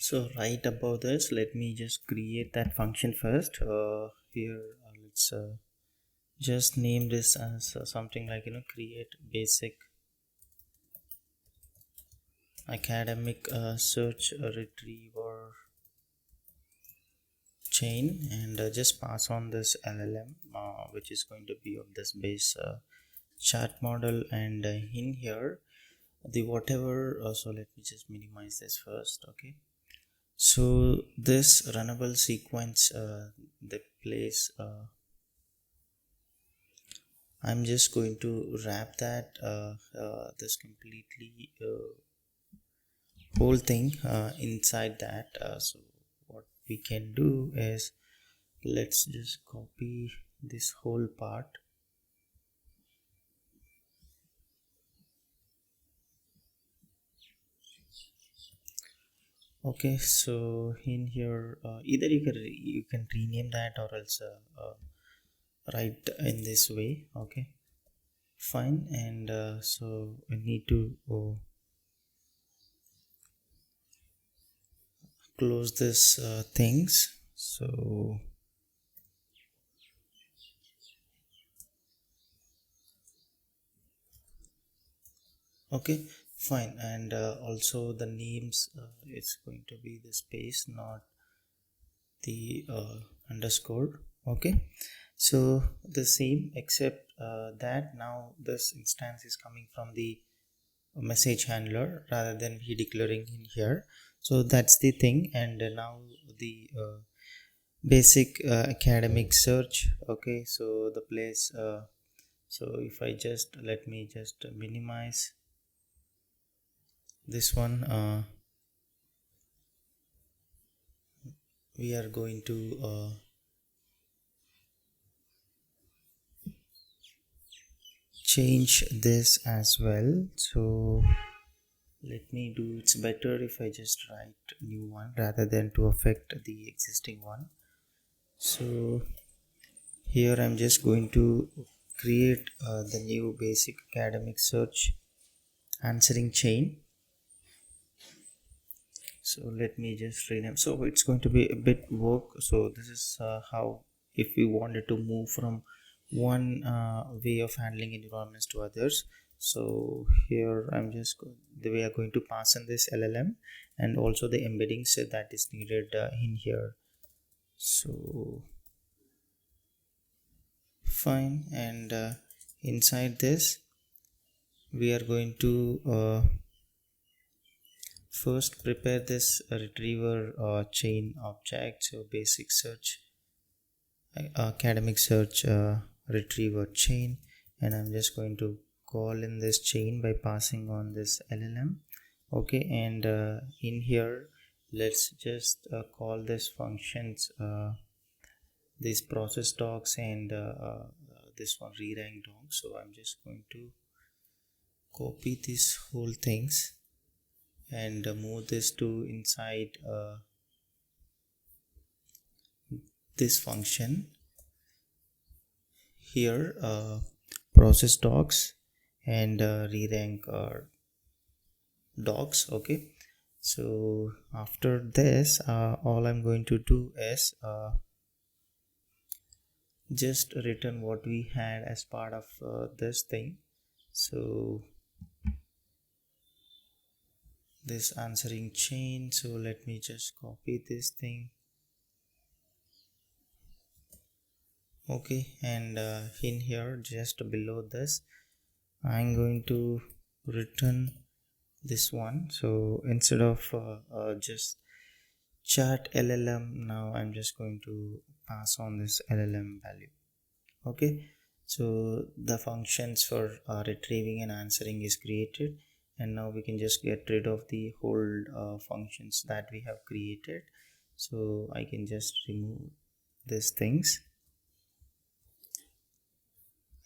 So right above this, let me just create that function first. Here, let's just name this as something like create basic academic search retriever chain, and just pass on this LLM, which is going to be of this base chart model, and in here the whatever. So let me just minimize this first. Okay. So this runnable sequence, the place, I'm just going to wrap that this completely whole thing inside that. So what we can do is, let's just copy this whole part. Okay, so in here, either you can rename that, or else write in this way. Okay, fine. And so we need to close this things. So okay, fine. And also the names, it's going to be the space, not the underscore. Okay, so the same, except that now this instance is coming from the message handler rather than we declaring in here. So that's the thing. And now the basic academic search. Okay, so the place, so if I just let me just minimize this one, we are going to change this as well. So let me do, it's better if I just write new one rather than to affect the existing one. So here I'm just going to create the new basic academic search answering chain. So let me just rename. So it's going to be a bit work. So this is how, if we wanted to move from one way of handling environments to others. So here I'm just we are going to pass in this LLM, and also the embeddings that is needed in here. So fine. And inside this we are going to first prepare this retriever chain object. So basic search academic search retriever chain, and I'm just going to call in this chain by passing on this LLM. Okay, and in here let's just call this functions, these process docs, and this one re-rank doc. So I'm just going to copy these whole things and move this to inside this function here, process docs and re-rank docs. Okay, so after this all I'm going to do is just return what we had as part of this thing. So this answering chain, so let me just copy this thing. Okay, and in here just below this I'm going to return this one. So instead of just chat LLM, now I'm just going to pass on this LLM value. Okay, so the functions for retrieving and answering is created, and now we can just get rid of the whole functions that we have created. So I can just remove these things,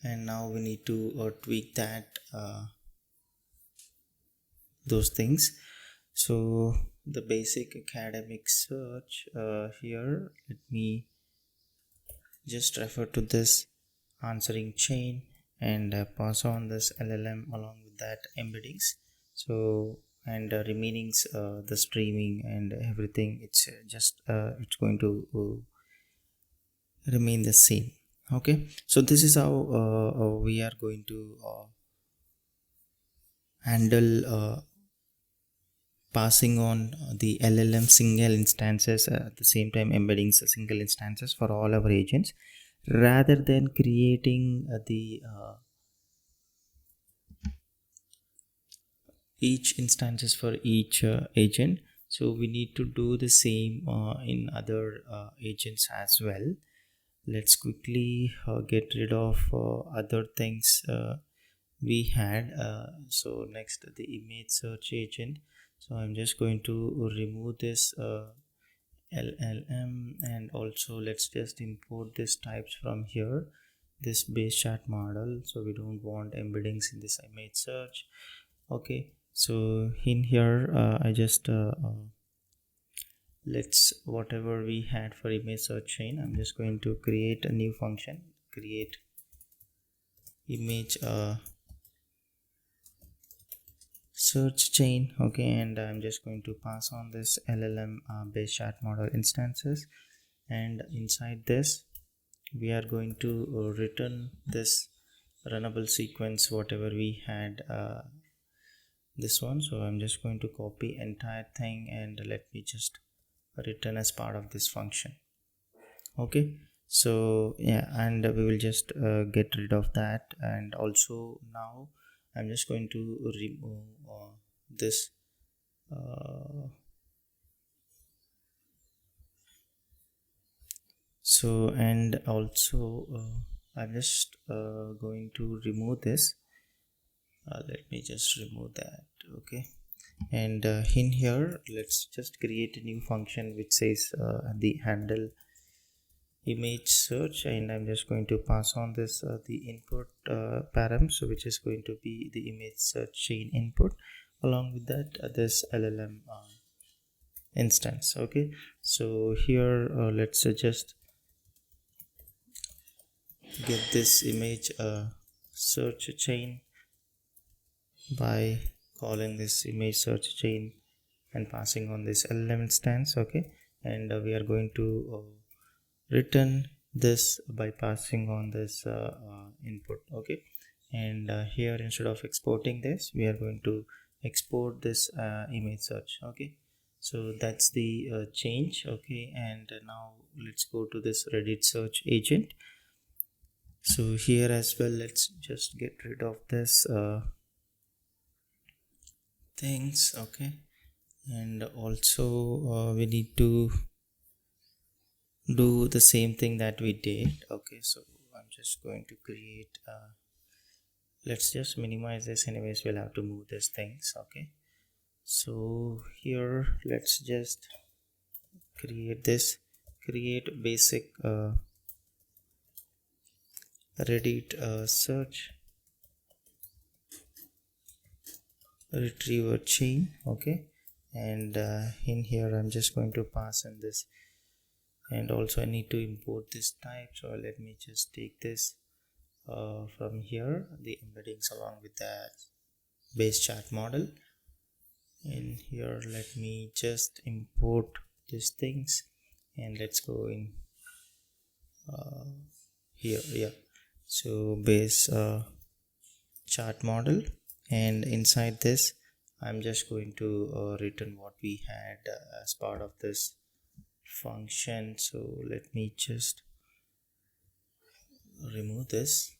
and now we need to tweak that those things. So the basic academic search, here let me just refer to this answering chain and pass on this LLM along with that embeddings. So and remainings, the streaming and everything, it's just it's going to remain the same. Okay, so this is how we are going to handle passing on the LLM single instances, at the same time embedding single instances for all our agents, rather than creating the each instances for each agent. So we need to do the same in other agents as well. Let's quickly get rid of other things we had. So next, the image search agent. So I'm just going to remove this LLM, and also let's just import this types from here, this base chart model. So we don't want embeddings in this image search. Okay, so in here I just let's, whatever we had for image search chain, I'm just going to create a new function, create image search chain. Okay, and I'm just going to pass on this LLM base chart model instances, and inside this we are going to return this runnable sequence whatever we had, this one. So I'm just going to copy entire thing and let me just return as part of this function. Okay, so yeah, and we will just get rid of that. And also now I'm just going to remove this so, and also I'm just going to remove this. Let me just remove that. Okay, and in here let's just create a new function which says the handle image search, and I'm just going to pass on this the input param, so which is going to be the image search chain input, along with that this LLM instance. Okay, so here let's just get this image search chain by calling this image search chain and passing on this LLM instance. Okay, and we are going to return this by passing on this input. Okay, and here instead of exporting this we are going to export this image search. Okay, so that's the change. Okay, and now let's go to this Reddit search agent. So here as well, let's just get rid of this things. Okay, and also we need to do the same thing that we did. Okay, so I'm just going to create let's just minimize this, anyways we'll have to move these things. Okay, so here let's just create this, create basic Reddit search retriever chain. Okay, and in here I'm just going to pass in this, and also I need to import this type. So let me just take this from here, the embeddings along with that base chart model. In here let me just import these things, and let's go in here. Yeah, so base chart model, and inside this I'm just going to return what we had as part of this function. So let me just remove this.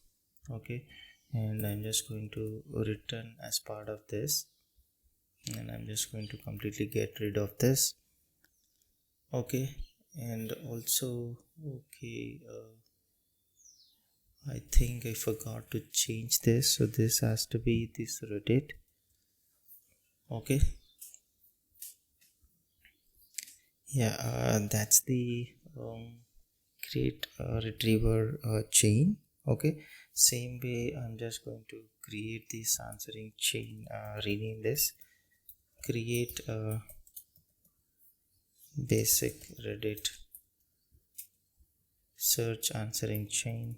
Okay, and I'm just going to return as part of this, and I'm just going to completely get rid of this. Okay, and also okay, I think I forgot to change this, so this has to be this Reddit. Okay, yeah, that's the create retriever chain. Okay, same way I'm just going to create this answering chain, rename this, create a basic Reddit search answering chain,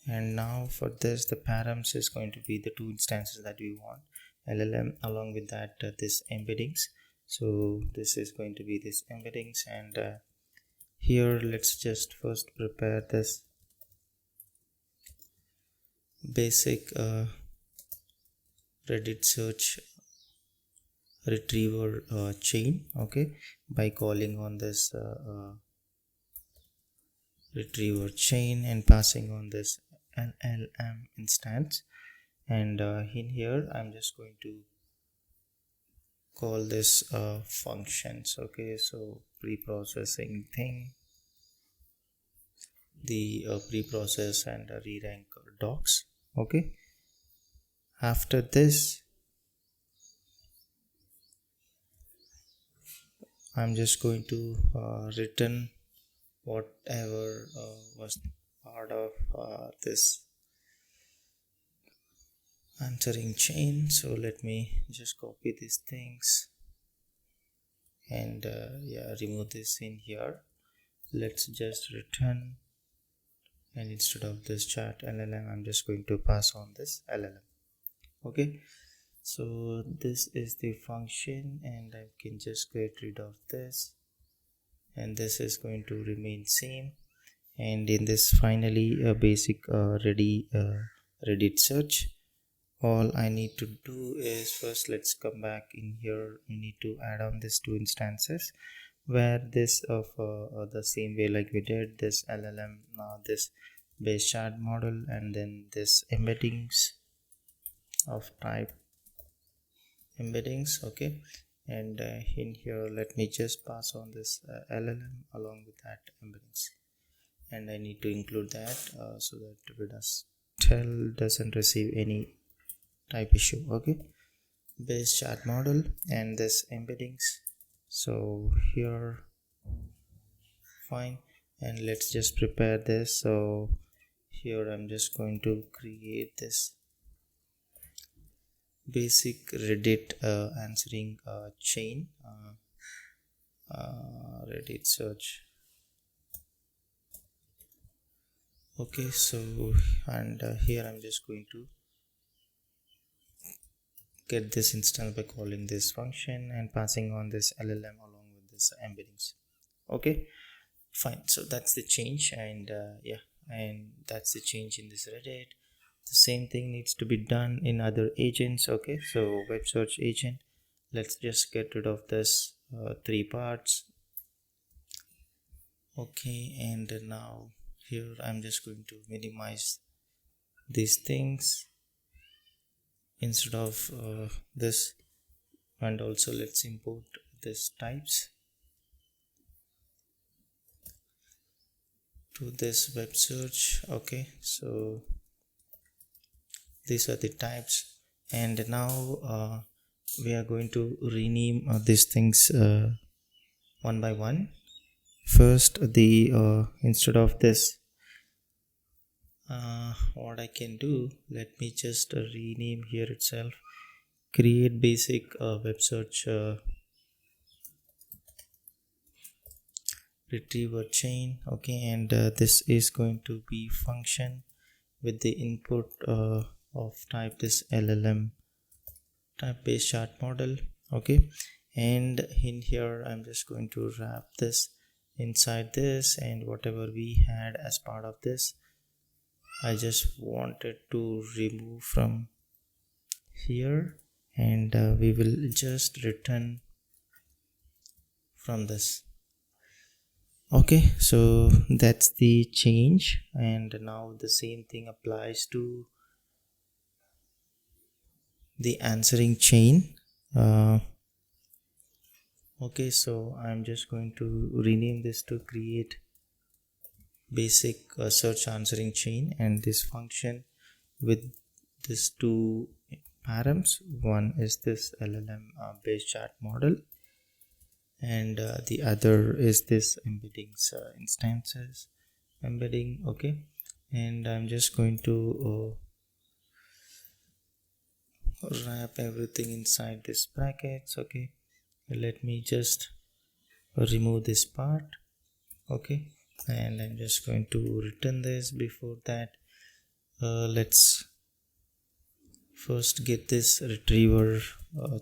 And now for this, the params is going to be the two instances that we want, LLM, along with that this embeddings. So this is going to be this embeddings, and here let's just first prepare this basic Reddit search retriever chain, okay, by calling on this retriever chain and passing on this LLM instance. And in here I'm just going to call this functions, okay. So pre-processing thing, the pre-process and re-rank docs, okay. After this I'm just going to return whatever was part of this answering chain. So let me just copy these things and yeah, remove this in here. Let's just return, and instead of this chat LLM I'm just going to pass on this LLM, okay. So this is the function, and I can just get rid of this, and this is going to remain same. And in this finally a basic Reddit search, all I need to do is first let's come back in here. We need to add on these two instances where this of the same way like we did this LLM, this base chart model, and then this embeddings of type embeddings, okay. And in here let me just pass on this LLM along with that embeddings, and I need to include that so that doesn't receive any type issue, okay. Base chart model and this embeddings, so here fine. And let's just prepare this. So here I'm just going to create this basic Reddit answering chain, Reddit search, okay. So and here I'm just going to get this instance by calling this function and passing on this LLM along with this embeddings, okay, fine. So that's the change, and yeah, and that's the change in this Reddit. The same thing needs to be done in other agents, okay. So web search agent, let's just get rid of this three parts, okay. And now here I'm just going to minimize these things instead of this, and also let's import this types to this web search, okay. So these are the types, and now we are going to rename these things one by one. First the instead of this what I can do, let me just rename here itself, create basic web search retriever chain, okay. And this is going to be function with the input of type this LLM type based chart model, okay. And in here I'm just going to wrap this inside this, and whatever we had as part of this I just wanted to remove from here, and we will just return from this, okay. So that's the change, and now the same thing applies to the answering chain, okay. So I'm just going to rename this to create basic search answering chain, and this function with this two params, one is this LLM based chart model, and the other is this embeddings instances embedding, okay. And I'm just going to wrap everything inside this brackets, okay. Let me just remove this part, okay. And I'm just going to return this. Before that Let's first get this retriever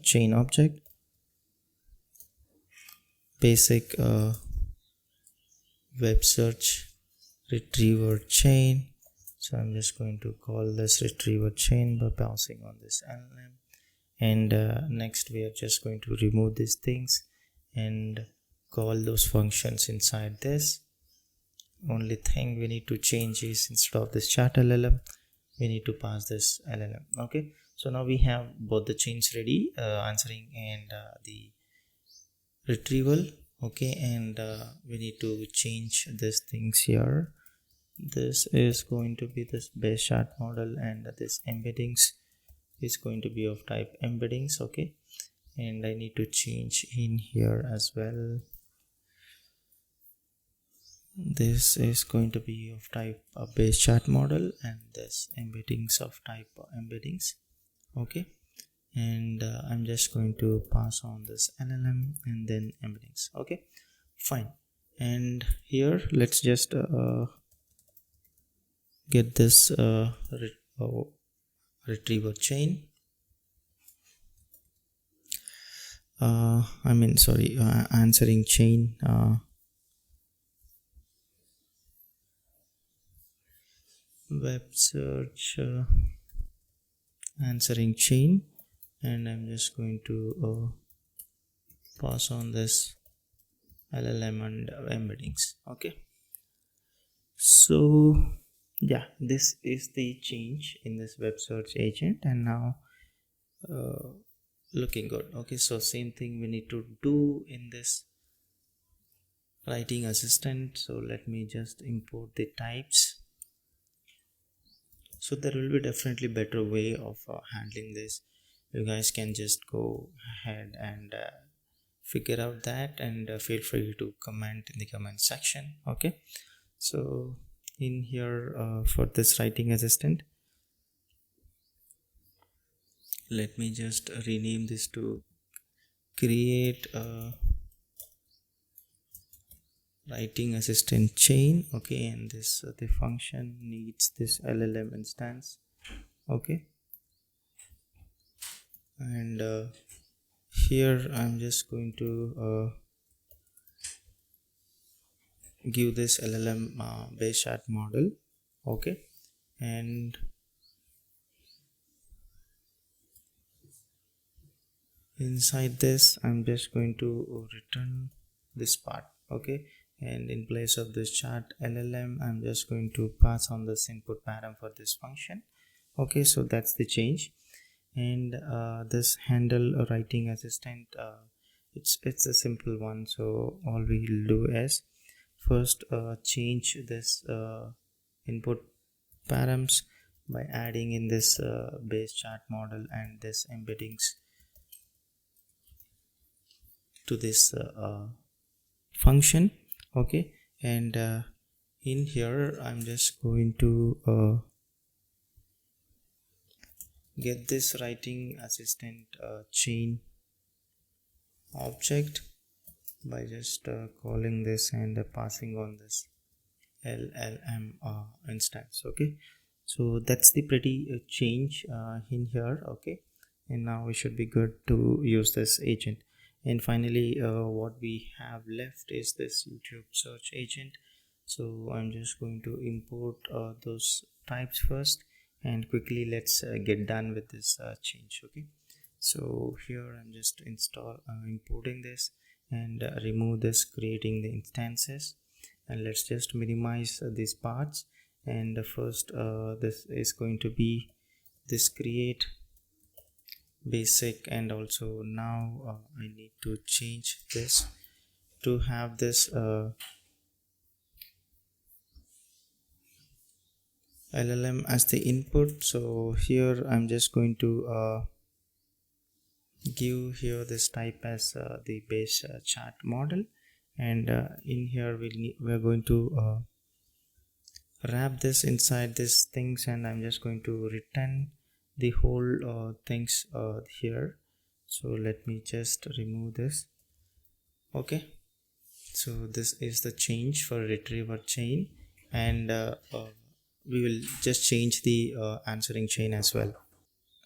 chain object, basic web search retriever chain. So I'm just going to call this retriever chain by passing on this LLM, and next we are just going to remove these things and call those functions inside this. Only thing we need to change is, instead of this chat LLM, we need to pass this LLM. Okay, so now we have both the chains ready, answering and the retrieval. Okay, and we need to change these things here. This is going to be this base chart model, and this embeddings is going to be of type embeddings. Okay, and I need to change in here as well. This is going to be of type base chart model, and this embeddings of type embeddings. Okay, and I'm just going to pass on this LLM and then embeddings. Okay, fine. And here let's just get this retriever chain. Answering chain. Web search answering chain, and I'm just going to pass on this LLM and embeddings. Okay, so yeah, this is the change in this web search agent, and now looking good. Okay, so same thing we need to do in this writing assistant. So let me just import the types. So there will be definitely better way of handling this. You guys can just go ahead and figure out that, and feel free to comment in the comment section. Okay, so in here for this writing assistant, let me just rename this to create a writing assistant chain. Okay, and this the function needs this LLM instance. Okay, and here I'm just going to give this LLM base chart model. Okay, and inside this I'm just going to return this part. Okay, and in place of this chart LLM, I'm just going to pass on this input param for this function. Okay, so that's the change. And this handle writing assistant, it's a simple one. So all we'll do is first change this input params by adding in this base chart model and this embeddings to this function. Okay, and in here I'm just going to get this writing assistant chain object by just calling this and passing on this LLM instance. Okay, so that's the pretty change in here. Okay, and now we should be good to use this agent. And finally what we have left is this YouTube search agent. So I'm just going to import those types first, and quickly let's get done with this change. Okay, so here I'm just importing this and remove this, creating the instances, and let's just minimize these parts. And first this is going to be this create basic, and also now I need to change this to have this LLM as the input. So here I'm just going to give here this type as the base chart model, and in here we're going to wrap this inside these things, and I'm just going to return the whole things here. So let me just remove this. Okay, so this is the change for retriever chain, and we will just change the answering chain as well.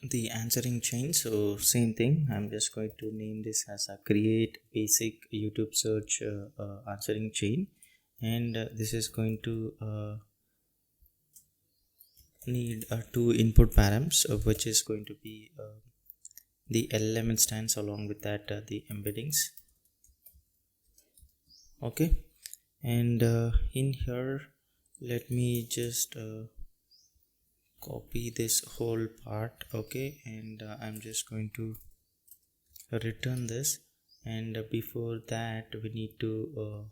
The answering chain, so same thing, I'm just going to name this as a create basic YouTube search answering chain, and this is going to need two input params, which is going to be the LLM instance, along with that the embeddings. Okay, and in here let me just copy this whole part. Okay, and I'm just going to return this, and before that we need to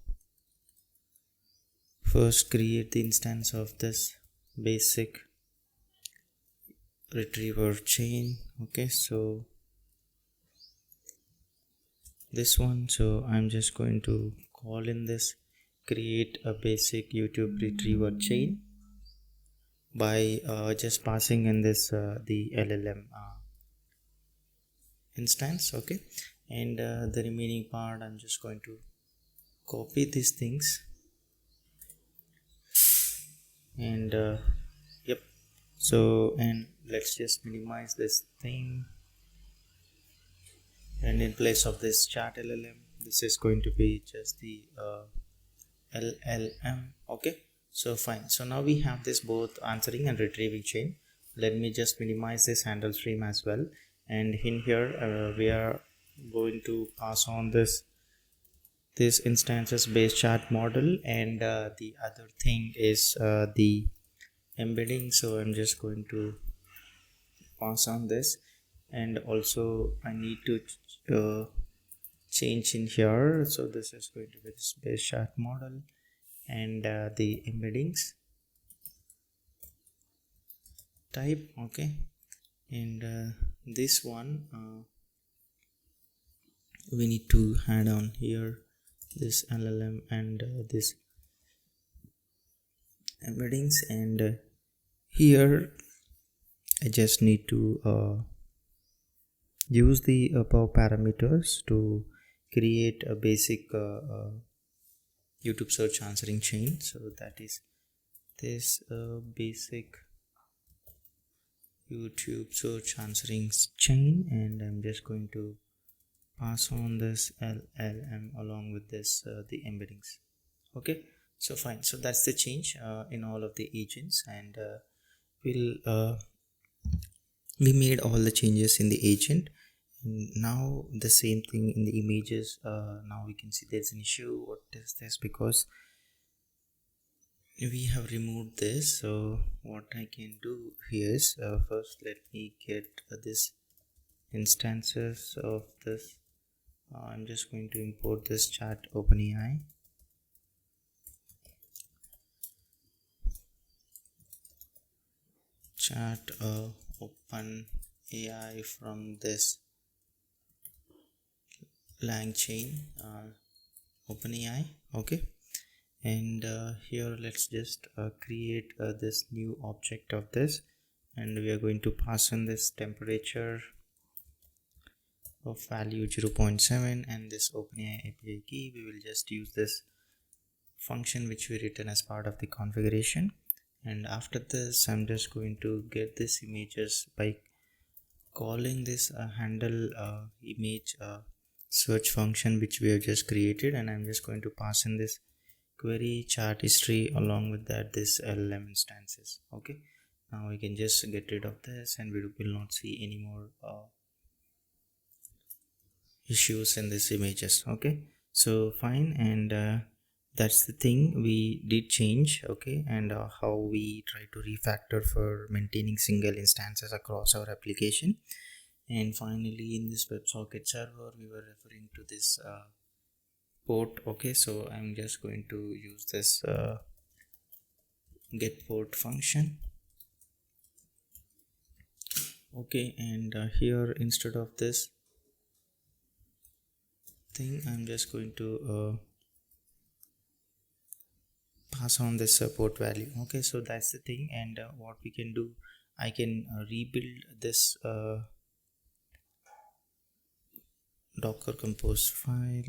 first create the instance of this basic retriever chain. Okay, so this one, so I'm just going to call in this create a basic YouTube retriever chain by just passing in this the LLM instance. Okay, and the remaining part I'm just going to copy these things, and yep, so and let's just minimize this thing, and in place of this chat LLM, this is going to be just the LLM. Okay, so fine, so now we have this both answering and retrieving chain. Let me just minimize this handle stream as well, and in here we are going to pass on this instances based chat model, and the other thing is the embedding. So I'm just going to pass on this, and also I need to change in here, so this is going to be this base chart model, and the embeddings type. Okay, and this one we need to add on here this LLM and this embeddings, and here I just need to use the power parameters to create a basic YouTube search answering chain. So that is this basic YouTube search answering chain, and I'm just going to pass on this LLM along with this the embeddings. Okay, so fine, so that's the change in all of the agents, and we made all the changes in the agent. And now the same thing in the images. Now we can see there's an issue. What is this? Because we have removed this. So what I can do here is first let me get this instances of this. I'm just going to import this chat OpenAI. Chat OpenAI from this langchain OpenAI. Okay, and here let's just create this new object of this, and we are going to pass in this temperature of value 0.7, and this OpenAI API key. We will just use this function which we written as part of the configuration, and after this I'm just going to get this images by calling this handle image search function which we have just created, and I'm just going to pass in this query chart history along with that this LLM instances. Okay, now we can just get rid of this, and we will not see any more issues in these images. Okay, so fine, and that's the thing we did change. Okay, and how we try to refactor for maintaining single instances across our application. And finally in this WebSocket server we were referring to this port. Okay, so I'm just going to use this get port function. Okay, and here instead of this thing I'm just going to pass on this port value. Okay, so that's the thing, and what we can do, I can rebuild this docker compose file.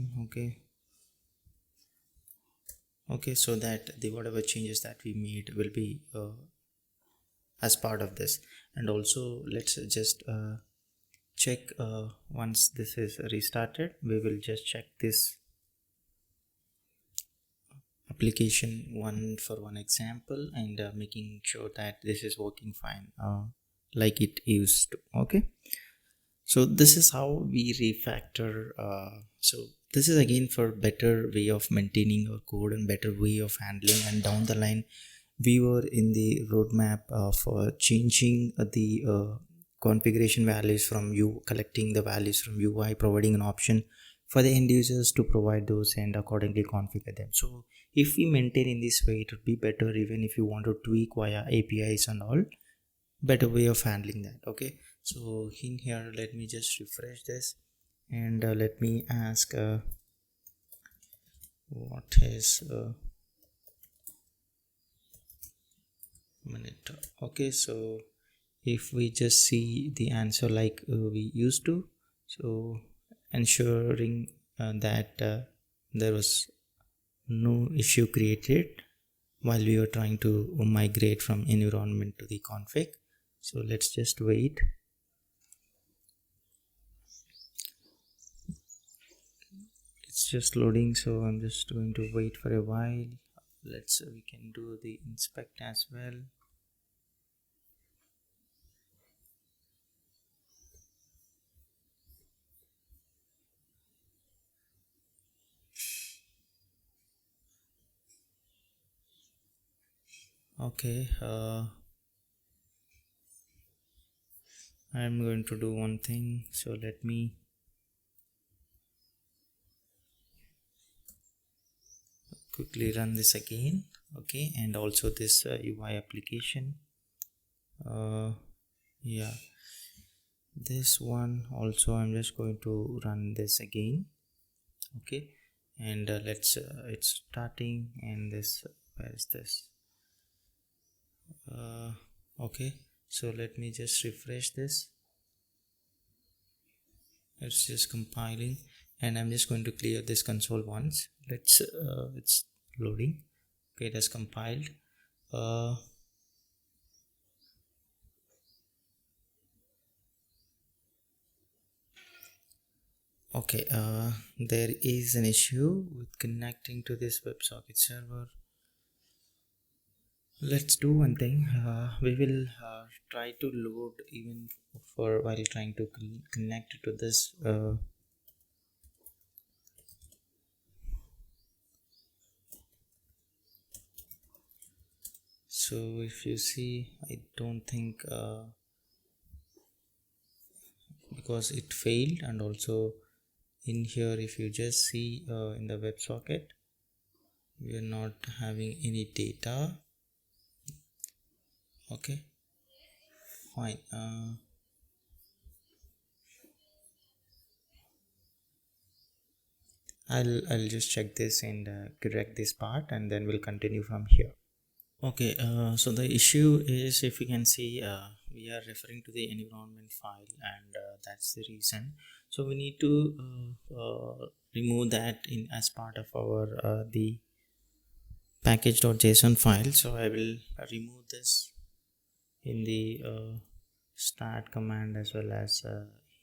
Okay, so that the whatever changes that we made will be as part of this. And also let's just check once this is restarted, we will just check this application one for one example, and making sure that this is working fine like it used to. Okay, so this is how we refactor. So this is again for better way of maintaining our code and better way of handling, and down the line we were in the roadmap for changing the configuration values from you, collecting the values from UI, providing an option for the end users to provide those and accordingly configure them. So if we maintain in this way, it would be better. Even if you want to tweak via APIs and all, better way of handling that. Okay, so in here let me just refresh this, and let me ask what is minute. Okay, so if we just see the answer like we used to, so ensuring that there was no issue created while we were trying to migrate from environment to the config. So let's just wait. It's just loading, so I'm just going to wait for a while. We can do the inspect as well. Okay, I'm going to do one thing, so let me quickly run this again. Okay, and also this UI application, yeah, this one also I'm just going to run this again. Okay, and let's it's starting, and this where is this okay, so let me just refresh this. It's just compiling, and I'm just going to clear this console once. Let's it's loading. Okay, it has compiled. Okay, there is an issue with connecting to this WebSocket server. Let's do one thing. We will try to load even for while trying to connect to this so if you see, I don't think because it failed, and also in here if you just see in the WebSocket, we are not having any data. Okay, fine. I'll just check this and correct this part, and then we'll continue from here. Okay, so the issue is, if you can see, we are referring to the environment file, and that's the reason. So we need to remove that in as part of our the package.json file. So I will remove this in the start command as well as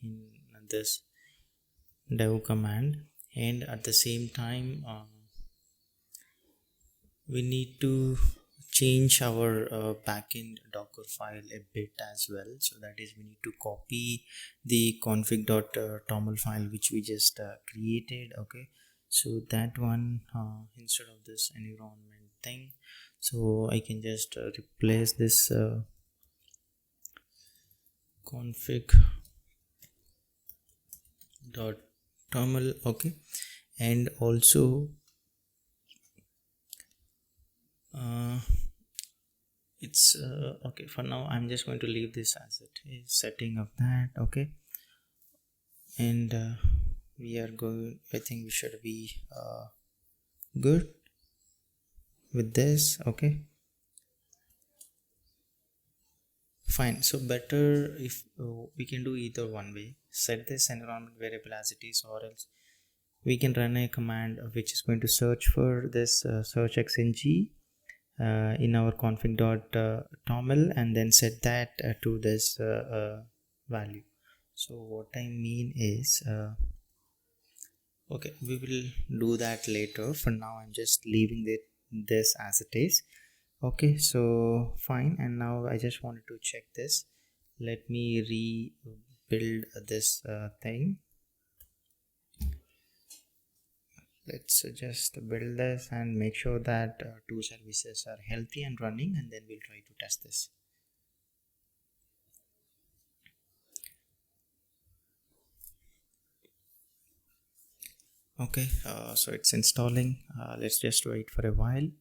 in this dev command, and at the same time we need to change our backend docker file a bit as well. So that is, we need to copy the config.toml file which we just created. Okay, so that one instead of this environment thing, so I can just replace this config.toml. okay, and also it's okay, for now I'm just going to leave this as it is, setting of that. Okay, and we are going, I think we should be good with this. Okay, fine. So better if we can do either one way, set this environment variable as it is, or else we can run a command which is going to search for this search xng, in our config.toml and then set that to this value. So what I mean is okay, we will do that later. For now I'm just leaving this as it is. Okay, so fine, and now I just wanted to check this. Let me rebuild this thing. Let's just build this and make sure that two services are healthy and running, and then we'll try to test this. Okay, so it's installing. Let's just wait for a while.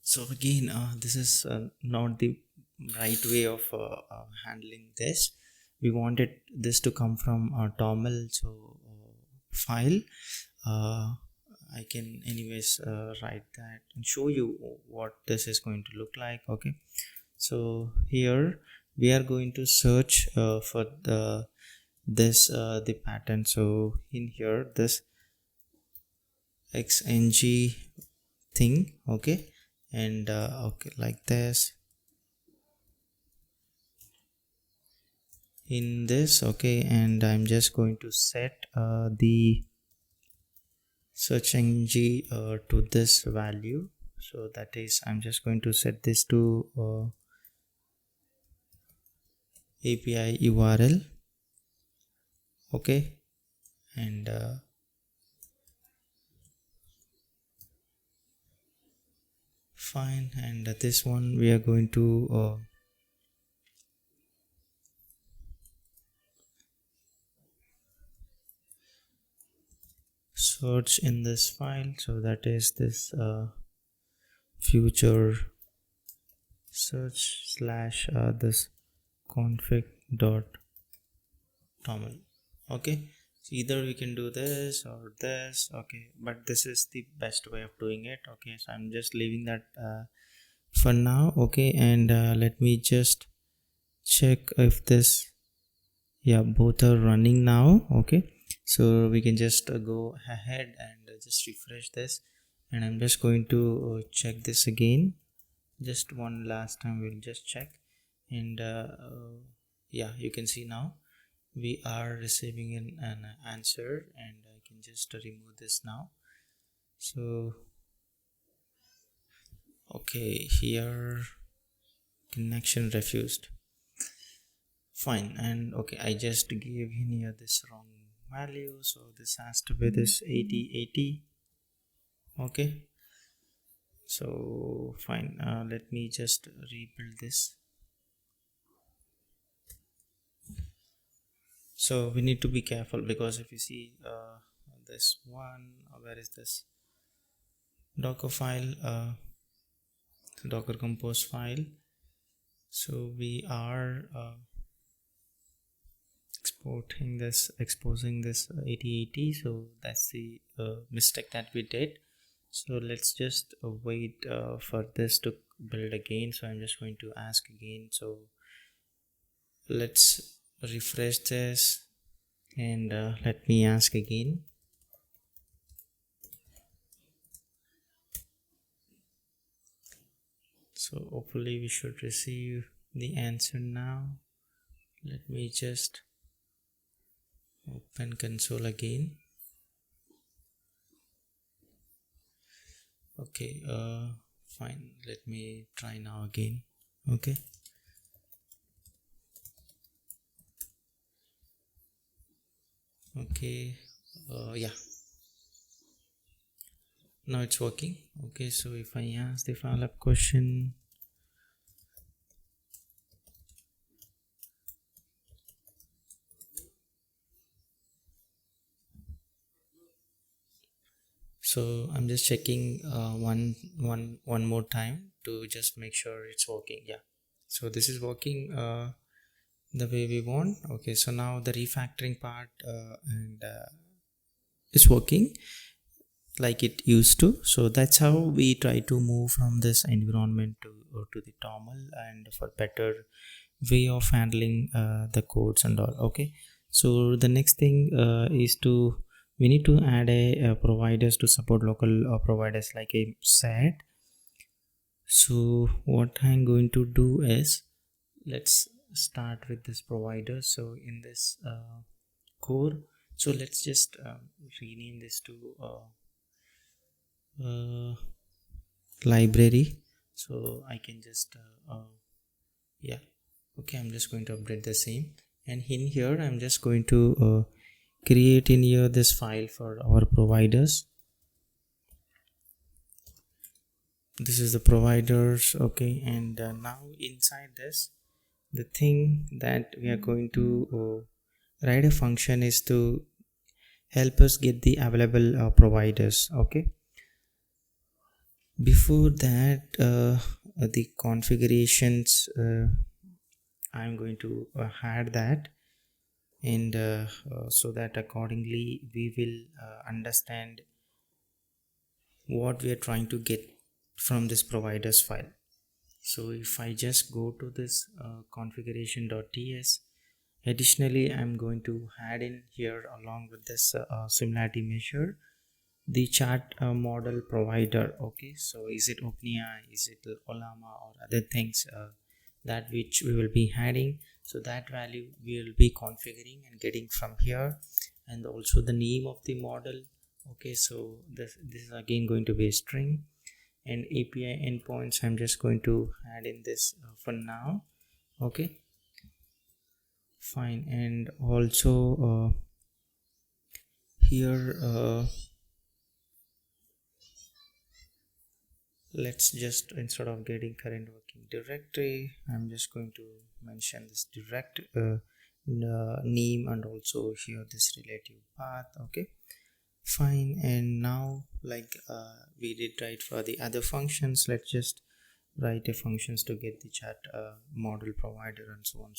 So again, this is not the right way of handling this. We wanted this to come from our toml, so file. I can anyways write that and show you what this is going to look like. Okay, so here we are going to search for the pattern. So in here this xng thing, okay, and okay, like this in this. Okay, and I'm just going to set the search ng to this value. So that is, I'm just going to set this to API URL. Okay, and fine, and this one we are going to search in this file. So that is this future search slash this config.toml. okay, so either we can do this or this. Okay, but this is the best way of doing it. Okay, so I'm just leaving that for now. Okay, and let me just check if this, yeah, both are running now. Okay, so we can just go ahead and just refresh this, and I'm just going to check this again just one last time. We'll just check, and yeah, you can see now we are receiving an answer, and I can just remove this now. So okay, here connection refused. Fine, and okay, I just gave in here this wrong value, so this has to be this 8080. okay, so fine, let me just rebuild this. So we need to be careful, because if you see this one, where is this docker file, docker compose file? So we are exposing this 8080. So that's the mistake that we did. So let's just wait for this to build again. So I'm just going to ask again. So let's refresh this, and let me ask again. So hopefully we should receive the answer now. Let me just open console again. Okay, fine, let me try now again. Okay, okay, yeah, now it's working. Okay, so if I ask the follow up question, so I'm just checking one more time to just make sure it's working. Yeah, so this is working the way we want. Okay, so now the refactoring part and is working like it used to. So that's how we try to move from this environment to the toml, and for better way of handling the codes and all. Okay, so the next thing is to we need to add a providers to support local providers like a set. So what I'm going to do is, let's start with this provider. So in this core, so let's just rename this to library. So I can just yeah, okay, I'm just going to update the same, and in here I'm just going to create in here this file for our providers. This is the providers, okay, and now inside this, the thing that we are going to write a function is to help us get the available providers. Okay, before that, the configurations, I'm going to add that, and so that accordingly we will understand what we are trying to get from this providers file. So if I just go to this configuration.ts, additionally I'm going to add in here along with this similarity measure the chart model provider. Okay, so is it OpenAI, is it Olama, or other things that which we will be adding. So that value we will be configuring and getting from here, and also the name of the model. Okay, so this is again going to be a string, and API endpoints I'm just going to add in this for now. Okay, fine. And also here let's just, instead of getting current working directory, I'm just going to mention this direct name, and also here this relative path. Okay, fine. And now, like we did right for the other functions, let's just write a functions to get the chat model provider and so on.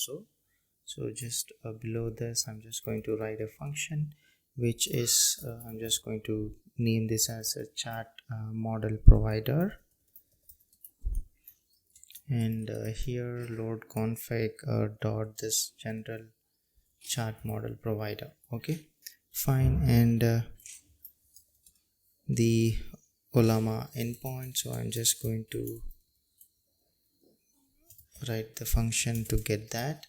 So just below this I'm just going to write a function which is I'm just going to name this as a chat model provider, and here load config dot this general chat model provider. Okay, fine. And the Olama endpoint, so I'm just going to write the function to get that,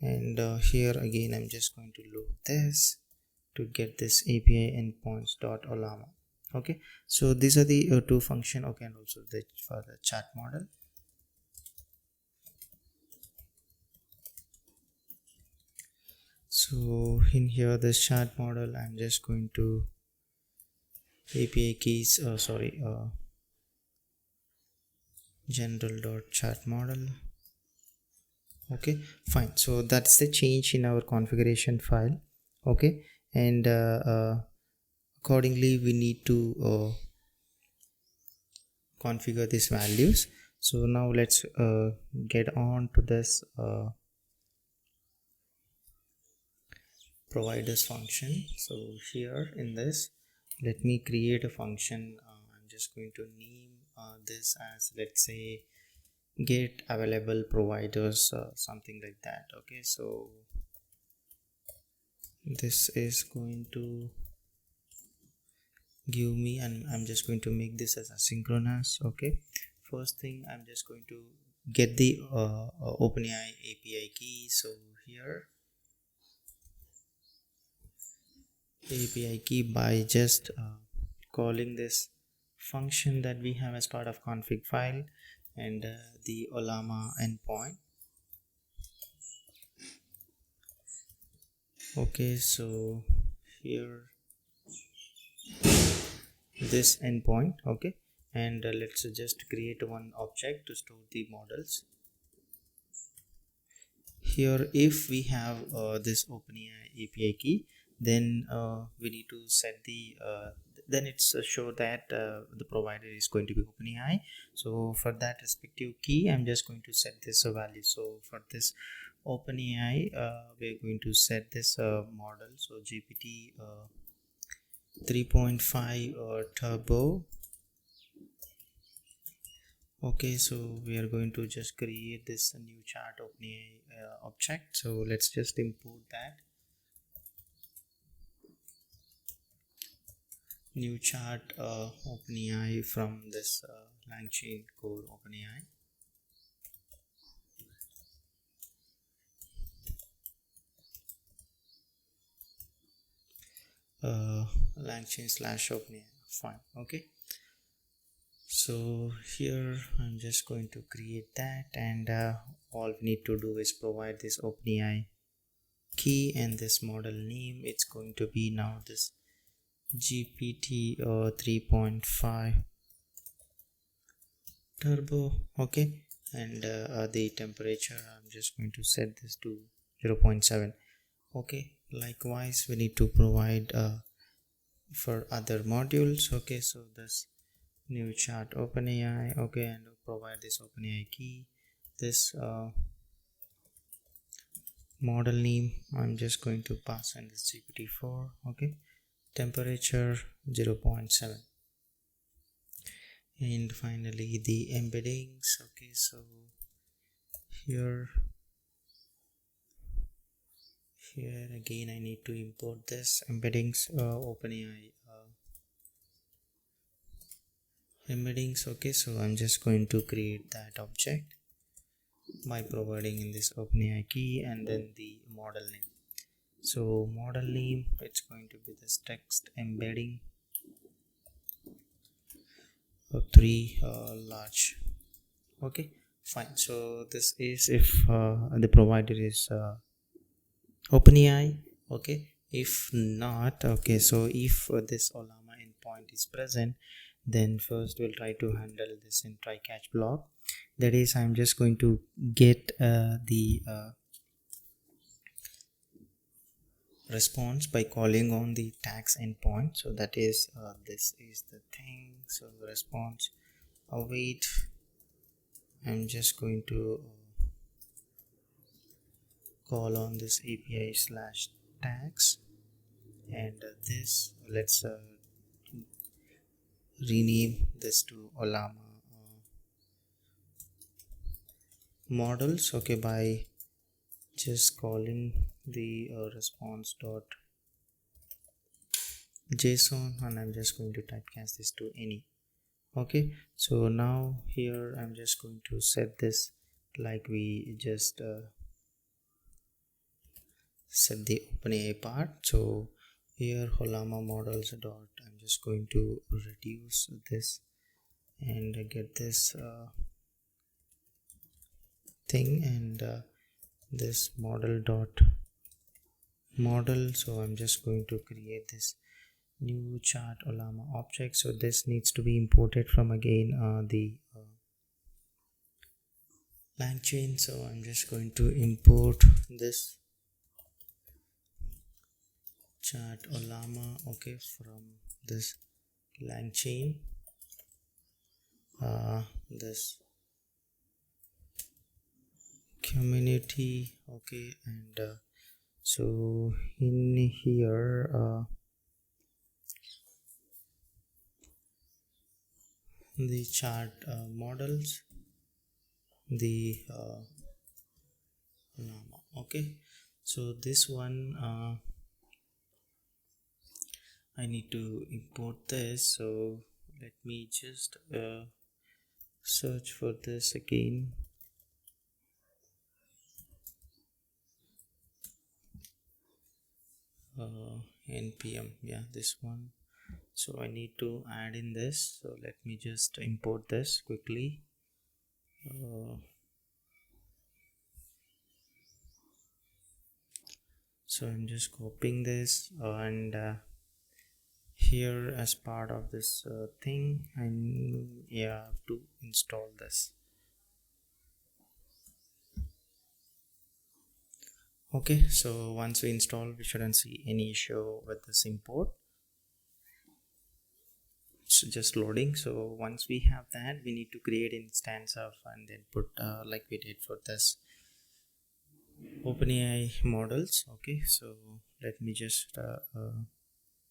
and here again I'm just going to load this to get this API endpoints dot Olama. Okay, so these are the two function. Okay, and also the for the chat model. So in here this chat model I'm just going to API keys general dot chat model. Okay, fine. So that's the change in our configuration file. Okay, and accordingly we need to configure these values. So now let's get on to this providers function. So here in this, let me create a function. I'm just going to name this as, let's say, get available providers, something like that. Okay, so this is going to give me, and I'm just going to make this as asynchronous. Okay, first thing I'm just going to get the OpenAI API key. So here API key by just calling this function that we have as part of config file, and the Olama endpoint. Okay, so here this endpoint. Okay, and let's just create one object to store the models. Here if we have this OpenAI API key, then we need to set the then it's show that the provider is going to be OpenAI. So for that respective key I'm just going to set this value. So for this OpenAI we're going to set this model, so GPT 3.5 turbo, Okay, so we are going to just create this new chart OpenAI object. So let's just import that new chart OpenAI from this langchain core OpenAI. Langchain slash OpenAI. Fine. Okay. So here I'm just going to create that, and all we need to do is provide this OpenAI key and this model name. It's going to be now this GPT 3.5 turbo. Okay, and the temperature I'm just going to set this to 0.7. Okay, likewise we need to provide for other modules. Okay, so this new chart OpenAI. Okay, and provide this OpenAI key, this model name I'm just going to pass in this GPT-4. Okay, temperature 0.7, and finally the embeddings. Okay, so here again I need to import this embeddings OpenAI embeddings. Okay, so I'm just going to create that object by providing in this OpenAI key and then the model name. So model name, it's going to be this text embedding of 3 large. Okay, fine. So this is if the provider is OpenAI. Okay, if not, okay, so if this Olama endpoint is present, then first we'll try to handle this in try catch block. That is, I'm just going to get the response by calling on the tags endpoint. So that is this is the thing. So response await. I'm just going to call on this API slash tags, and this let's rename this to Olama models. Okay, by just calling the response dot JSON, and I'm just going to typecast this to any. Okay, so now here I'm just going to set this like we just set the OpenAI part. So here Olama models dot, I'm just going to reduce this and get this thing, and this model dot model. So I'm just going to create this new chart Olama object. So this needs to be imported from again the langchain. So I'm just going to import this chart Olama, okay, from this langchain, this community. Okay, and so in here the chart models, the Olama. Okay, so this one I need to import this. So let me just search for this again. npm, yeah, this one. So I need to add in this. So let me just import this quickly. So I'm just copying this, and here as part of this thing I have to install this. Okay, so once we install, we shouldn't see any issue with this import. It's just loading. So once we have that, we need to create an instance of and then put like we did for this OpenAI models. Okay, so let me just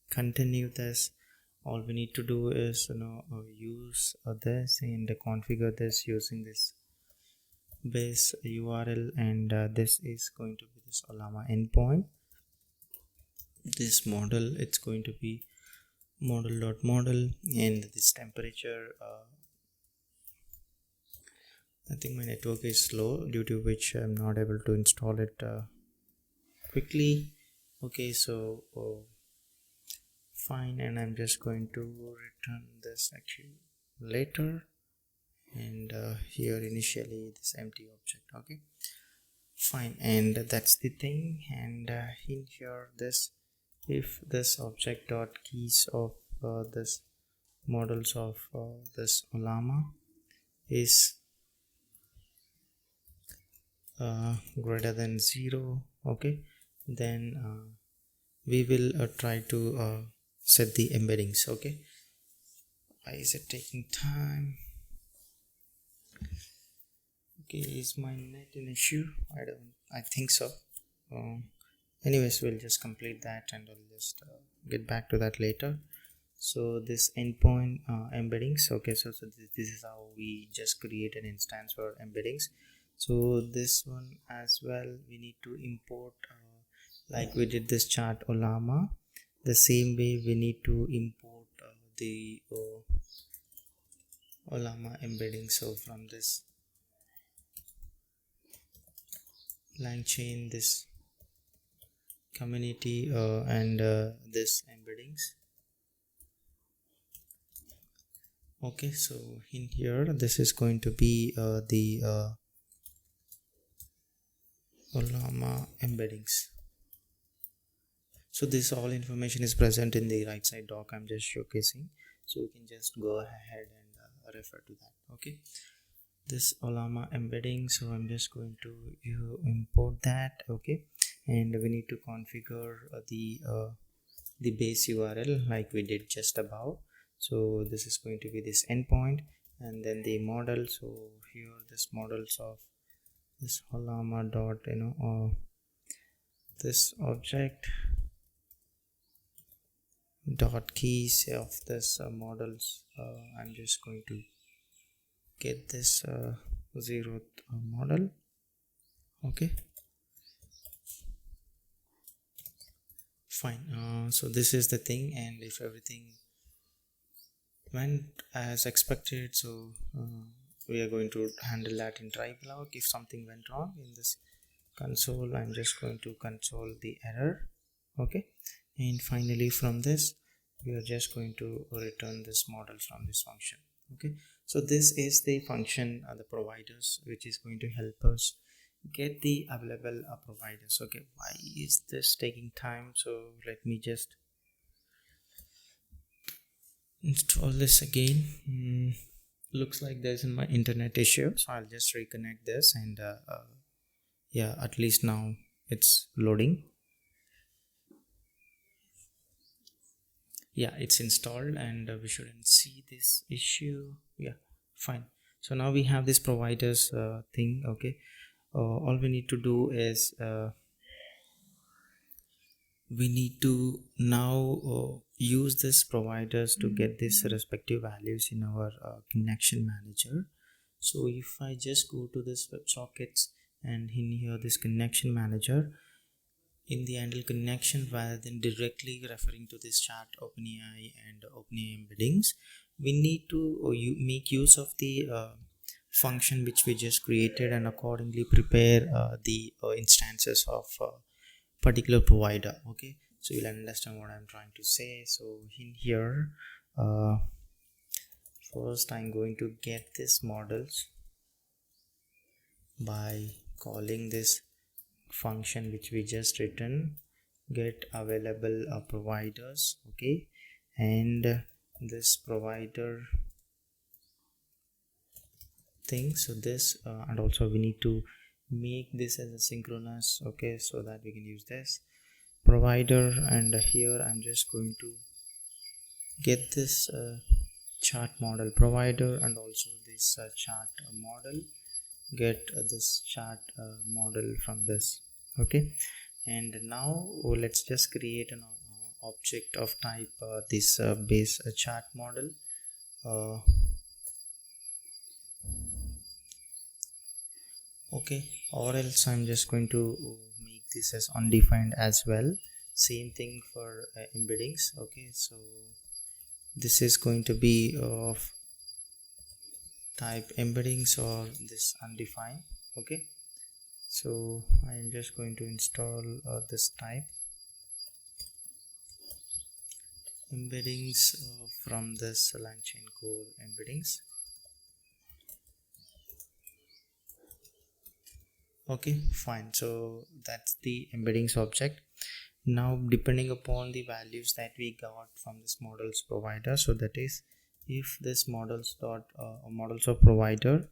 continue this all we need to do is use this and configure this using this base URL, and this is going to be this Ollama endpoint. This model, it's going to be model.model, and this temperature, I think my network is slow, due to which I'm not able to install it quickly. Okay, so fine, and I'm just going to return this actually later, and here initially this empty object. Okay, fine, and that's the thing. And in here, this, if this object dot keys of this models of this Ollama is greater than 0, okay, then we will try to set the embeddings. Okay, why is it taking time? Okay, is my net an issue? I think so. Anyways, we'll just complete that, and I'll just get back to that later. So this endpoint embeddings, okay, so this is how we just create an instance for embeddings. So this one as well, we need to import like we did this chart Ollama. The same way we need to import the Ollama embedding. So from this langchain, this community, and this embeddings. Okay, so in here, this is going to be the Ollama embeddings. So this all information is present in the right side doc. I'm just showcasing, so you can just go ahead and refer to that. Okay, this Ollama embedding, so I'm just going to import that. Okay, and we need to configure the base URL like we did just above. So this is going to be this endpoint, and then the model. So here this models of this Ollama dot this object dot keys of this models. I'm just going to get this 0th model. Okay, fine. So this is the thing, and if everything went as expected, so we are going to handle that in try block. If something went wrong in this console, I'm just going to console the error. Okay, and finally from this we are just going to return this model from this function. Okay, so this is the function, the providers, which is going to help us get the available providers. Okay, why is this taking time? So let me just install this again. Looks like there's my internet issue, so I'll just reconnect this, and yeah, at least now it's loading. Yeah, it's installed, and we shouldn't see this issue. Yeah, fine. So now we have this providers thing. Okay, all we need to do is we need to now use this providers to get these respective values in our connection manager. So if I just go to this WebSockets, and in here this connection manager, in the handle connection, rather than directly referring to this chart OpenAI and OpenAI embeddings, we need to make use of the function which we just created, and accordingly prepare the instances of particular provider. Okay, so you'll understand what I'm trying to say. So in here, first I'm going to get this models by calling this function which we just written, get available providers. Okay, and this provider thing, so this and also we need to make this as a synchronous. Okay, so that we can use this provider, and here I'm just going to get this chart model provider, and also this chart model, get this chart model from this. Okay, and now let's just create an object of type this base chart model. uh, okay, or else I'm just going to make this as undefined as well. Same thing for embeddings. Okay, so this is going to be of type embeddings or this undefined. Okay, so I'm just going to install this type embeddings from this langchain core embeddings. Okay, fine, so that's the embeddings object. Now depending upon the values that we got from this models provider, so that is if this models of provider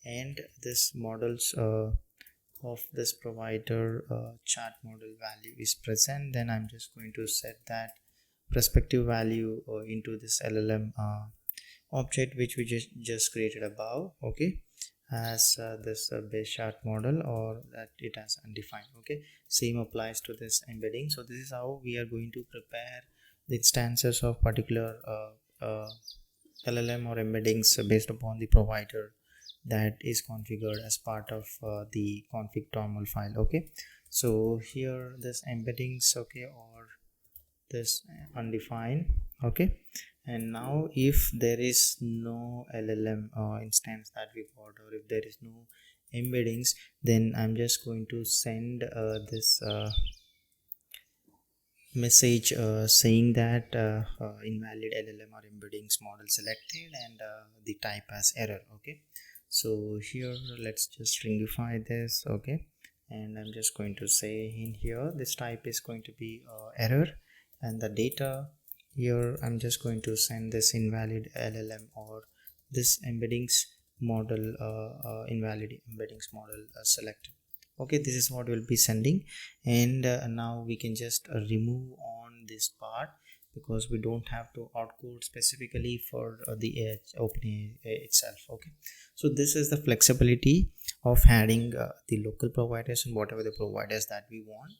and this models of this provider chart model value is present, then I'm just going to set that respective value into this LLM object which we just created above. Okay, as this base chart model, or that it has undefined. Okay, same applies to this embedding. So this is how we are going to prepare the instances of particular LLM or embeddings based upon the provider that is configured as part of the config toml file. Okay, so here this embeddings, okay, or this undefined. Okay, and now if there is no LLM instance that we got, or if there is no embeddings, then I'm just going to send this message saying that invalid LLM or embeddings model selected, and the type as error. Okay, so here let's just stringify this. Okay, and I'm just going to say in here this type is going to be error, and the data here I'm just going to send this invalid LLM or this embeddings model invalid embeddings model selected. Okay, this is what we'll be sending, and now we can just remove on this part because we don't have to outcode specifically for the OpenAI itself. Okay, so this is the flexibility of adding the local providers and whatever the providers that we want.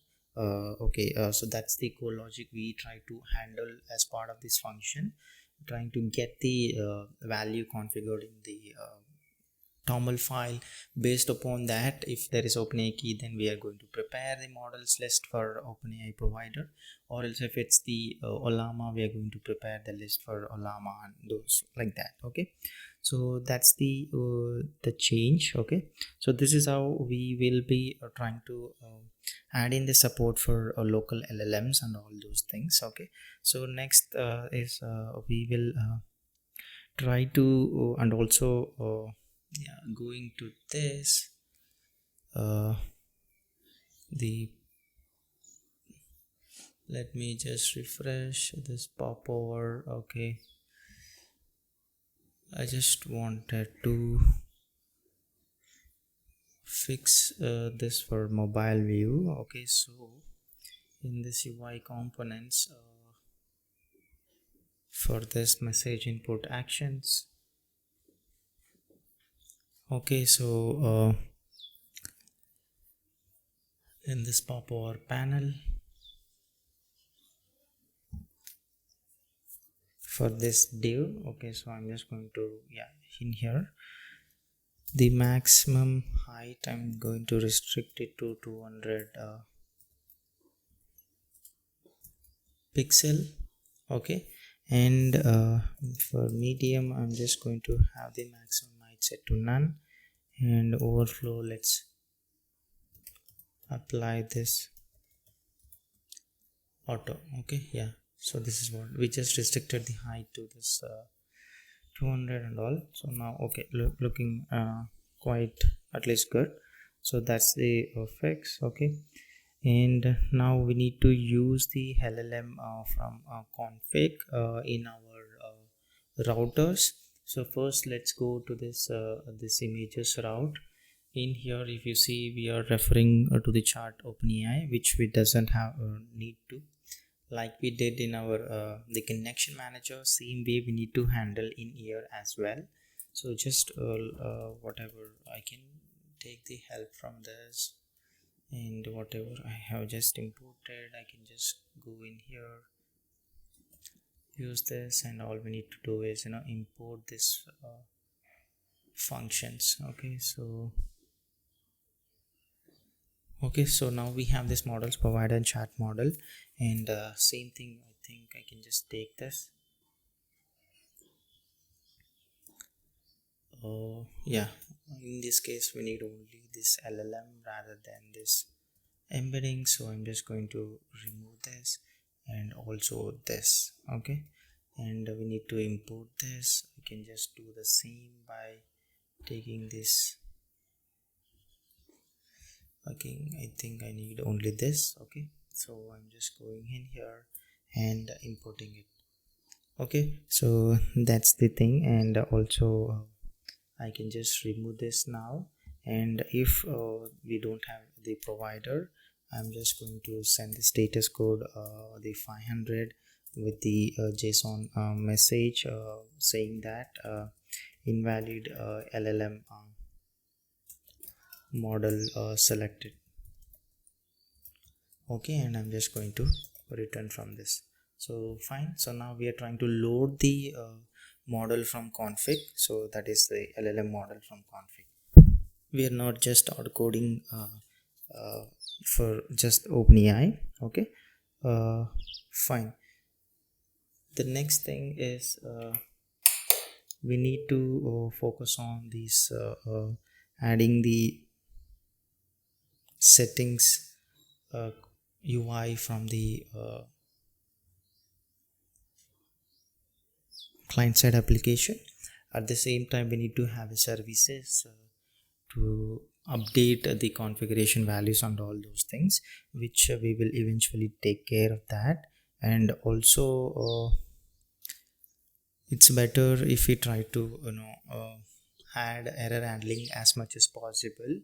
Okay, so that's the core logic we try to handle as part of this function, trying to get the value configured in the toml file. Based upon that, if there is OpenAI key, then we are going to prepare the models list for OpenAI provider, or else if it's the Olama, we are going to prepare the list for Olama and those like that. Okay, so that's the change. Okay, so this is how we will be trying to add in the support for local LLMs and all those things. Okay, so next is we will try to and also yeah, going to this the let me just refresh this popover. Okay, I just wanted to fix this for mobile view. Okay, so in this UI components for this message input actions. Okay, so in this popover panel for this div. Okay, so I'm just going to, yeah, in here the maximum height I'm going to restrict it to 200 pixel. Okay, and for medium I'm just going to have the maximum height set to none, and overflow, let's apply this auto. Okay, yeah, so this is what we just restricted the height to this 200 and all. So now, okay, looking quite at least good. So that's the fix. Okay, and now we need to use the LLM from config in our routers. So first let's go to this images route. In here, if you see, we are referring to the chart OpenAI, which we doesn't have need to, like we did in our the connection manager. Same way we need to handle in here as well. So just whatever I can take the help from this, and whatever I have just imported I can just go in here use this, and all we need to do is import this functions. Okay, so now we have this models provider and chat model, and same thing. I think I can just take this. Yeah, in this case we need only this LLM rather than this embedding, so I'm just going to remove this and also this. Okay, and we need to import this. We can just do the same by taking this. Okay, I think I need only this. Okay, so I'm just going in here and importing it. Okay, so that's the thing, and also I can just remove this now. And if we don't have the provider, I'm just going to send the status code the 500 with the JSON message saying that invalid LLM model selected. Okay, and I'm just going to return from this. So fine, so now we are trying to load the model from config, so that is the LLM model from config. We are not just outcoding for just OpenAI. Okay, fine. The next thing is we need to focus on these adding the settings UI from the client-side application. At the same time, we need to have services to update the configuration values and all those things, which we will eventually take care of that. And also it's better if we try to add error handling as much as possible.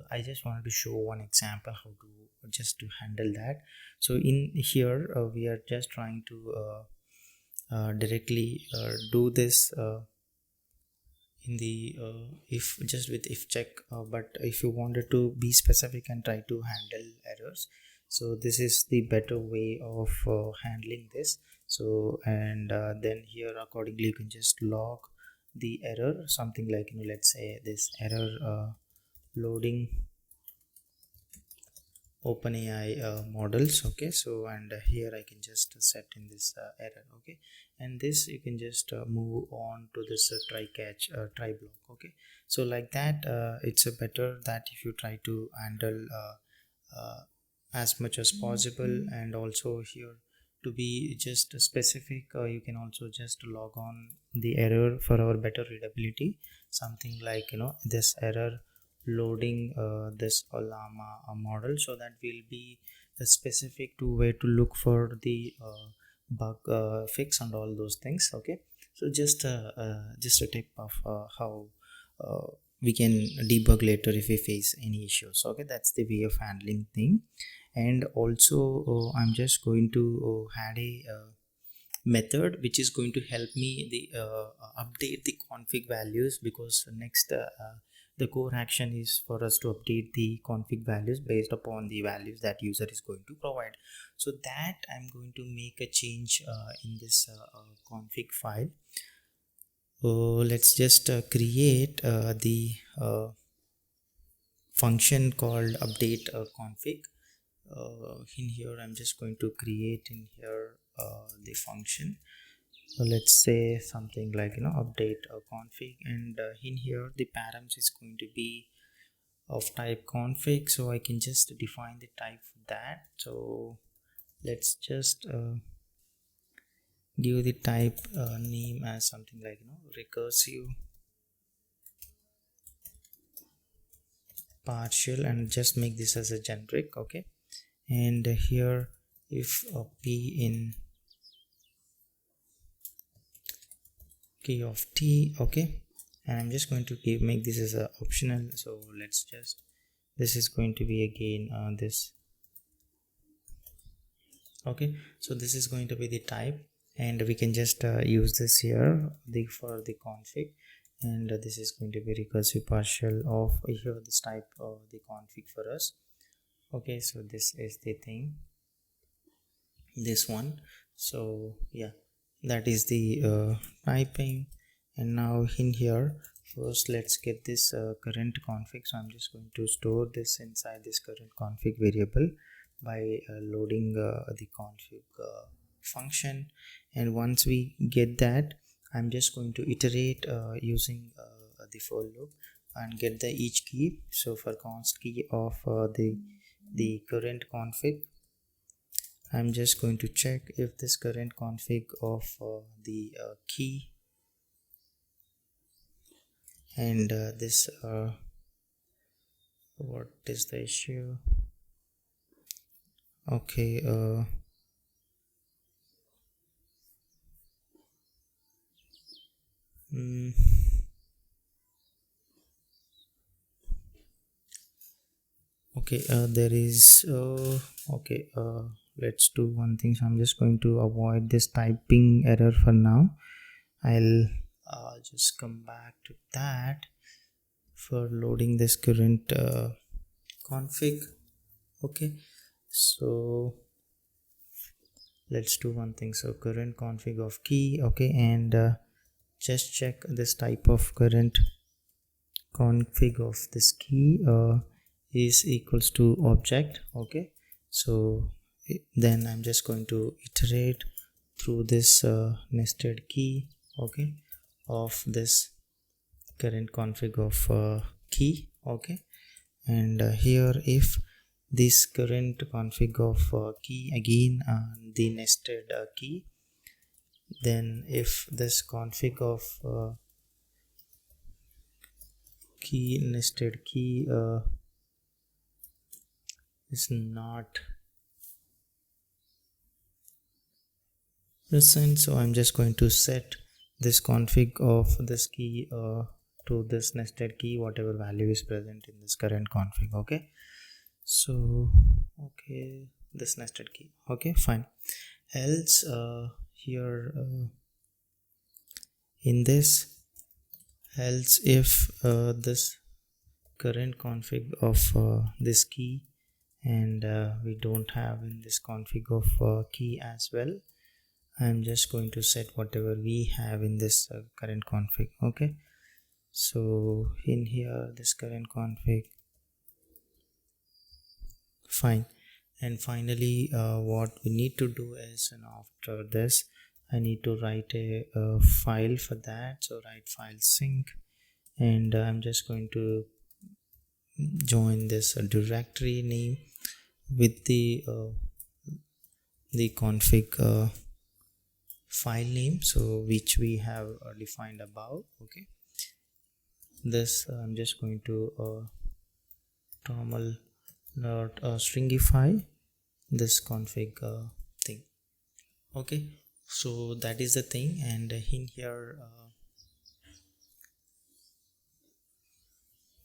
I just wanted to show one example how to just to handle that. So in here we are just trying to directly do this in the if just with if check, but if you wanted to be specific and try to handle errors, so this is the better way of handling this. So and then here accordingly you can just log the error, something like let's say this error loading OpenAI models. Okay, so and here I can just set in this error. Okay, and this you can just move on to this try catch try block. Okay, so like that it's a better that if you try to handle as much as possible, and also here to be just specific, you can also just log on the error for our better readability, something like this error loading this llama model, so that will be specific to where to look for the bug fix and all those things. Okay, so just a tip of how we can debug later if we face any issues. Okay, that's the way of handling thing. And also I'm just going to add a method which is going to help me the update the config values, because next the core action is for us to update the config values based upon the values that user is going to provide. So that I'm going to make a change in this config file. Let's just create the function called update config. In here I'm just going to create in here the function. So let's say something like update config, and in here the params is going to be of type config, so I can just define the type for that. So let's just give the type name as something like recursive partial, and just make this as a generic. Okay, and here if p in key of t. Okay, and I'm just going to make this as a optional. So let's just, this is going to be again this. Okay, so this is going to be the type, and we can just use this here for the config, and this is going to be recursive partial of here this type of the config for us. Okay, so this is the thing, this one. So yeah, that is the typing. And now in here, first let's get this current config. So I'm just going to store this inside this current config variable by loading the config function. And once we get that, I'm just going to iterate using the for loop and get the each key. So for const key of the current config, I'm just going to check if this current config of the key and this what is the issue. Okay, mm, okay, there is okay, let's do one thing. So I'm just going to avoid this typing error for now. I'll just come back to that for loading this current config. Okay, so let's do one thing. So current config of key. Okay, and just check this type of current config of this key is equals to object. Okay, so then I'm just going to iterate through this nested key, okay, of this current config of key. Okay, and here if this current config of key again the nested key, then if this config of key nested key is not present, so I'm just going to set this config of this key to this nested key, whatever value is present in this current config. Okay, so okay, this nested key. Okay, fine. Else here in this, else if this current config of this key and we don't have in this config of key as well, I'm just going to set whatever we have in this current config. Okay, so in here this current config, fine. And finally what we need to do is, and after this I need to write a file for that. So write file sync, and I'm just going to join this directory name with the config file name, so which we have defined above. Okay, this I'm just going to toml dot stringify this config thing. Okay, so that is the thing. And in here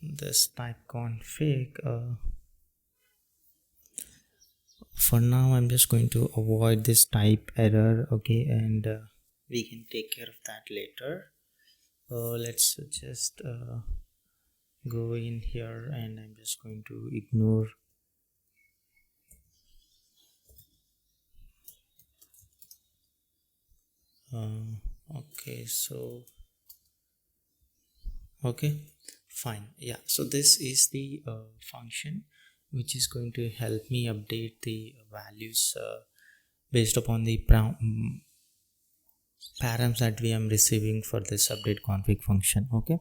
this type config, for now I'm just going to avoid this type error. Okay, and we can take care of that later. Let's just go in here, and I'm just going to ignore okay, so okay, fine. Yeah, so this is the function which is going to help me update the values based upon the params that we am receiving for this update config function. Okay,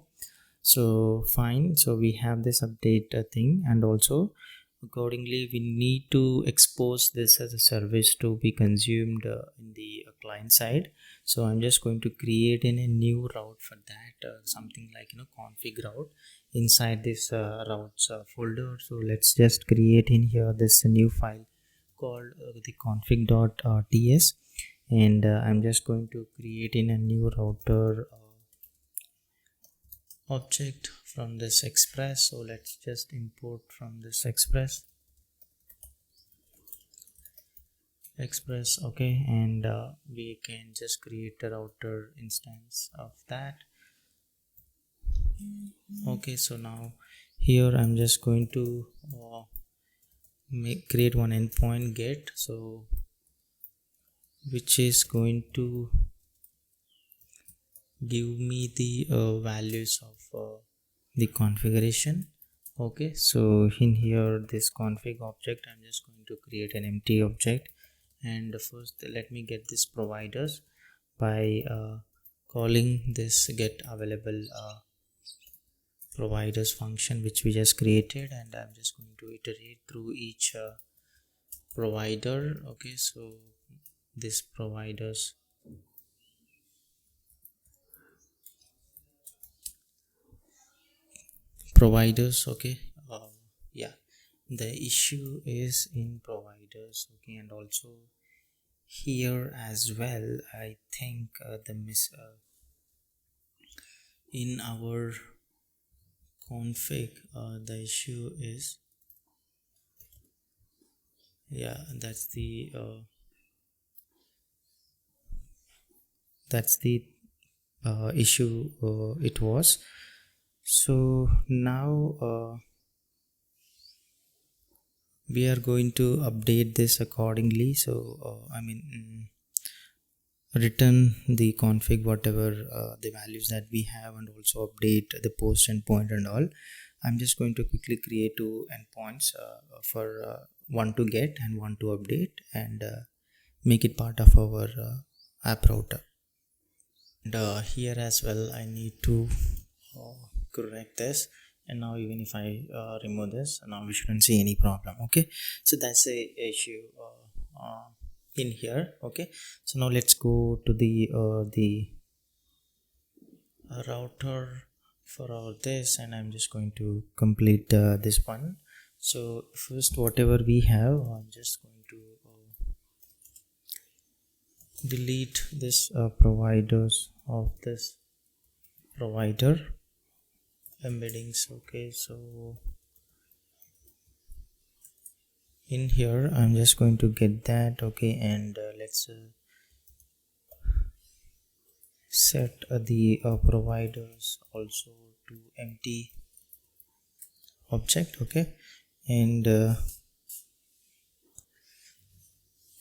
so fine, so we have this update thing, and also accordingly we need to expose this as a service to be consumed in the client side. So I'm just going to create in a new route for that, something like config route inside this routes folder. So let's just create in here this new file called the config.ts, and I'm just going to create in a new router object from this express. So let's just import from this express. Okay, and we can just create a router instance of that. Okay, so now here I'm just going to create one endpoint get, so which is going to give me the values of the configuration. Okay, so in here this config object, I'm just going to create an empty object, and first let me get this providers by calling this get available providers function which we just created, and I'm just going to iterate through each provider. Okay, so this providers. Okay, yeah, the issue is in providers. Okay, and also here as well, I think the miss in our config, the issue is, yeah, that's the issue it was. So now we are going to update this accordingly. So return the config whatever the values that we have, and also update the post endpoint and all. I'm just going to quickly create two endpoints for one to get and one to update, and make it part of our app router. And here as well I need to correct this, and now even if I remove this, now we shouldn't see any problem. Okay, so that's a issue in here. Okay, so now let's go to the router for all this, and I'm just going to complete this one. So first whatever we have, I'm just going to delete this providers of this provider embeddings. Okay, so in here I'm just going to get that. Okay, and let's set the providers also to empty object. Okay, and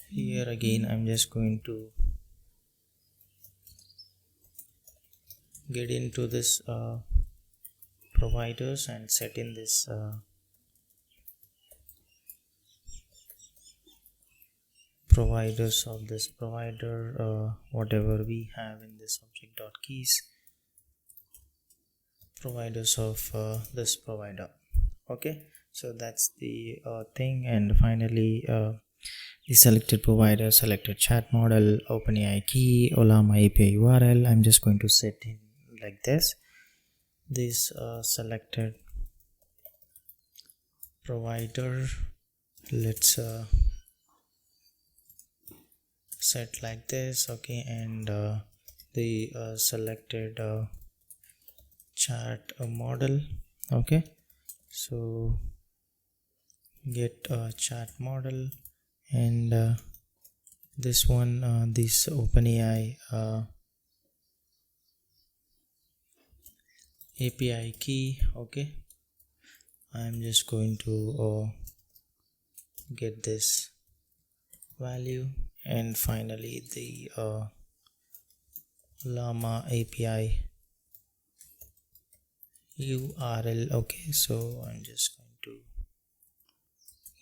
here again I'm just going to get into this providers and set in this providers of this provider, whatever we have in this object dot keys, providers of this provider. Okay, so that's the thing. And finally the selected provider, selected chat model, OpenAI key, Olama API URL, I'm just going to set in like this selected provider, let's set like this. Okay, and the selected chat model. Okay, so get chat model, and this one, this OpenAI API key. Okay, I'm just going to get this value, and finally the Llama API URL. Okay, so I'm just going to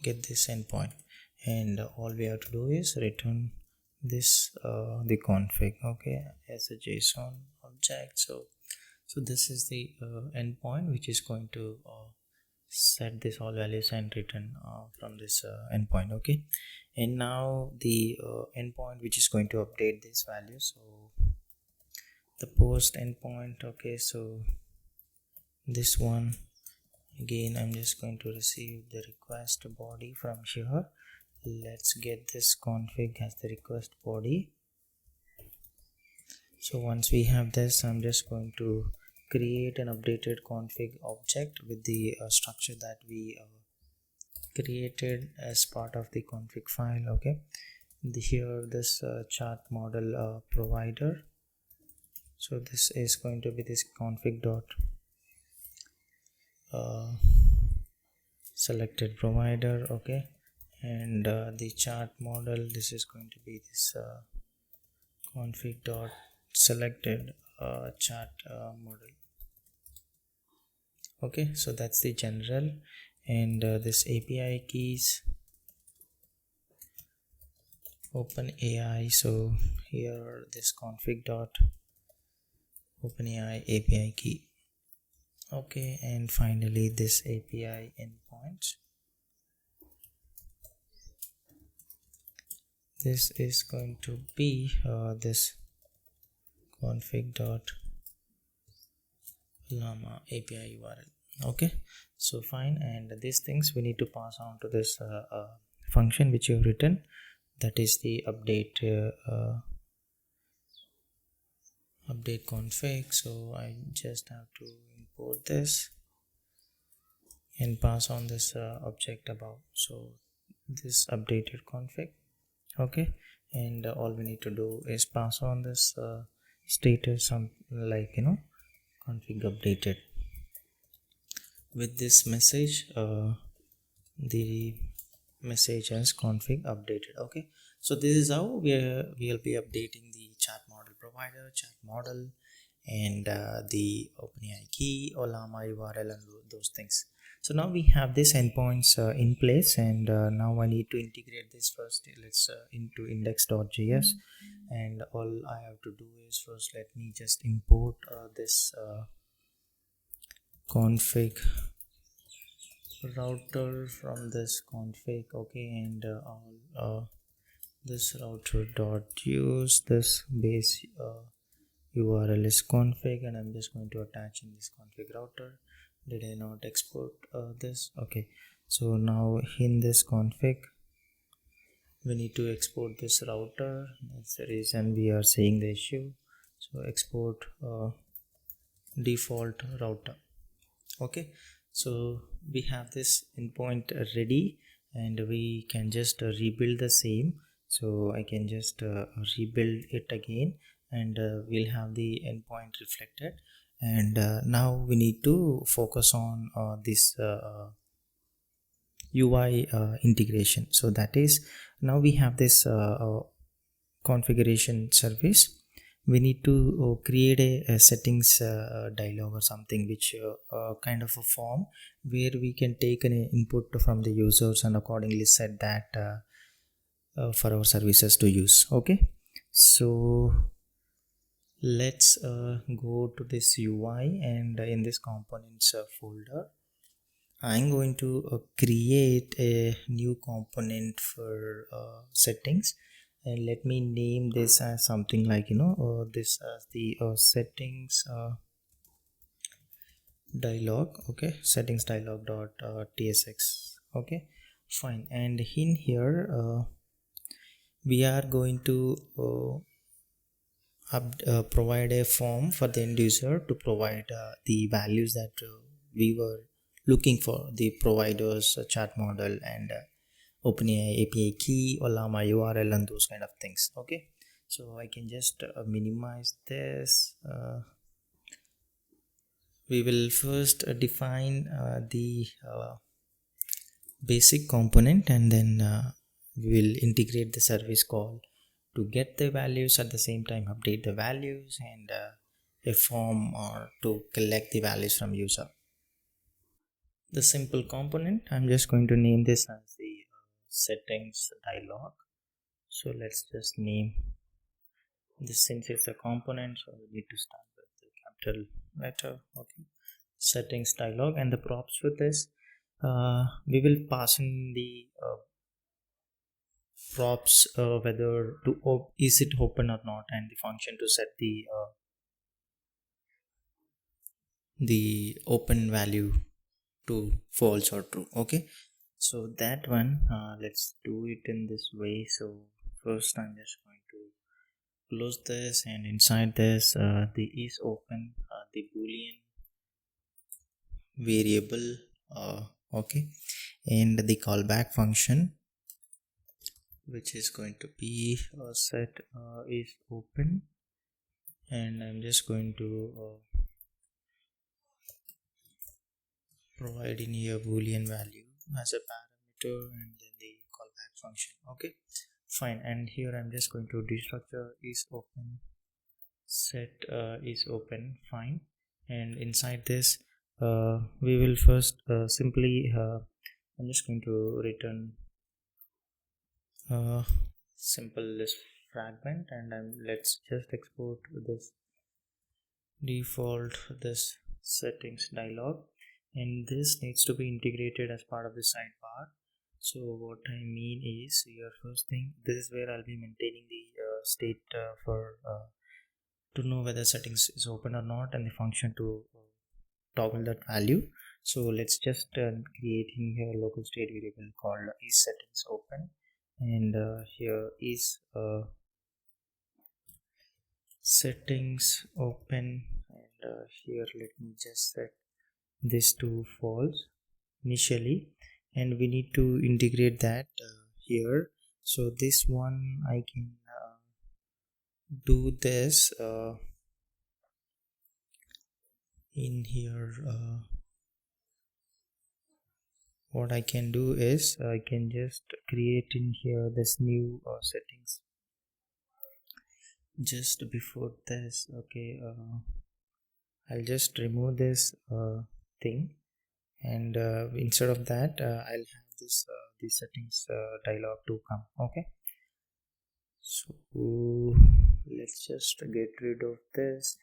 get this endpoint, and all we have to do is return this the config. Okay, as a JSON object. So this is the endpoint which is going to set this all values and return from this endpoint. Okay, and now the endpoint which is going to update this value, so the post endpoint. Okay, so this one again, I'm just going to receive the request body from here. Let's get this config as the request body. So once we have this, I'm just going to create an updated config object with the structure that we created as part of the config file. Okay, here this chart model provider, so this is going to be this config dot selected provider. Okay, and the chart model, this is going to be this config dot selected chat model. Okay, so that's the general, and this API keys OpenAI. So here this config dot OpenAI API key. Okay, and finally this API endpoints. This is going to be this config dot llama API URL. Okay, so fine, and these things we need to pass on to this function which you have written, that is the update update config. So I just have to import this and pass on this object above, so this updated config. Okay, and all we need to do is pass on this status, some like config updated with this message, the message as config updated. Okay, so this is how we'll be updating the chat model provider, chat model, and the OpenAI key or llama URL and those things. So now we have this endpoints in place, and now I need to integrate this first. Let's into index.js, and all I have to do is first let me just import this config router from this config. Okay, and this router dot use this base URL is config, and I'm just going to attach in this config router. Did I not export this? Okay, so now in this config we need to export this router. That's the reason we are seeing the issue. So export default router. Okay, so we have this endpoint ready, and we can just rebuild the same. So I can just rebuild it again, and we'll have the endpoint reflected. And now we need to focus on this UI integration. So that is, now we have this configuration service. We need to create a settings dialog or something, which kind of a form where we can take an input from the users and accordingly set that for our services to use. Okay, so let's go to this UI, and in this components folder I'm going to create a new component for settings, and let me name this as something like this as the settings dialog. Okay, settings dialog dot tsx. Okay, fine, and in here we are going to provide a form for the end user to provide the values that we were looking for, the providers chat model, and OpenAI API key or llama URL and those kind of things. Okay, so I can just minimize this. We will first define the basic component, and then we will integrate the service call to get the values, at the same time update the values, and a form or to collect the values from user. The simple component, I'm just going to name this as the settings dialog. So let's just name this, since it's a component, so we need to start with the capital letter. Okay, settings dialog, and the props with this, we will pass in the props whether to is it open or not, and the function to set the open value to false or true. Okay, so that one, let's do it in this way. So first I'm just going to close this, and inside this the is open the boolean variable. Okay, and the callback function, which is going to be set is open, and I'm just going to provide in here boolean value as a parameter, and then the callback function. Okay, fine, and here I'm just going to destructure is open set is open, fine. And inside this we will first simply I'm just going to return simple list fragment, and let's just export this default this settings dialog, and this needs to be integrated as part of the sidebar. So what I mean is, your first thing, this is where I'll be maintaining the state for to know whether settings is open or not, and the function to toggle that value. So let's just creating here a local state variable called is settings open, and here is settings open, and here let me just set this to false initially, and we need to integrate that here. So this one I can do this in here. What I can do is I can just create in here this new settings just before this. Okay, I'll just remove this thing, and instead of that I'll have this the settings dialog to come. Okay, so let's just get rid of this,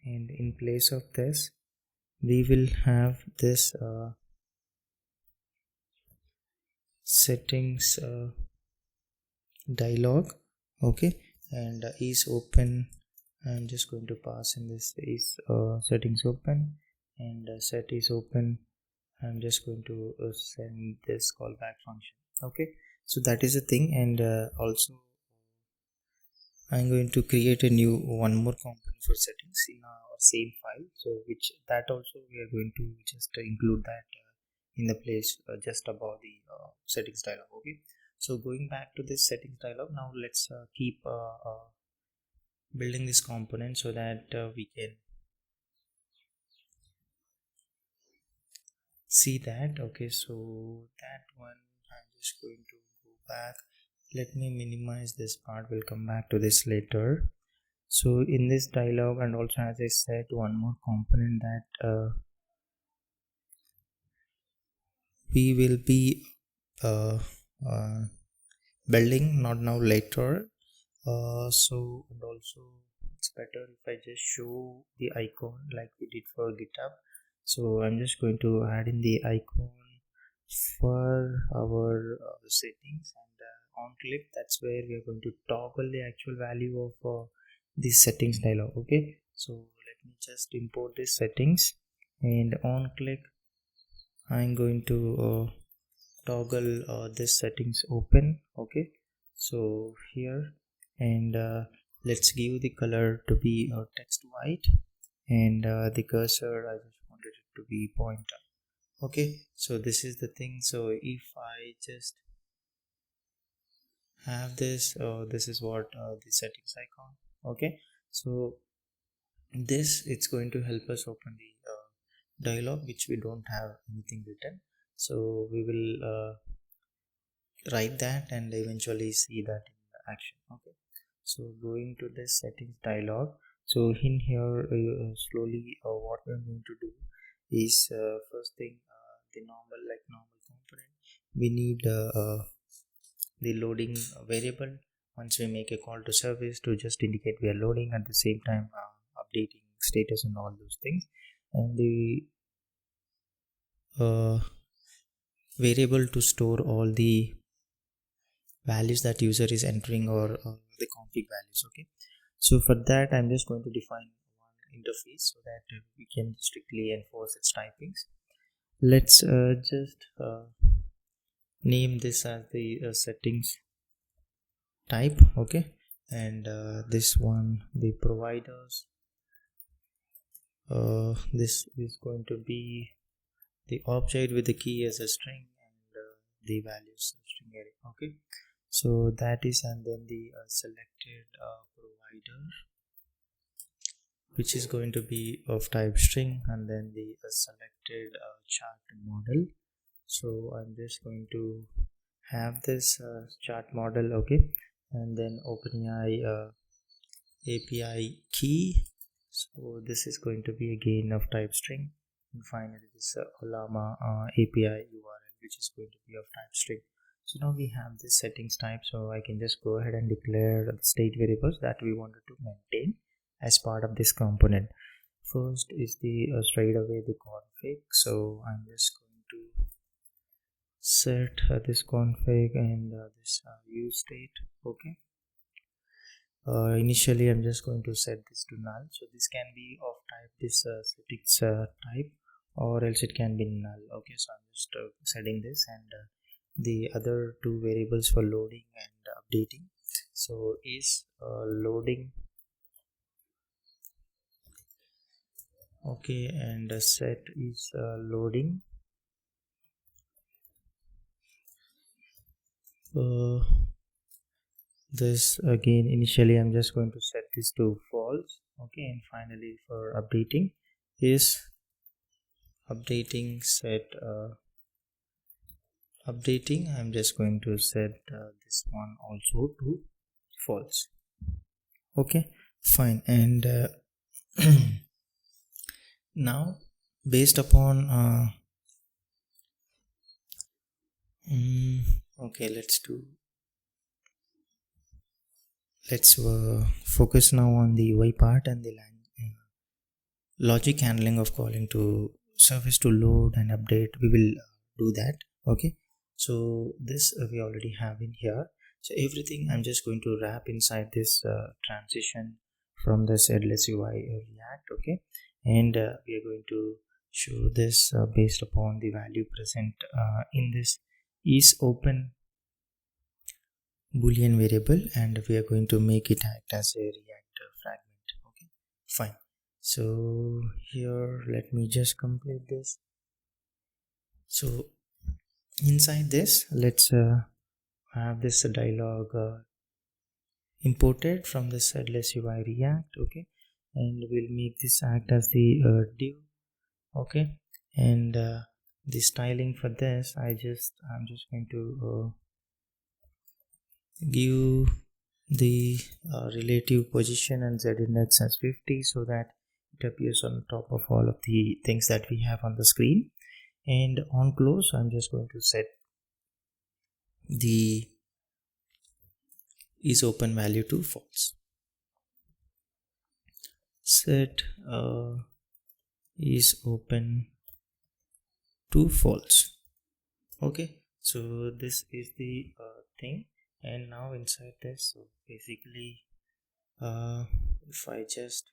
and in place of this we will have this settings dialog. Okay, and is open, I'm just going to pass in this is settings open, and set is open. I'm just going to send this callback function. Okay, so that is the thing, and also I'm going to create a new one more component for settings in our same file, so which that also we are going to just include that in the place just above the settings dialog. Okay, so going back to this settings dialog, now let's keep building this component so that we can see that. Okay, so that one I'm just going to go back. Let me minimize this part, we'll come back to this later. So in this dialog, and also as I said, one more component that we will be uh, uh, building, not now, later. So and also it's better if I just show the icon like we did for GitHub. So I'm just going to add in the icon for our settings, and on click, that's where we are going to toggle the actual value of this settings dialog. Okay, so let me just import this settings, and on click I'm going to toggle this settings open. Okay, so here, and let's give the color to be text white, and the cursor I just wanted it to be pointer. Okay, so this is the thing. So if I just have this, this is what the settings icon. Okay, so this, it's going to help us open the dialog which we don't have anything written, so we will write that and eventually see that in action. Okay, so going to this settings dialog, so in here slowly what we're going to do is first thing, the normal component, we need the loading variable. Once we make a call to service to just indicate we are loading, at the same time updating status and all those things, and the variable to store all the values that user is entering, or the config values. Okay, so for that I'm just going to define one interface so that we can strictly enforce its typings. Let's just name this as the settings type. Okay, and this one, the providers, this is going to be the object with the key as a string, and the values string array. Okay, so that is, and then the selected provider, which is going to be of type string, and then the selected chart model. So I'm just going to have this chart model. Okay, and then OpenAI API key. So this is going to be again of type string, and finally this Olama API URL, which is going to be of type string. So now we have this settings type, so I can just go ahead and declare the state variables that we wanted to maintain as part of this component. First is the straight away the config, so I'm just going to set this config and this use state. Okay, initially I'm just going to set this to null, so this can be of type this settings type, or else it can be null. Okay, so I'm just setting this, and the other two variables for loading and updating, so is loading, okay, and set is loading. This again, initially I'm just going to set this to false. Okay, and finally for updating is updating set updating, I'm just going to set this one also to false. Okay, fine. And now based upon okay, let's focus now on the UI part and the logic handling of calling to service to load and update. We will do that. Okay, so this we already have in here, so everything I'm just going to wrap inside this transition from this headless UI React. Okay, and we are going to show this based upon the value present in this is open boolean variable, and we are going to make it act as a React fragment. Okay, fine. So here let me just complete this. So inside this, let's have this dialog imported from the headless UI React. Okay, and we'll make this act as the div. Okay, and the styling for this, I'm just going to give the relative position and z index as 50, so that it appears on top of all of the things that we have on the screen. And on close, I'm just going to set the is open value to false. Set is open to false. Okay, so this is the thing. And now inside this, so basically if I just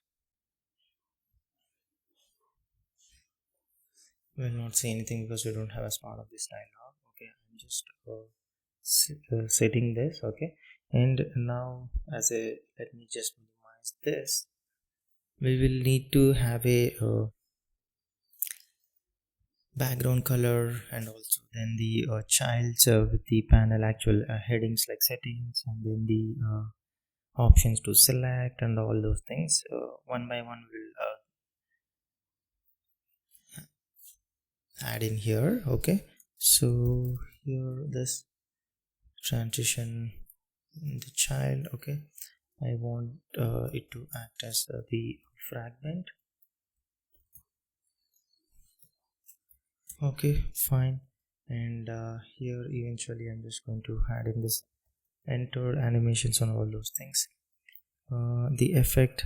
will not say anything because we don't have as part of this dialog. Okay, I'm just setting this. Okay, and now as a, let me just minimize this. We will need to have a background color, and also then the childs with the panel actual headings like settings, and then the options to select and all those things. One by one we'll add in here. Okay, so here this transition, the child. Okay, I want it to act as the fragment. Okay, fine. And here eventually I'm just going to add in this enter animations on all those things. The effect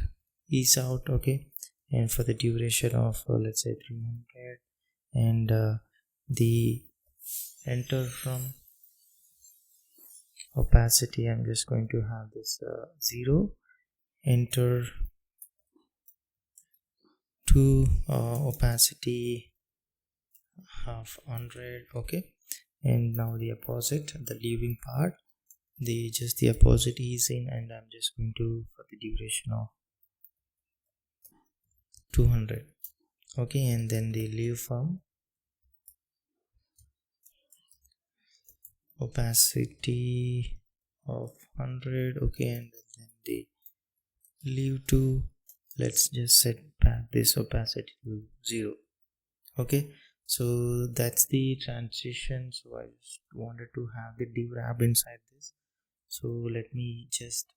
is out. Okay, and for the duration of let's say 300, and the enter from opacity, I'm just going to have this 0, enter to opacity half 100. Okay, and now the opposite, the leaving part, the just the opposite is in, and I'm just going to for the duration of 200. Okay, and then the leave from opacity of 100. Okay, and then the leave to, let's just set back this opacity to 0. Okay, so that's the transition. So I just wanted to have the div wrapped inside this, so let me just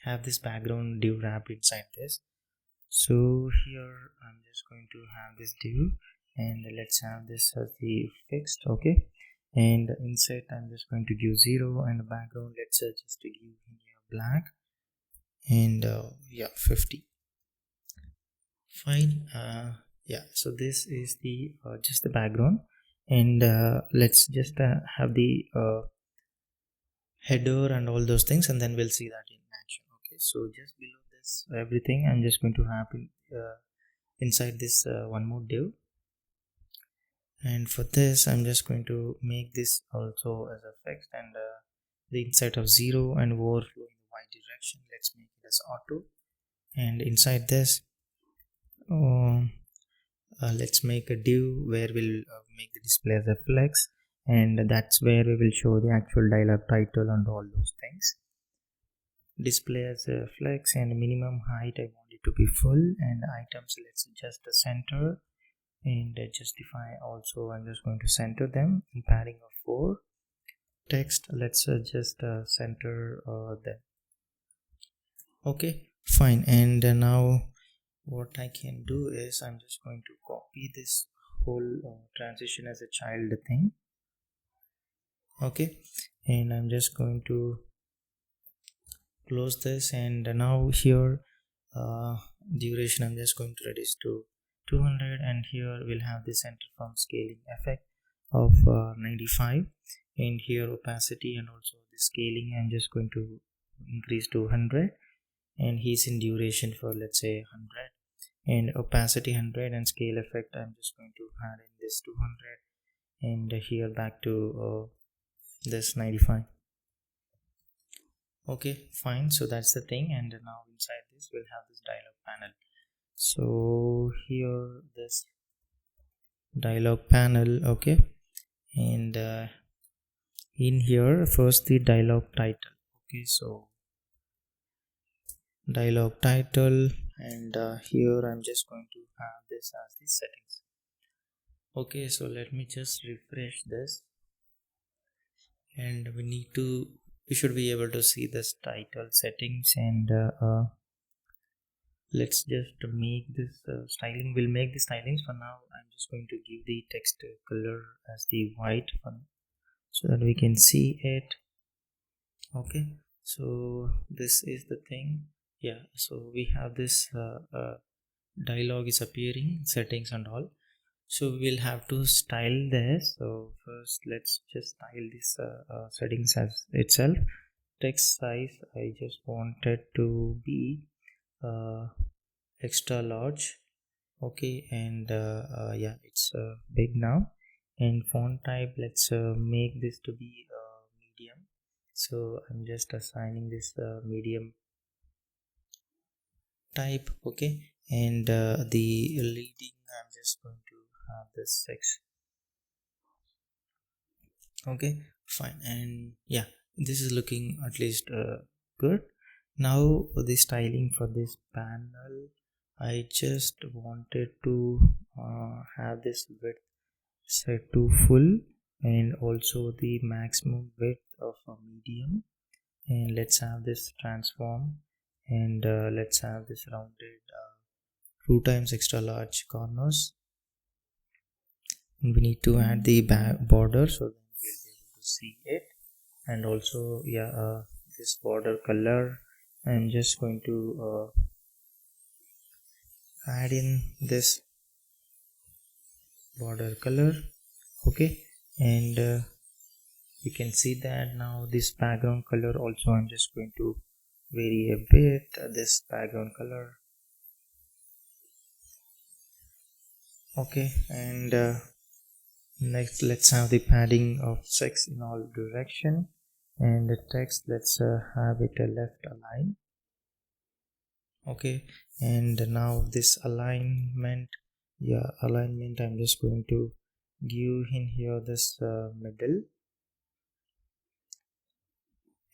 have this background div wrapped inside this. So here I'm just going to have this div, and let's have this as the fixed. Okay, and inside I'm just going to give 0, and the background let's just give here black, and yeah, 50. Fine. Yeah, so this is the just the background, and let's just have the header and all those things, and then we'll see that in action. Okay, so just below this everything I'm just going to wrap in inside this one more div, and for this I'm just going to make this also as a fixed, and the inside of 0 and overflow in the y direction, let's make it as auto. And inside this let's make a div where we'll make the display as a flex, and that's where we will show the actual dialog title and all those things. Display as a flex, and minimum height I want it to be full, and items let's adjust the center, and justify also I'm just going to center them in padding of 4. Text let's just center them. Okay, fine. And now what I can do is I'm just going to copy this whole transition as a child thing. Okay, and I'm just going to close this, and now here duration I'm just going to reduce to 200, and here we'll have the center from scaling effect of 95, and here opacity and also the scaling I'm just going to increase to 100, and he's in duration for let's say 100, and opacity 100, and scale effect I'm just going to add in this 200, and here back to this 95. Okay, fine. So that's the thing, and now inside this we'll have this dialog panel. So here this dialog panel. Okay, and in here first the dialog title. Okay, so dialog title, and here I'm just going to have this as the settings. Okay, so let me just refresh this, and we should be able to see this title settings, and let's just make this styling. We'll make the stylings. For now I'm just going to give the text color as the white one so that we can see it. Okay, so this is the thing. Yeah, so we have this dialog is appearing, settings and all. So we'll have to style this. So first let's just style this settings as itself. Text size I just wanted to be extra large. Okay, and yeah, it's big now. And font type let's make this to be medium. So I'm just assigning this medium type. Okay, and the leading I'm just going to have this section. Okay, fine, and yeah, this is looking at least good. Now the styling for this panel, I just wanted to have this width set to full, and also the maximum width of a medium, and let's have this transform, and let's have this rounded 2 times extra large corners, and we need to add the back border so then we'll be able to see it, and also yeah, this border color I'm just going to add in this border color. Okay, and you can see that now this background color also I'm just going to vary a bit this background color. Okay, and next let's have the padding of 6 in all direction, and the text let's have it a left align. Okay, and now this alignment, yeah, alignment I'm just going to give in here this middle,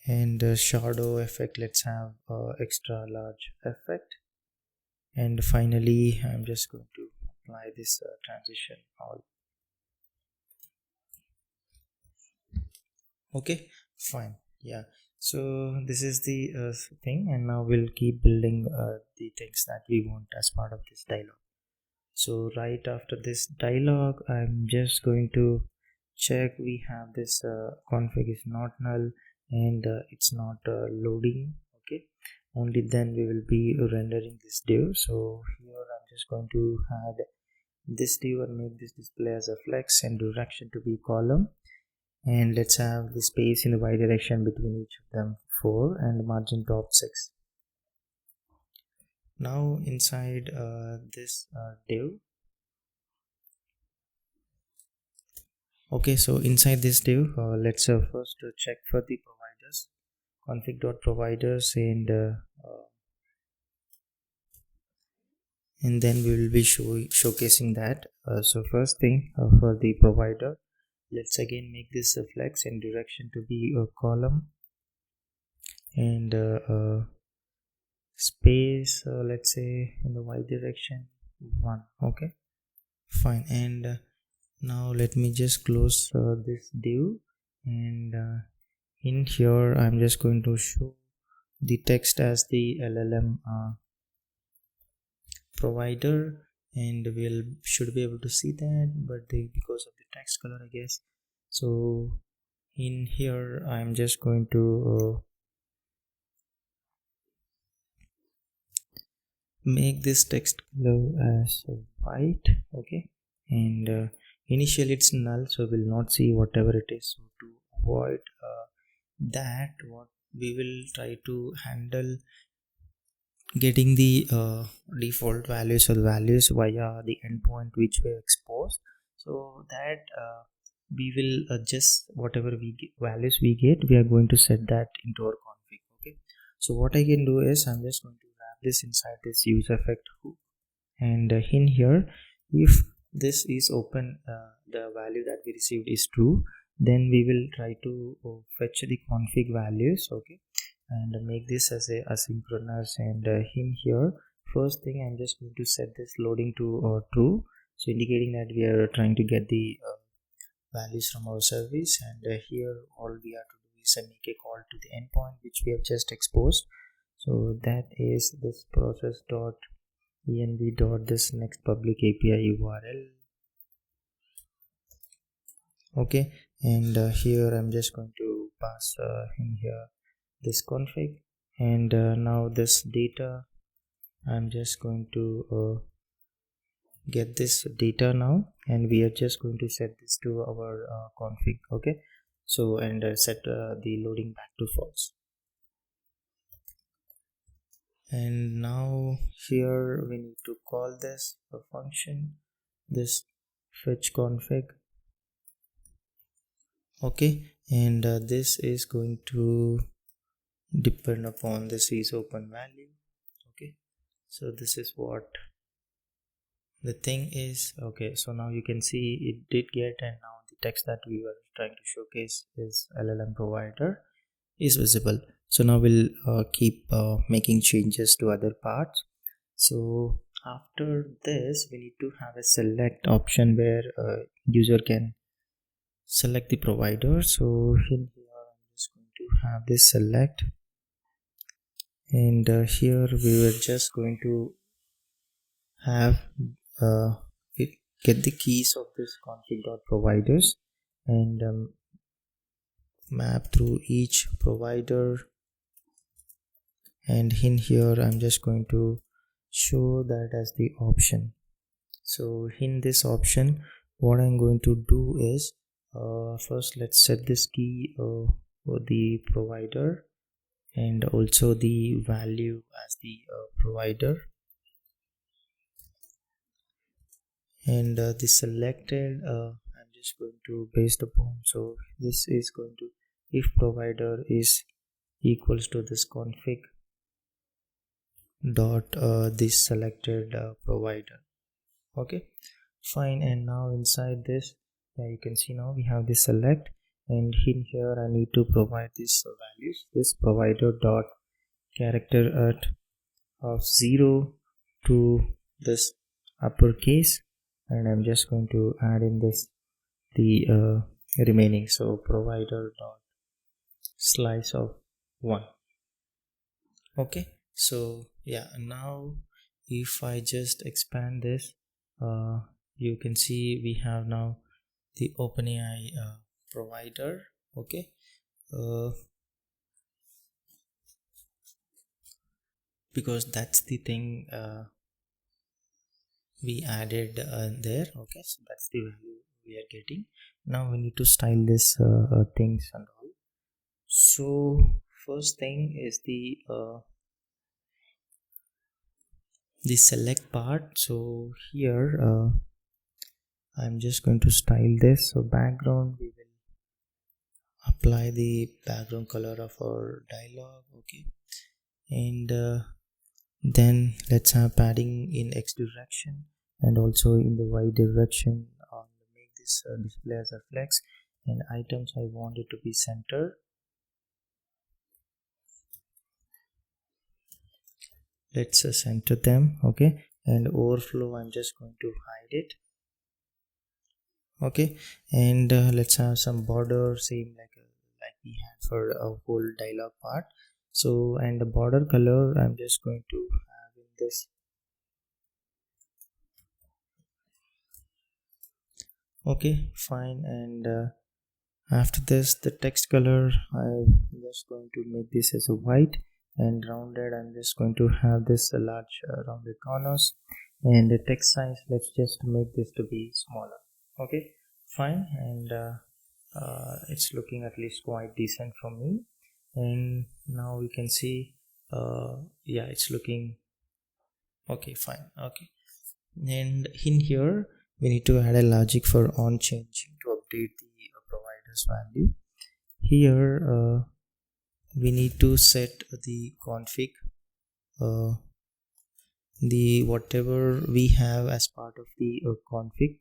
and shadow effect let's have extra large effect, and finally I'm just going to apply this transition all. Okay, fine. Yeah, so this is the thing, and now we'll keep building the things that we want as part of this dialog. So right after this dialog, I'm just going to check we have this config is not null, and it's not loading. Okay, only then we will be rendering this div. So here I'm just going to add this div and make this display as a flex and direction to be column, and let's have the space in the y direction between each of them 4 and margin top 6. Now inside this div, okay, so inside this div, let's first check for the providers, config.providers, and then we will be showcasing that. So first thing, for the provider, let's again make this a flex and direction to be a column, and space, let's say in the y direction 1. Okay, fine. And now let me just close this div, and in here I'm just going to show the text as the LLM provider, and we'll should be able to see that, but because of the text color, I guess. So in here I'm just going to make this text color as white. Okay, and initially it's null, so we'll not see whatever it is. So to avoid that, what we will try to handle getting the default values or the values via the endpoint which we exposed, so that we will adjust whatever values we get, we are going to set that into our config. Okay, so what I can do is I'm just going to wrap this inside this use effect hook, and in here, if this is open, the value that we received is true, then we will try to fetch the config values. Okay, and make this as a asynchronous, and in here first thing I'm just going to set this loading to true, so indicating that we are trying to get the values from our service, and here all we have to do is make a call to the endpoint which we have just exposed. So that is this process dot env dot this next public API URL. Okay, and here I'm just going to pass in here this config, and now this data, I'm just going to get this data now, and we are just going to set this to our config. Okay, so and set the loading back to false, and now here we need to call this a function, this fetch config. Okay, and this is going to depend upon this is open value. Okay, so this is what the thing is. Okay, so now you can see it did get, and now the text that we were trying to showcase is LLM provider is visible. So now we'll keep making changes to other parts. So after this we need to have a select option where user can select the provider. So in here I'm just going to have this select, and here we were just going to have uh, get the keys of this config.providers, and map through each provider, and in here I'm just going to show that as the option. So in this option, what I'm going to do is first let's set this key for the provider, and also the value as the provider, and the selected I'm just going to based upon, so this is going to, if provider is equals to this config dot this selected provider. Okay, fine. And now inside this, you can see now we have this select, and in here I need to provide these values, this provider dot character at of 0 to this uppercase, and I'm just going to add in this the remaining, so provider dot slice of 1. Okay, so yeah, now if I just expand this, you can see we have now the OpenAI provider. Okay, uh, because that's the thing we added there. Okay, so that's the value we are getting. Now we need to style this things and all. So first thing is the select part. So here I'm just going to style this. So background, we will apply the background color of our dialog. Okay, and then let's have padding in x direction and also in the y direction. Make this display as a flex, and items I want it to be center. Let's center them. Okay, and overflow, I'm just going to hide it. Okay, and let's have some border, same like we had for a whole dialog part. So, and the border color, I'm just going to have in this. Okay, fine. And after this, the text color, I'm just going to make this as a white, and rounded, I'm just going to have this a large rounded corners. And the text size, let's just make this to be smaller. Okay, fine. And it's looking at least quite decent for me. And now we can see yeah, it's looking okay, fine. Okay, and in here we need to add a logic for on changing to update the provider's value. Here we need to set the config, uh, the whatever we have as part of the config.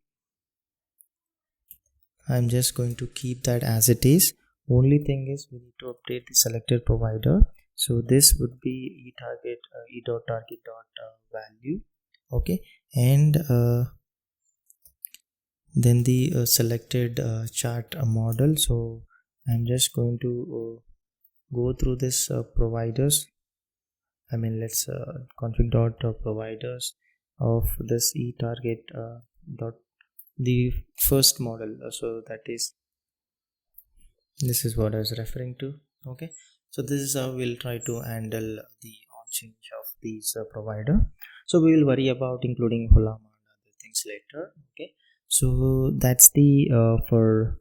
I'm just going to keep that as it is. Only thing is we need to update the selected provider. So this would be etarget e.target.value. Okay, and then the selected chart model. So I'm just going to go through this providers. I mean, let's config dot providers of this etarget dot the first model. So that is, this is what I was referring to. Okay, so this is how we'll try to handle the on change of these provider. So we will worry about including Holama and other things later. Okay, so that's the for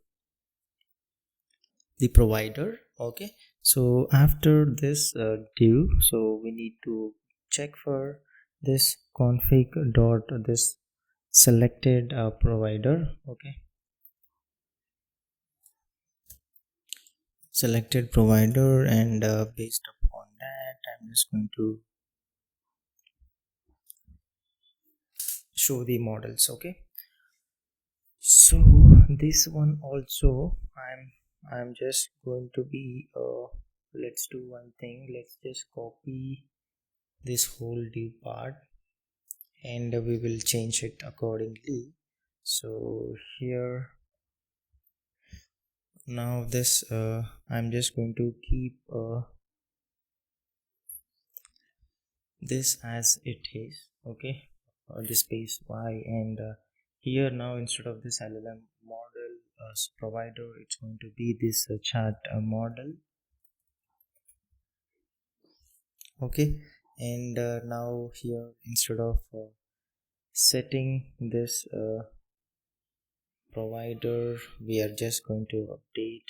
the provider. Okay, so after this div, so we need to check for this config dot this selected provider. Okay, selected provider, and based upon that I'm just going to show the models. Okay, so this one also I'm just going to be let's do one thing. Let's just copy this whole div part and we will change it accordingly. So here now this I'm just going to keep this as it is. Okay, the space y, and here now instead of this LLM model provider, it's going to be this chat model. Okay, and now here instead of setting this provider, we are just going to update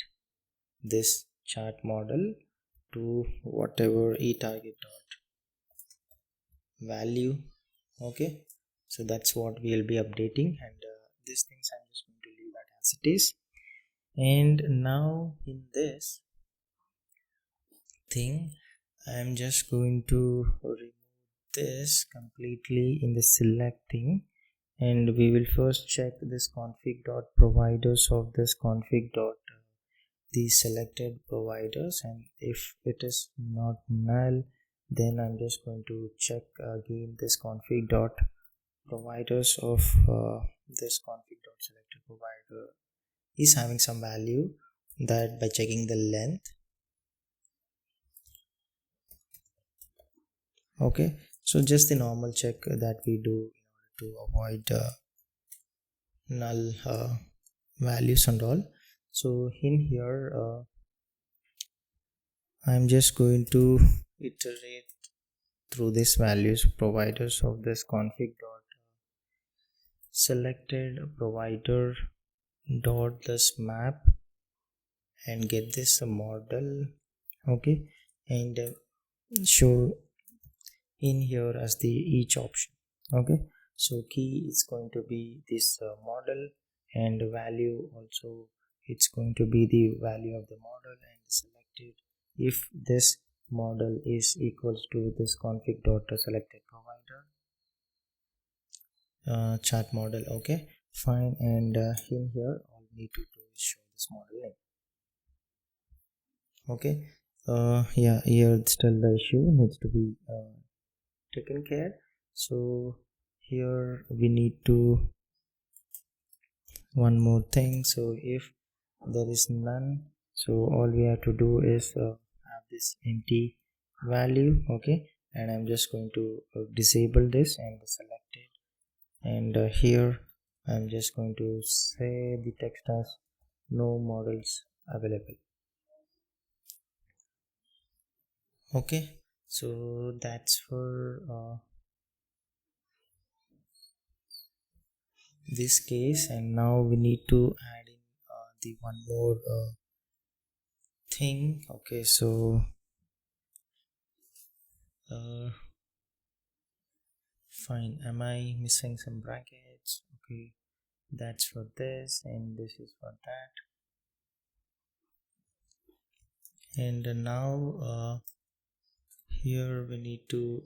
this chart model to whatever etarget dot value. Okay, so that's what we'll be updating, and these things I'm just going to leave that as it is. And now in this thing I'm just going to remove this completely in the select thing, and we will first check this config dot providers of this config dot the selected providers, and if it is not null, then I'm just going to check again this config dot providers of this config dot selected provider is having some value, that by checking the length. Okay, so just the normal check that we do in order to avoid null values and all. So in here I'm just going to iterate through these values providers of this config dot selected provider dot this map and get this model. Okay, and show in here as the each option. Okay, so key is going to be this model, and value also it's going to be the value of the model, and selected if this model is equals to this config dot selected provider chart model. Okay, fine, and in here all we need to do is show this model name. Okay, yeah, here still the issue needs to be taken care. So here we need to one more thing. So if there is none, so all we have to do is have this empty value. Okay, and I'm just going to disable this and select it, and here I'm just going to say the text as no models available. Okay, so that's for this case, and now we need to add in the one more thing. Okay, so uh, fine, am I missing some brackets? Okay, that's for this and this is for that, and now here we need to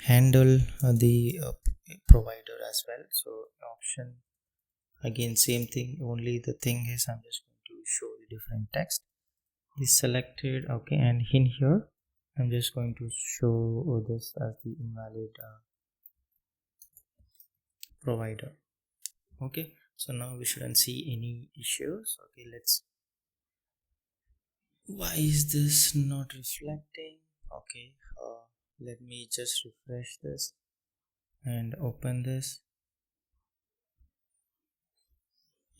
handle the provider as well. So option, again same thing, only the thing is I'm just going to show the different text is selected. Okay, and in here I'm just going to show this as the invalid provider. Okay, so now we shouldn't see any issues. Okay, let's, why is this not reflecting? Okay, let me just refresh this and open this.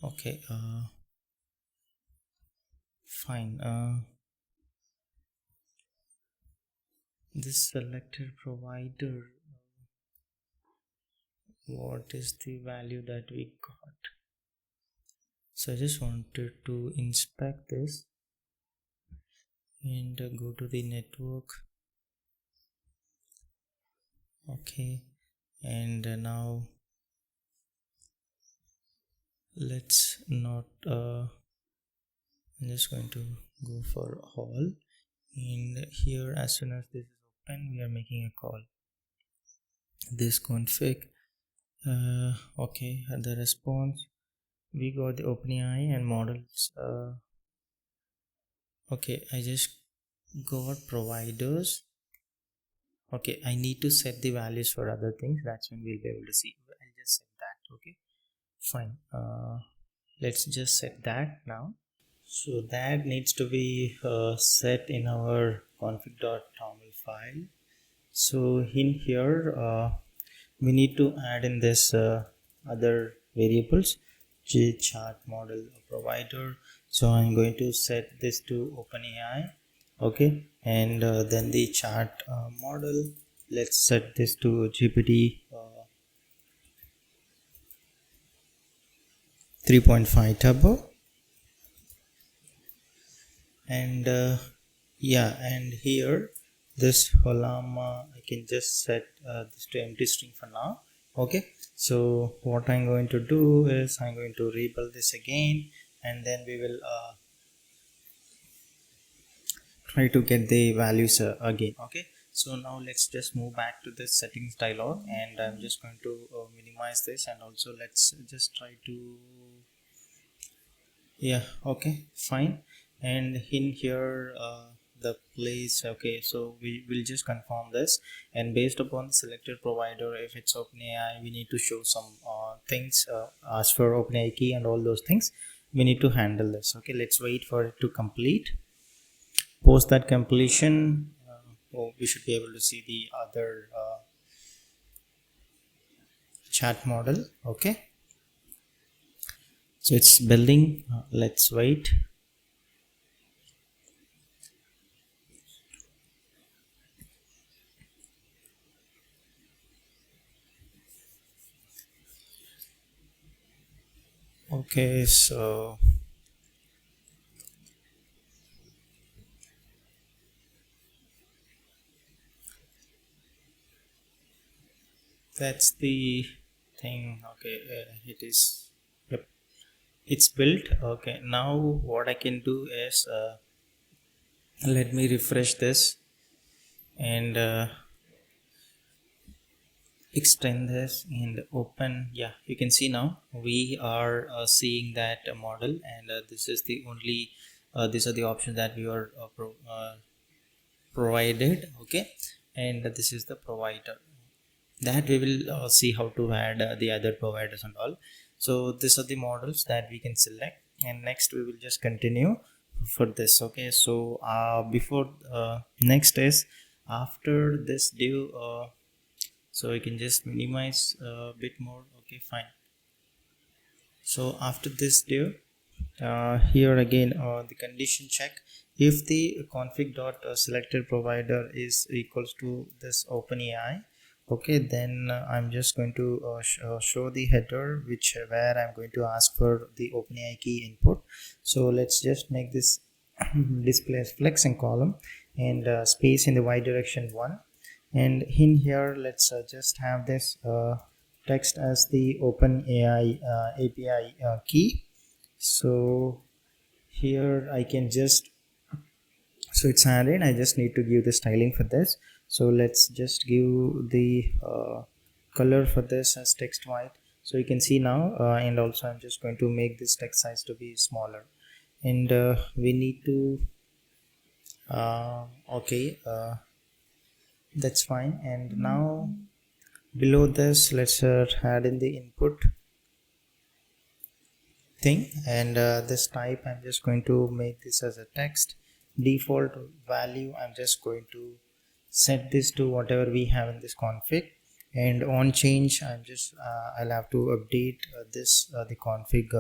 Okay, fine, this selected provider, what is the value that we got? So I just wanted to inspect this and go to the network. Okay, and now let's not I'm just going to go for all, and here as soon as this is open we are making a call this config. Okay, the response we got the OpenAI and models. Okay, I just got providers. Okay, I need to set the values for other things, that's when we'll be able to see. I'll just set that. Okay, fine, let's just set that now. So that needs to be set in our config.toml file. So in here we need to add in this other variables, chart model provider. So I'm going to set this to OpenAI. Okay, and then the chart model, let's set this to GPT 3.5 turbo, and yeah, and here this column I can just set this to empty string for now. Okay, so what I'm going to do is I'm going to rebuild this again, and then we will try to get the values again. Okay, so now let's just move back to the settings dialog, and I'm just going to minimize this, and also let's just try to, yeah, okay, fine, and in here the place. Okay, so we will just confirm this, and based upon the selected provider, if it's OpenAI we need to show some things, ask for OpenAI key and all those things we need to handle this. Okay, let's wait for it to complete. Post that completion, we should be able to see the other chat model. Okay, so it's building. Let's wait. Okay, so that's the thing. Okay, it is, yep, it's built. Okay, now what I can do is let me refresh this and extend this and open. Yeah, you can see now we are seeing that model, and this is the only these are the options that we are provided. Okay, and this is the provider that we will see how to add the other providers and all. So these are the models that we can select, and next we will just continue for this. Okay, so before next is after this div, so we can just minimize a bit more. Okay, fine. So after this div, here again the condition check, if the config dot selected provider is equals to this OpenAI, okay, then I'm just going to show the header which where I'm going to ask for the OpenAI key input. So let's just make this display as flex and column, and space in the y direction 1, and in here let's just have this text as the OpenAI API key. So here I can just, so it's added, I just need to give the styling for this. So let's just give the color for this as text white, so you can see now, and also I'm just going to make this text size to be smaller, and we need to okay, that's fine. And now below this let's add in the input thing, and this type I'm just going to make this as a text. Default value I'm just going to set this to whatever we have in this config, and on change I'm just I'll have to update this the config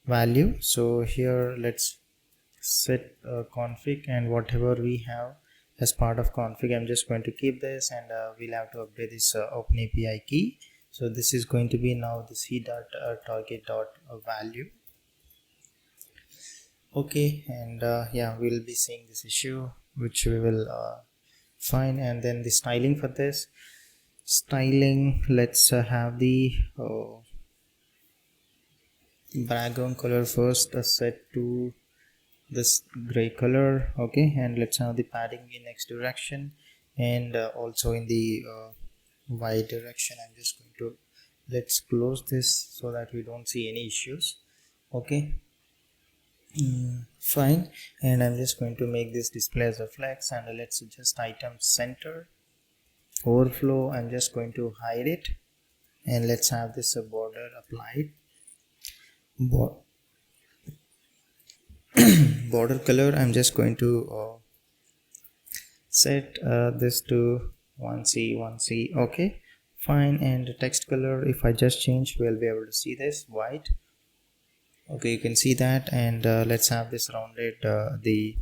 value. So here let's set config, and whatever we have as part of config I'm just going to keep this, and we'll have to update this OpenAPI key. So this is going to be now the c dot target dot value. Okay, and yeah, we'll be seeing this issue which we will find. And then the styling for this styling, let's have the background color first set to this gray color. Okay, and let's have the padding in x direction, and also in the y direction. I'm just going to, let's close this so that we don't see any issues. Okay, fine. And I'm just going to make this display as a flex, and let's just item center overflow. I'm just going to hide it, and let's have this border applied. Border color I'm just going to set this to 1c 1c. Okay, fine. And text color, if I just change, we'll be able to see this white. Okay, you can see that. And let's have this rounded the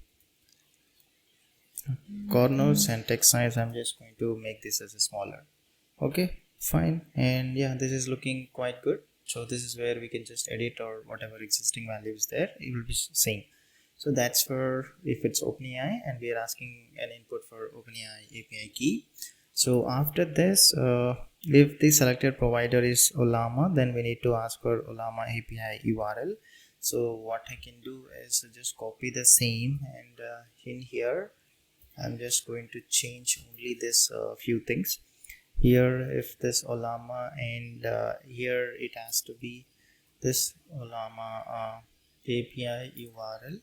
corners, and text size I'm just going to make this as a smaller. Okay, fine. And yeah, this is looking quite good. So this is where we can just edit or whatever existing value is there, it will be same. So that's for if it's OpenAI and we are asking an input for OpenAI API key. So after this, if the selected provider is Ollama, then we need to ask for Ollama API URL. So what I can do is just copy the same, and in here I'm just going to change only this few things. Here if this Ollama, and here it has to be this Ollama API URL.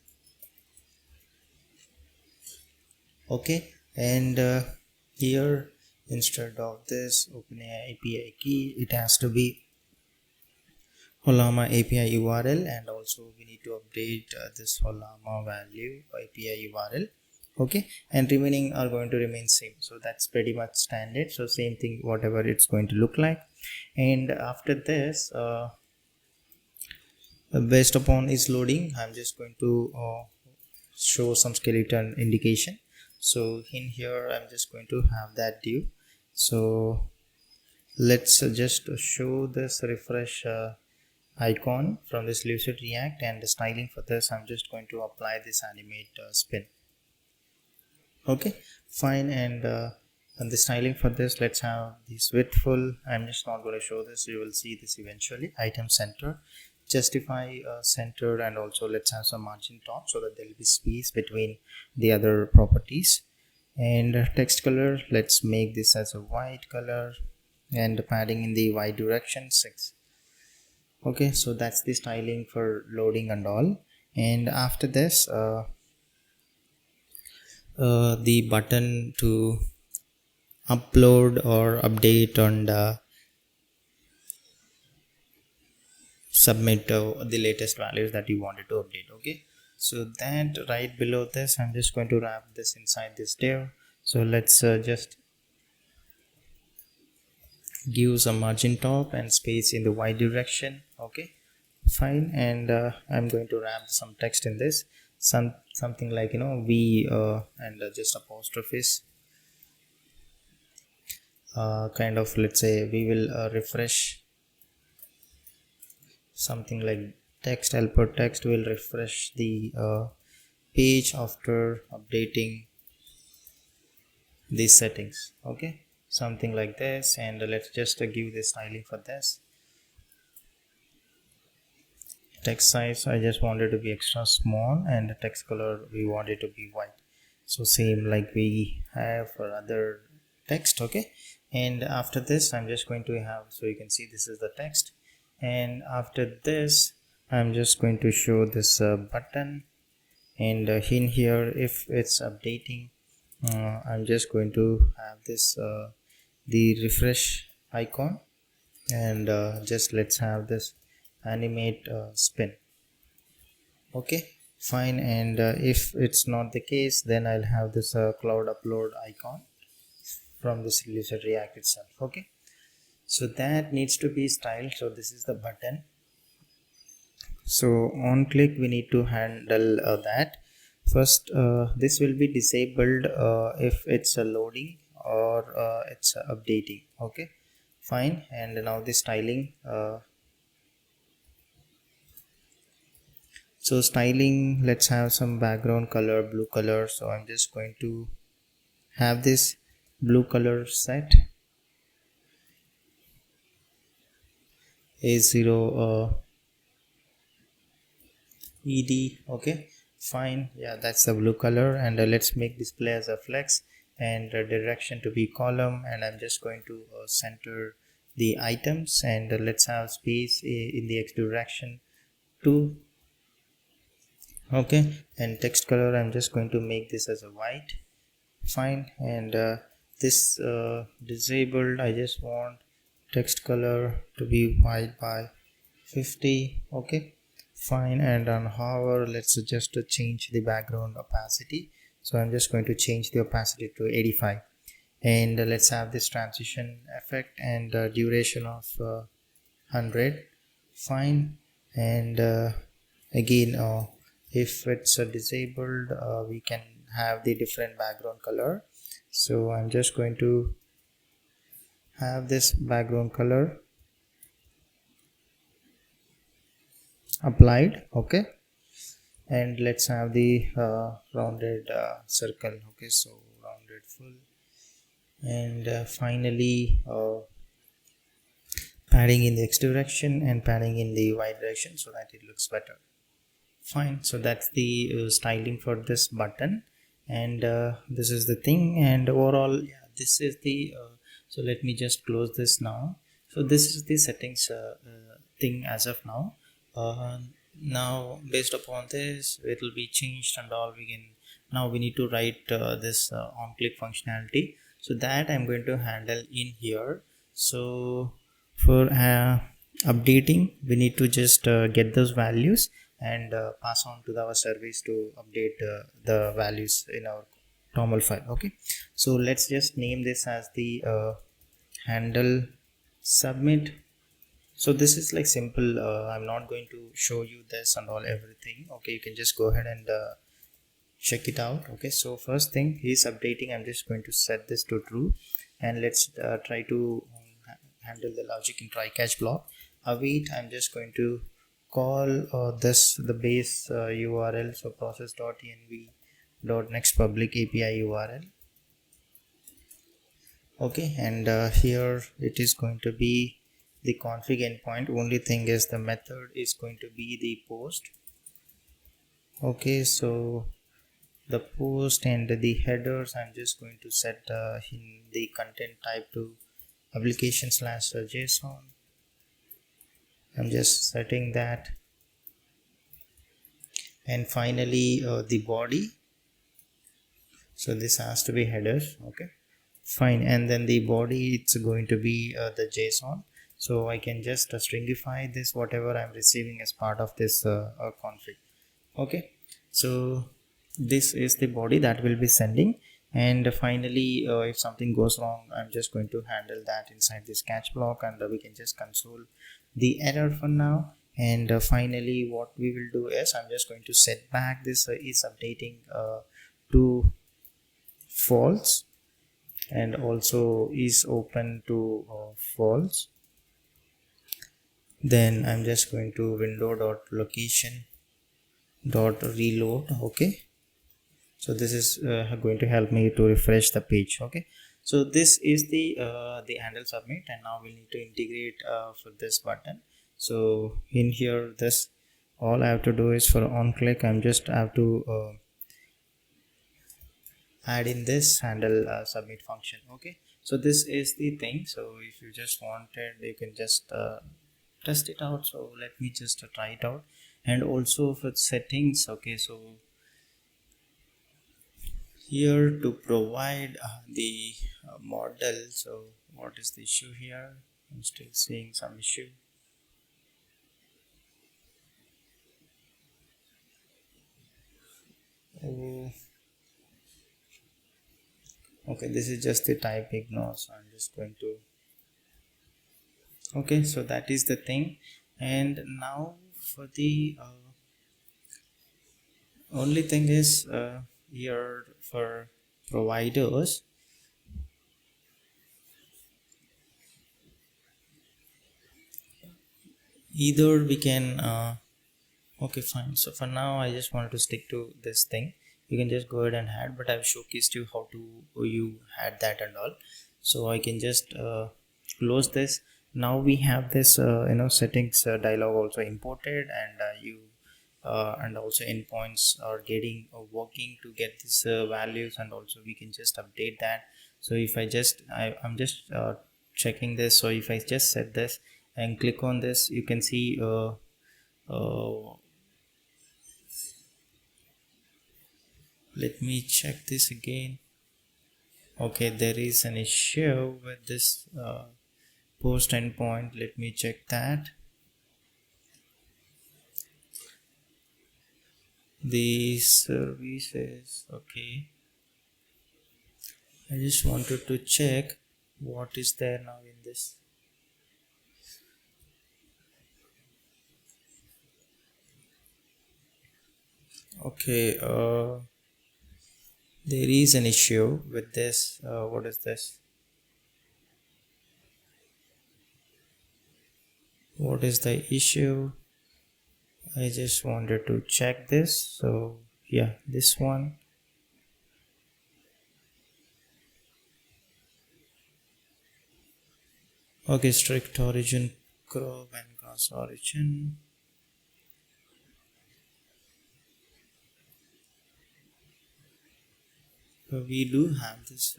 Okay, and here instead of this OpenAI API key, it has to be Ollama API URL, and also we need to update this Ollama value API URL. okay, and remaining are going to remain same. So that's pretty much standard. So same thing whatever it's going to look like. And after this, based upon is loading, I'm just going to show some skeleton indication. So in here I'm just going to have that div. So let's just show this refresh icon from this lucid react, and the styling for this I'm just going to apply this animate spin. Okay, fine. And the styling for this, let's have this width full. I'm just not going to show this, you will see this eventually. Item center, justify center, and also let's have some margin top so that there will be space between the other properties. And text color, let's make this as a white color, and padding in the y direction 6. Okay, so that's the styling for loading and all. And after this, the button to upload or update and submit the latest values that you wanted to update. Okay, so that right below this, I'm just going to wrap this inside this div. So let's just give some margin top and space in the y direction. Okay, fine. And I'm going to wrap some text in this, something like v and just apostrophes, kind of, let's say we will refresh something like text helper text will refresh the page after updating these settings. Okay, something like this. And let's just give the styling for this. Text size, I just wanted to be extra small, and the text color we want it to be white, so same like we have for other text. Okay, and after this I'm just going to have, so you can see this is the text. And after this I'm just going to show this button, and in here if it's updating, I'm just going to have this the refresh icon, and just let's have this animate spin. Okay, fine. And if it's not the case, then I'll have this cloud upload icon from this user react itself. Okay, so that needs to be styled. So this is the button. So on click we need to handle that. First this will be disabled if it's a loading or it's updating. Okay, fine. And now the styling, so styling, let's have some background color blue color. So I'm just going to have this blue color set, A0 ED. Okay, fine. Yeah, that's the blue color. And let's make display as a flex, and direction to be column. And I'm just going to center the items, and let's have space in the x direction 2. Okay, and text color, I'm just going to make this as a white. Fine. And this disabled, I just want text color to be white by 50. Okay, fine. And on hover, let's just change the background opacity. So I'm just going to change the opacity to 85. And let's have this transition effect, and duration of 100. Fine. And again, if it's disabled, we can have the different background color. So I'm just going to have this background color applied. Okay, and let's have the rounded circle. Okay, so rounded full. And finally padding in the x direction and padding in the y direction so that it looks better. Fine. So that's the styling for this button. And this is the thing. And overall, yeah, this is the so let me just close this now. So this is the settings thing as of now. Now based upon this, it will be changed and all. We can, now we need to write this on click functionality, so that I'm going to handle in here. So for updating, we need to just get those values and pass on to our service to update the values in our normal file. Okay, so let's just name this as the handle submit. So this is like simple. I'm not going to show you this and all everything. Okay, you can just go ahead and check it out. Okay, so first thing he's updating, I'm just going to set this to true, and let's try to handle the logic in try catch block. Await, I'm just going to call this the base url, so process.env.next public api url. Okay, and here it is going to be the config endpoint. Only thing is the method is going to be the post. Okay, so the post and the headers, I'm just going to set in the content type to application/json. I'm just setting that, and finally the body, so this has to be headers. Okay, fine, and then the body, it's going to be the json, so I can just stringify this whatever I'm receiving as part of this config. Okay, so this is the body that will be sending, and finally if something goes wrong, I'm just going to handle that inside this catch block, and we can just console the error for now. And finally what we will do is I'm just going to set back this is updating to false, and also is open to false. Then I'm just going to window.location dot reload. Okay, so this is going to help me to refresh the page. Okay, so this is the handle submit, and now we need to integrate for this button. So in here, this all I have to do is for on click, I'm just have to add in this handle submit function. Okay, so this is the thing. So if you just wanted, you can just test it out. So let me just try it out. And also for settings, okay, so here to provide the model. So what is the issue here? I'm still seeing some issue. Oh, okay, this is just the type ignore, so I'm just going to, okay, so that is the thing. And now for the only thing is here for providers, either we can okay, fine. So for now I just wanted to stick to this thing. You can just go ahead and add, but I've showcased you how to you add that and all. So I can just close this. Now we have this settings dialog also imported, and you and also endpoints are getting working to get these values, and also we can just update that. So if I'm just checking this. So if I just set this and click on this, you can see let me check this again. Okay, there is an issue with this post endpoint. Let me check that. The services, okay, I just wanted to check what is there now in this. Okay, there is an issue with this. What is this? What is the issue? I just wanted to check this. So yeah, this one. Okay, strict origin curve and cross origin. We do have this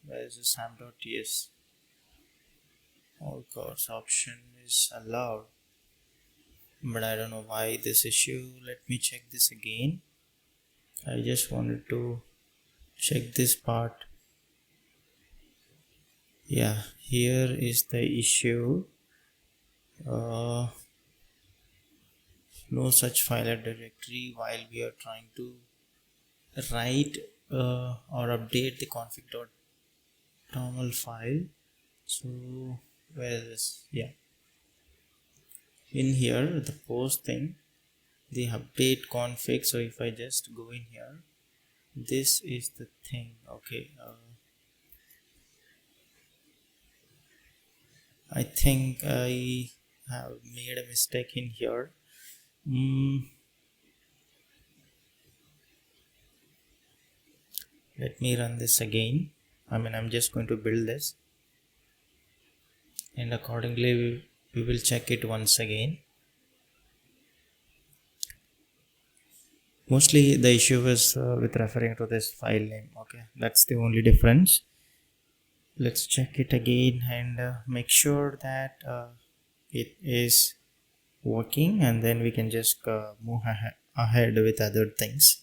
where is this ham.ts, all course option is allowed, but I don't know why this issue. Let me check this again. I just wanted to check this part. Yeah, here is the issue. No such file or directory while we are trying to write or update the config.toml file. So where is this? Yeah, in here the post thing, the update config. So if I just go in here, this is the thing. Okay, I think I have made a mistake in here. Let me run this again. I'm just going to build this, and accordingly we will check it once again. Mostly the issue is with referring to this file name. Okay, that's the only difference. Let's check it again and make sure that it is working, and then we can just move ahead with other things.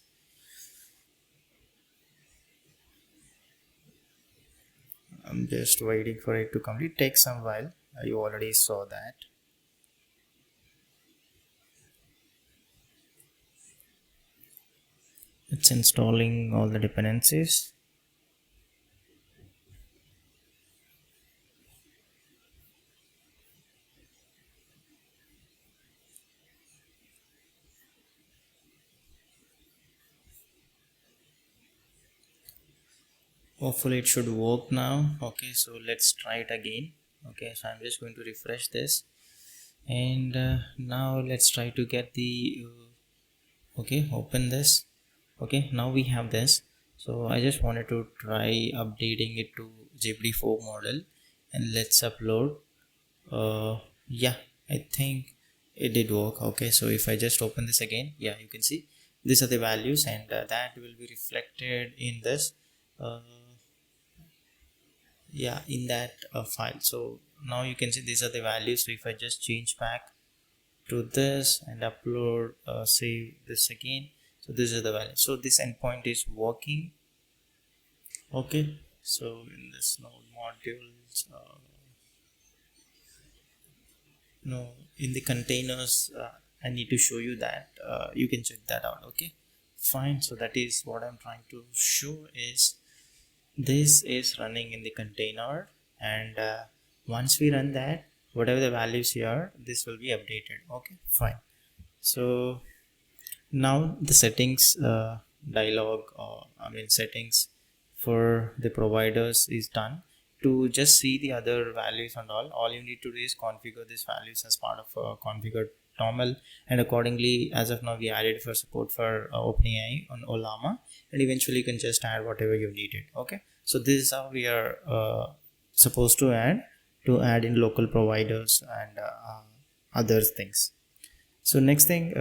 I'm just waiting for it to complete. Take some while. You already saw that. It's installing all the dependencies. Hopefully it should work now. Okay, so let's try it again. Okay, so I'm just going to refresh this, and now let's try to get the okay, open this. Okay, now we have this. So I just wanted to try updating it to GPT-4 model, and let's upload. Yeah, I think it did work. Okay, so if I just open this again, yeah, you can see these are the values, and that will be reflected in this uh, yeah, in that file. So now you can see these are the values. So if I just change back to this and upload say this again, so this is the value. So this endpoint is working. Okay, so in this node modules, no, in the containers, I need to show you that. You can check that out. Okay, fine. So that is what I'm trying to show is this is running in the container, and once we run that, whatever the values here, this will be updated. Okay, fine. So now the settings dialog, settings for the providers is done. To just see the other values and all you need to do is configure these values as part of configured toml, and accordingly as of now we added for support for OpenAI on Olama, and eventually you can just add whatever you needed. Okay, so this is how we are supposed to add in local providers and other things. So next thing,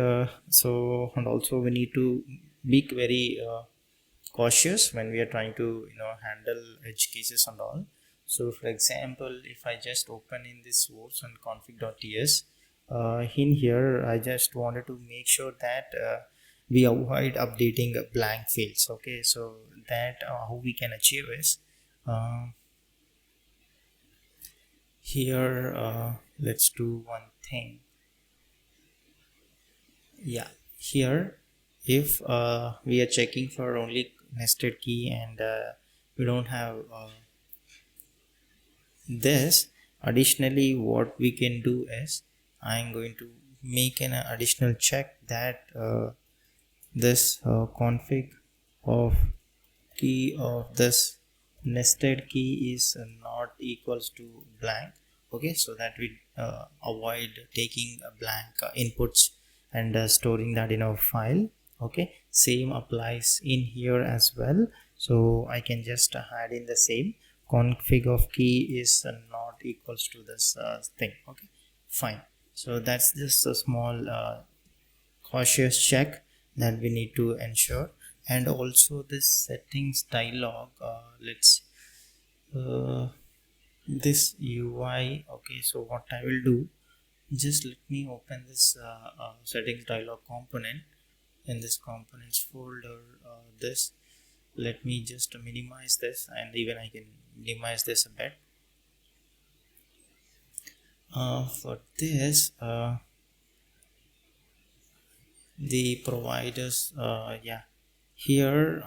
so and also we need to be very cautious when we are trying to handle edge cases and all. So for example, if I just open in this source and config.ts, in here I just wanted to make sure that we avoid updating blank fields. Okay, so that how we can achieve is uh, here let's do one thing. Yeah, here if we are checking for only nested key, and we don't have this, additionally what we can do is I'm going to make an additional check that this config of key of this nested key is not equals to blank. Okay, so that we avoid taking a blank inputs and storing that in our file. Okay, same applies in here as well. So I can just add in the same config of key is not equals to this thing. Okay, fine. So that's just a small cautious check that we need to ensure. And also this settings dialog, let's this UI. Okay, so what I will do, just let me open this settings dialog component in this components folder. This, let me just minimize this, and even I can minimize this a bit. For this the providers, yeah, here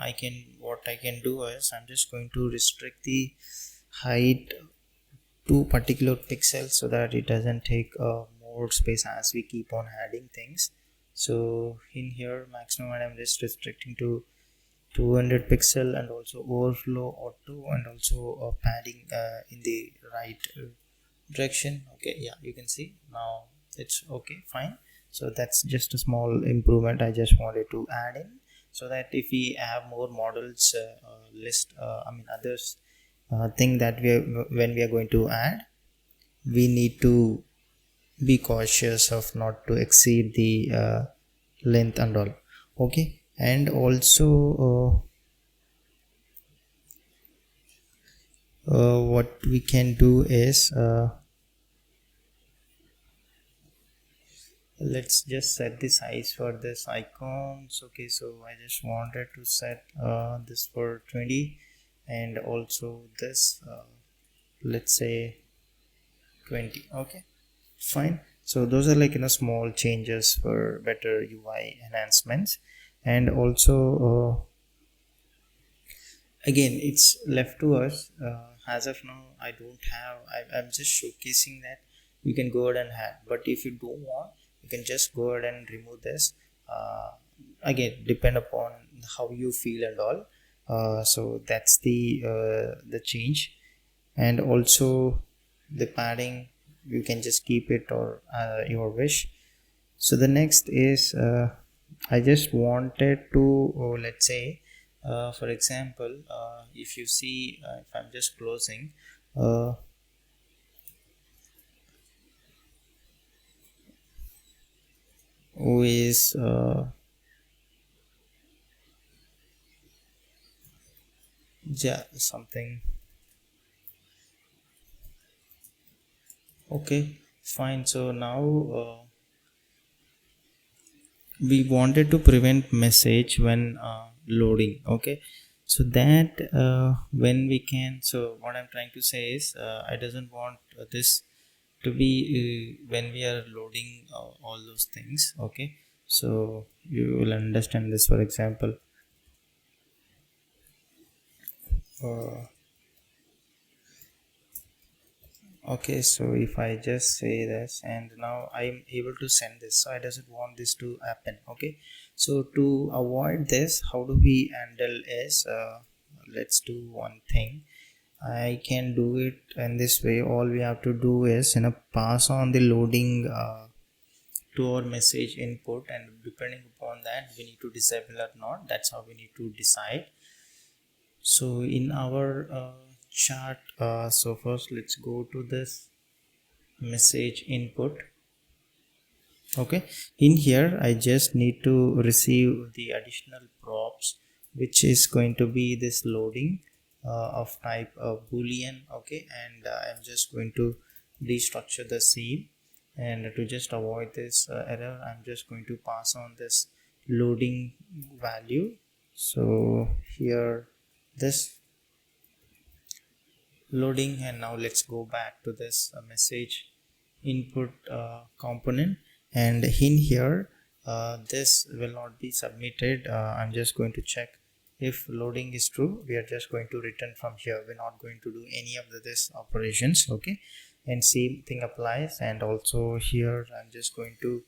what I can do is I'm just going to restrict the height to particular pixels so that it doesn't take more space as we keep on adding things. So in here maximum, and I'm just restricting to 200 pixel, and also overflow auto, and also padding in the right direction. Okay, yeah, you can see now it's okay, fine. So that's just a small improvement I just wanted to add in, so that if we have more models list I mean others thing that when we are going to add, we need to be cautious of not to exceed the length and all. Okay, and also what we can do is let's just set the size for this icons. Okay, so I just wanted to set this for 20, and also this let's say 20. Okay, fine. So those are like small changes for better UI enhancements. And also again it's left to us. As of now I don't have, I'm just showcasing that you can go ahead and add, but if you don't want, you can just go ahead and remove this. Again, depend upon how you feel and all. So that's the change. And also the padding, you can just keep it or your wish. So the next is I just wanted to let's say for example if you see if I'm just closing uh, who is something. Okay, fine. So now we wanted to prevent message when loading. Okay, so that when we can, so what I'm trying to say is I doesn't want this to be when we are loading all those things. Okay, so you will understand this. For example uh, okay, so if I just say this and now I'm able to send this, so I doesn't want this to happen. Okay, so to avoid this, how do we handle is let's do one thing. I can do it in this way. All we have to do is pass on the loading to our message input, and depending upon that we need to disable or not. That's how we need to decide. So in our chart, so first let's go to this message input. Okay, in here I just need to receive the additional props, which is going to be this loading of type boolean. Okay, and I'm just going to restructure the scene, and to just avoid this error I'm just going to pass on this loading value. So here this loading, and now let's go back to this message input component, and in here this will not be submitted. I'm just going to check if loading is true. We are just going to return from here. We're not going to do any of this operations. Okay, and same thing applies. And also here I'm just going to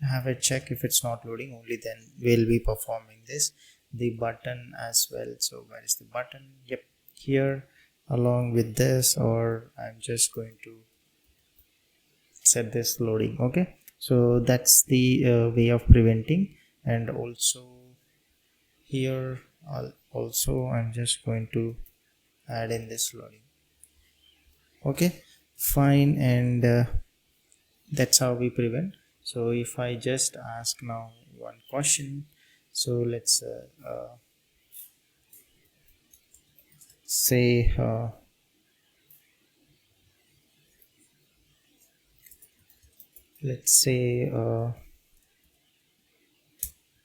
have a check. If it's not loading, only then we'll be performing this, the button as well. So where is the button? Yep, here along with this, or I'm just going to set this loading. Okay, so that's the way of preventing. And also here also I'm just going to add in this loading. Okay, fine. And that's how we prevent. So if I just ask now one question, so let's say let's say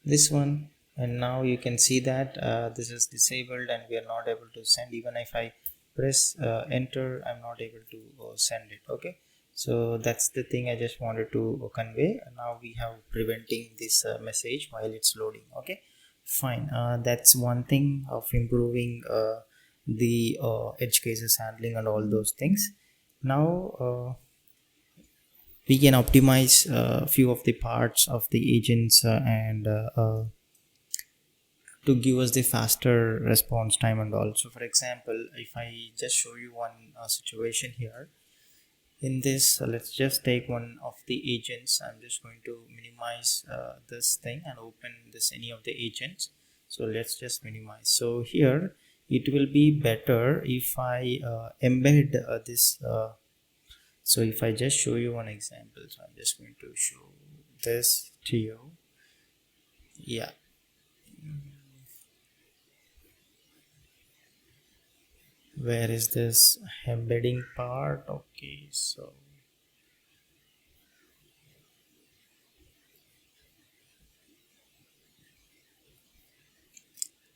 this one, and now you can see that this is disabled and we are not able to send. Even if I press enter, I'm not able to send it. Okay, so that's the thing I just wanted to convey. Now we have preventing this message while it's loading. Okay, Fine. That's one thing of improving the edge cases handling and all those things. Now we can optimize a few of the parts of the agents and to give us the faster response time and all. So for example, if I just show you one situation here in this, let's just take one of the agents. I'm just going to minimize this thing and open this any of the agents. So let's just minimize. So here it will be better if I embed this so if I just show you one example, so I'm just going to show this to you. Yeah, where is this embedding part? Okay, so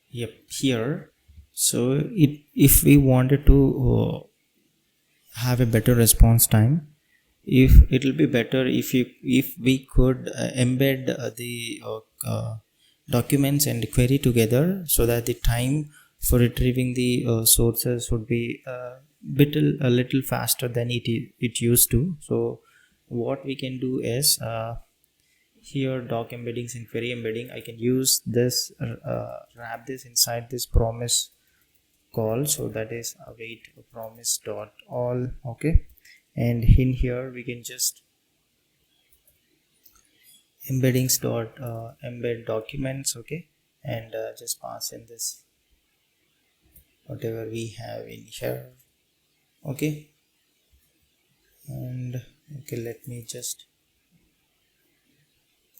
yep, here. So if we wanted to have a better response time, if it will be better if we could embed the documents and query together, so that the time for retrieving the sources would be a little faster than it used to. So what we can do is here doc embeddings and query embedding, I can use this wrap this inside this promise call. So that is await promise dot all. Okay, and in here we can just embeddings dot embed documents. Okay, and just pass in this whatever we have in here. Okay, and okay, let me just,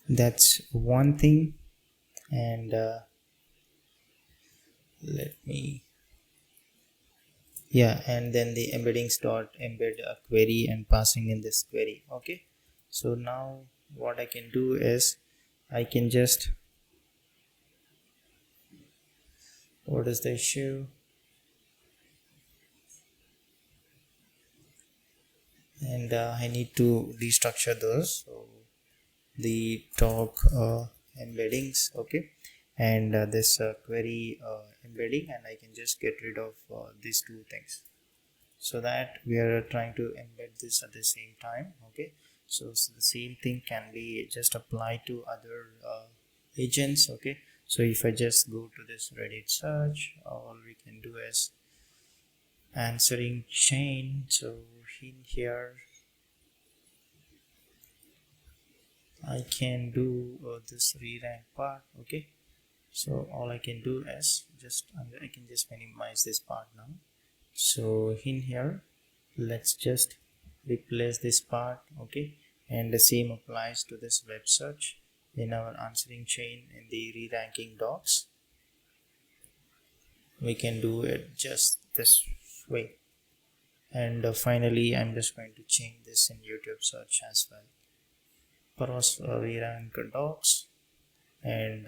that's one thing. And let me, yeah, and then the embeddings dot embed a query and passing in this query. Okay, so now what I can do is I can just, what is the issue, and I need to restructure those. So the doc embeddings. Okay, and this query embedding, and I can just get rid of these two things, so that we are trying to embed this at the same time. Okay, so the same thing can be just applied to other agents. Okay, so if I just go to this Reddit search, all we can do is answering chain. So in here I can do this re-rank part. Okay, so all I can do is just, I can just minimize this part now. So in here let's just replace this part. Okay, and the same applies to this web search in our answering chain. In the re-ranking docs we can do it just this way. And finally I'm just going to change this in YouTube search as well. Pros re-rank docs, and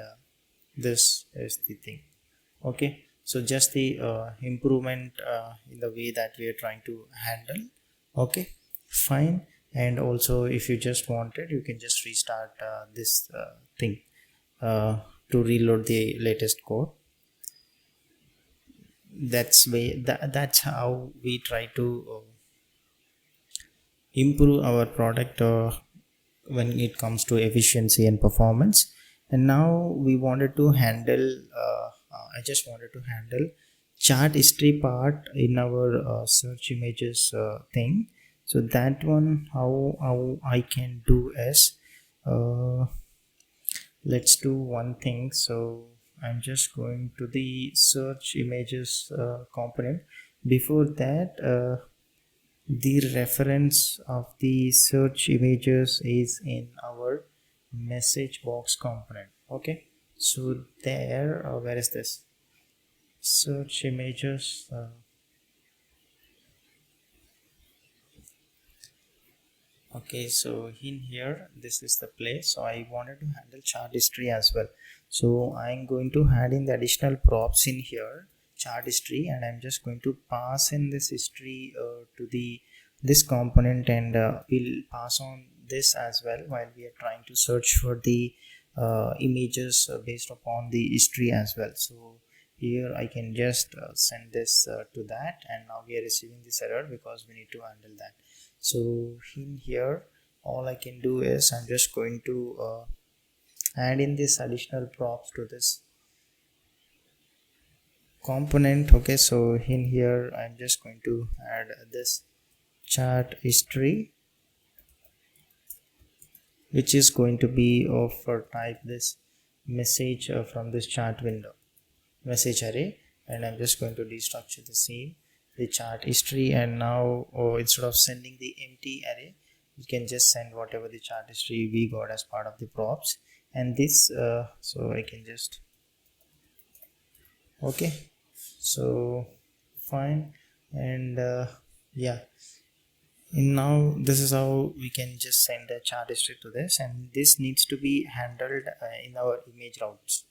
this is the thing. Okay, so just the improvement in the way that we are trying to handle. Okay, fine. And also if you just wanted, you can just restart this thing to reload the latest code. That's how we try to improve our product when it comes to efficiency and performance. And now we wanted to handle I just wanted to handle chart history part in our search images thing. So that one, how I can do is let's do one thing. So I'm just going to the search images component. Before that the reference of the search images is in our message box component. Okay, so there where is this search images okay, so in here this is the place. So I wanted to handle chart history as well, so I'm going to add in the additional props in here, chart history, and I'm just going to pass in this history to the this component, and we'll pass on this as well while we are trying to search for the images based upon the history as well. So here I can just send this to that, and now we are receiving this error because we need to handle that. So in here all I can do is I'm just going to add in this additional props to this component. Okay, so in here I'm just going to add this chart history, which is going to be of type this message from this chart window message array, and I'm just going to destructure the same the chart history. And now instead of sending the empty array, you can just send whatever the chart history we got as part of the props. And this so I can just okay, so fine. And yeah, and now this is how we can just send a chart history to this, and this needs to be handled in our image routes.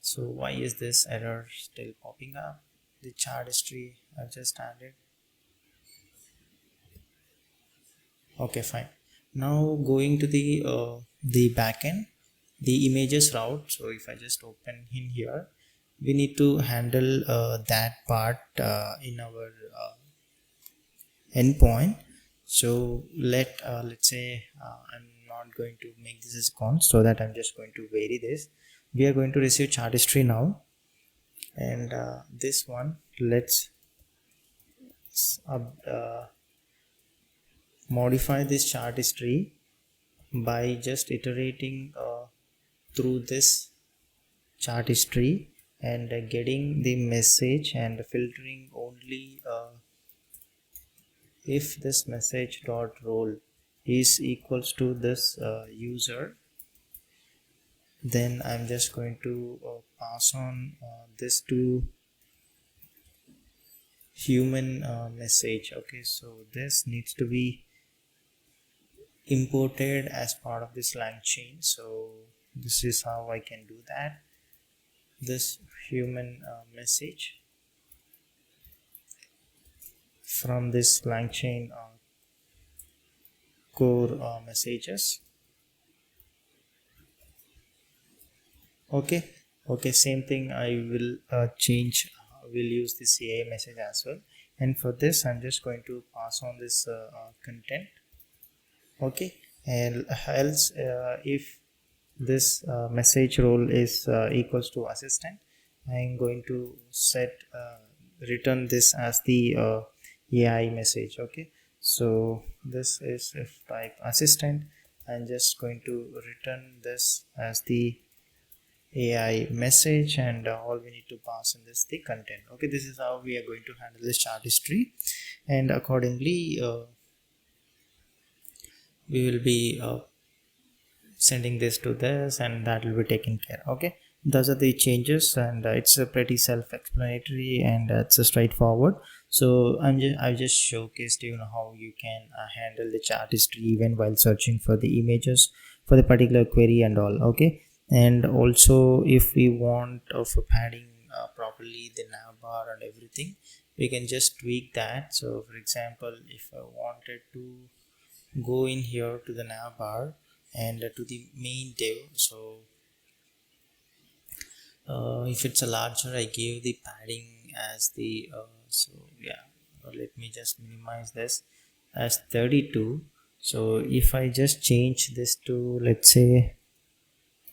So why is this error still popping up? The chart history I've just added. Okay, fine. Now going to the backend, the images route. So if I just open in here, we need to handle that part in our endpoint. So let's say I'm not going to make this as const, so that I'm just going to vary this. We are going to receive chart history now, and this one let's modify this chart history by just iterating through this chart history and getting the message and filtering only if this message dot role is equals to this user, then I'm just going to pass on this to human message. Okay, so this needs to be imported as part of this langchain. So this is how I can do that. This human message from this langchain core messages. Okay, same thing I will change. We'll use this CA message as well, and for this I'm just going to pass on this content. Okay, and else if this message role is equals to assistant, I'm going to set return this as the AI message. Okay, so this is if type assistant, I'm just going to return this as the AI message, and all we need to pass in this the content. Okay, this is how we are going to handle this chart history, and accordingly we will be sending this to this, and that will be taken care. Okay, those are the changes, and it's a pretty self-explanatory, and it's a straightforward. So I just showcased you know how you can handle the chart history even while searching for the images for the particular query and all. Okay, and also if we want for padding properly the navbar and everything, we can just tweak that. So for example, if I wanted to go in here to the navbar and to the main div, so if it's a larger, I give the padding as the so yeah, let me just minimize this as 32. So if I just change this to, let's say,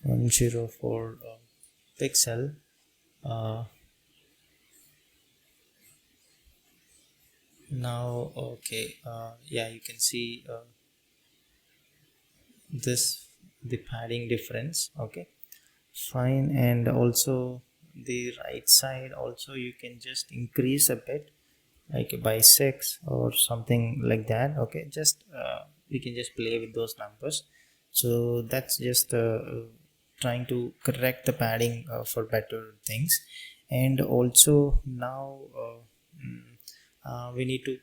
104 pixel, uh, now okay, yeah, you can see this the padding difference. Okay, fine. And also the right side also you can just increase a bit, like by 6 or something like that. Okay, just you can just play with those numbers. So that's just trying to correct the padding for better things. And also now we need to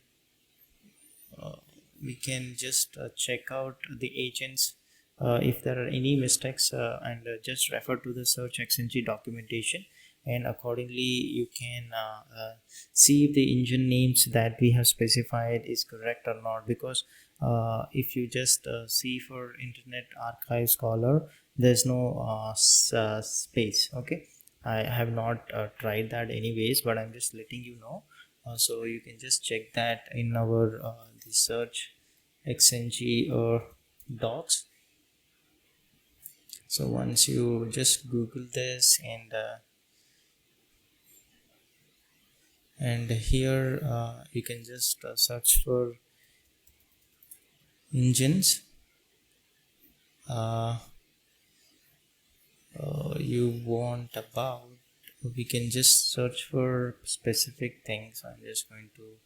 we can just check out the agents if there are any mistakes, and just refer to the search xng documentation, and accordingly you can see if the engine names that we have specified is correct or not. Because if you just see for Internet Archive Scholar, there's no space. Okay, I have not tried that anyways, but I'm just letting you know. So you can just check that in our the search xng docs. So once you just Google this, and here you can just search for engines uh, you want about. We can just search for specific things. I'm just going to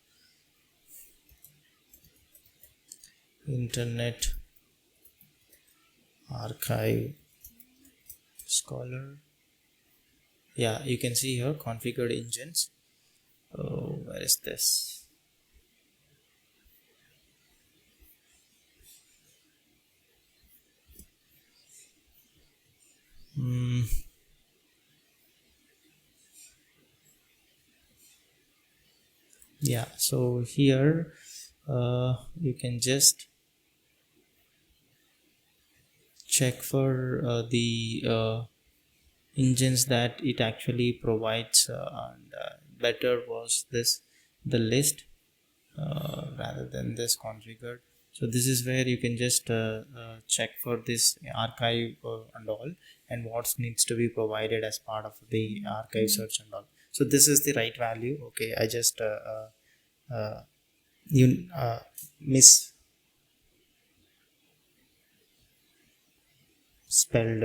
Internet Archive Scholar. Yeah, you can see here configured engines. Oh, where is this? Hmm. Yeah, so here you can just check for the engines that it actually provides, and better was this the list rather than this configured. So this is where you can just check for this archive and all, and what needs to be provided as part of the archive search and all. So this is the right value. Okay, I just you misspelled